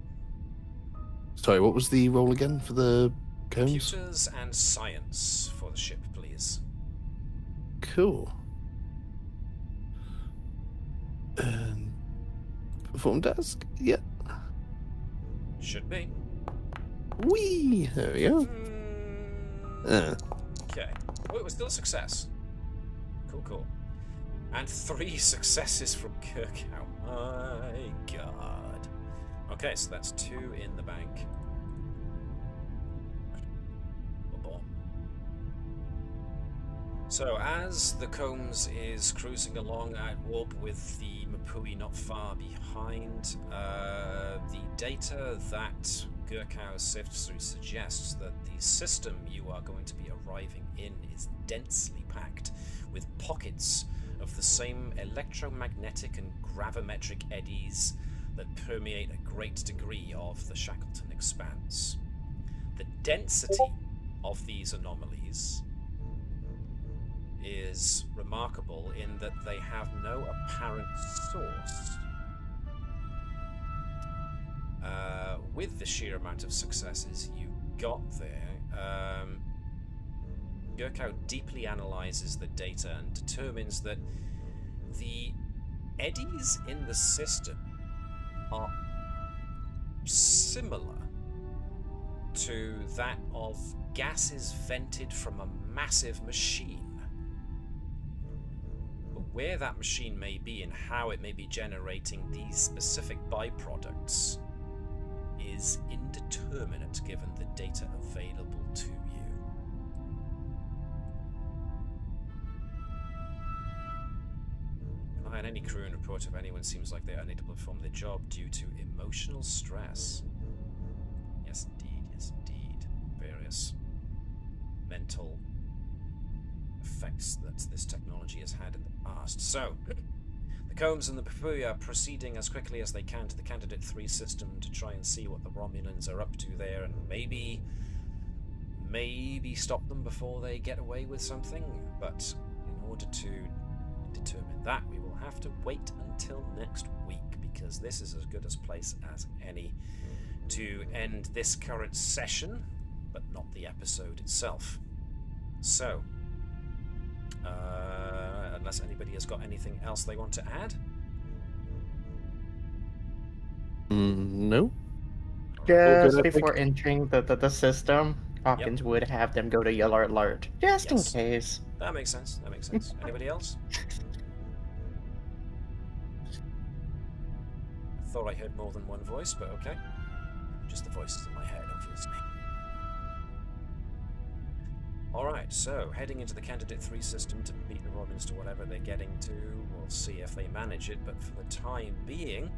Sorry, what was the role again for the Combs? Computers and science for the ship, please. Cool. Perform task? Yeah. Should be. Whee! There we go. Okay. Oh, it was still a success. Cool. And 3 successes from Gurkau. My god. Okay, so that's 2 in the bank. So as the Combs is cruising along at warp with the Mapui not far behind, the data that Gurkau sifts through suggests that the system you are going to be arriving in is densely packed with pockets of the same electromagnetic and gravimetric eddies that permeate a great degree of the Shackleton Expanse. The density of these anomalies is remarkable in that they have no apparent source. With the sheer amount of successes you got there, Gurkau deeply analyzes the data and determines that the eddies in the system are similar to that of gases vented from a massive machine. But where that machine may be and how it may be generating these specific byproducts is indeterminate given the data available to you. Can I and any crew and report if anyone seems like they are unable to perform their job due to emotional stress? Yes, indeed, yes, indeed. Various mental effects that this technology has had in the past. So, the Combs and the Perfuya are proceeding as quickly as they can to the Candidate 3 system to try and see what the Romulans are up to there and maybe stop them before they get away with something. But in order to determine that, we will have to wait until next week, because this is as good a place as any to end this current session, but not the episode itself. So, unless anybody has got anything else they want to add? No. Just before entering the system, Hawkins would have them go to yellow alert, just in case. That makes sense. That makes sense. Anybody else? I thought I heard more than one voice, but okay. Just the voices in my head, obviously. Alright, so heading into the Candidate 3 system to beat the Romulans to whatever they're getting to. We'll see if they manage it, but for the time being,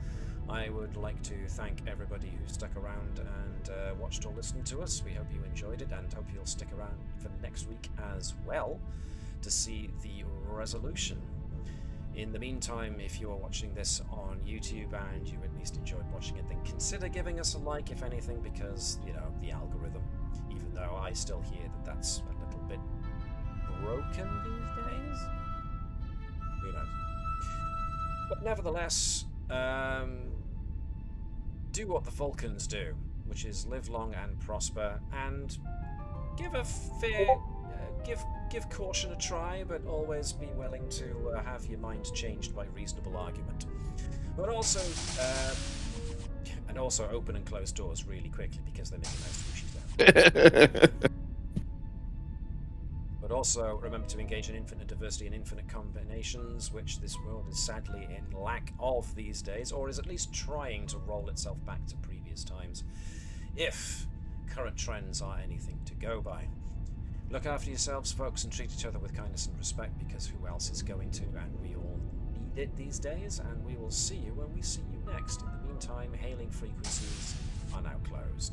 I would like to thank everybody who stuck around and watched or listened to us. We hope you enjoyed it and hope you'll stick around for next week as well to see the resolution. In the meantime, if you are watching this on YouTube and you at least enjoyed watching it, then consider giving us a like, if anything, because, you know, the algorithm, even though I still hear that that's a little bit broken these days, who knows. But nevertheless, do what the Vulcans do, which is live long and prosper, and give a fair, give caution a try, but always be willing to have your mind changed by reasonable argument. But also, and also open and close doors really quickly because they make a nice sushi sound. But also remember to engage in infinite diversity and infinite combinations, which this world is sadly in lack of these days, or is at least trying to roll itself back to previous times, if current trends are anything to go by. Look after yourselves, folks, and treat each other with kindness and respect, because who else is going to, and we all need it these days, and we will see you when we see you next. In the meantime, hailing frequencies are now closed.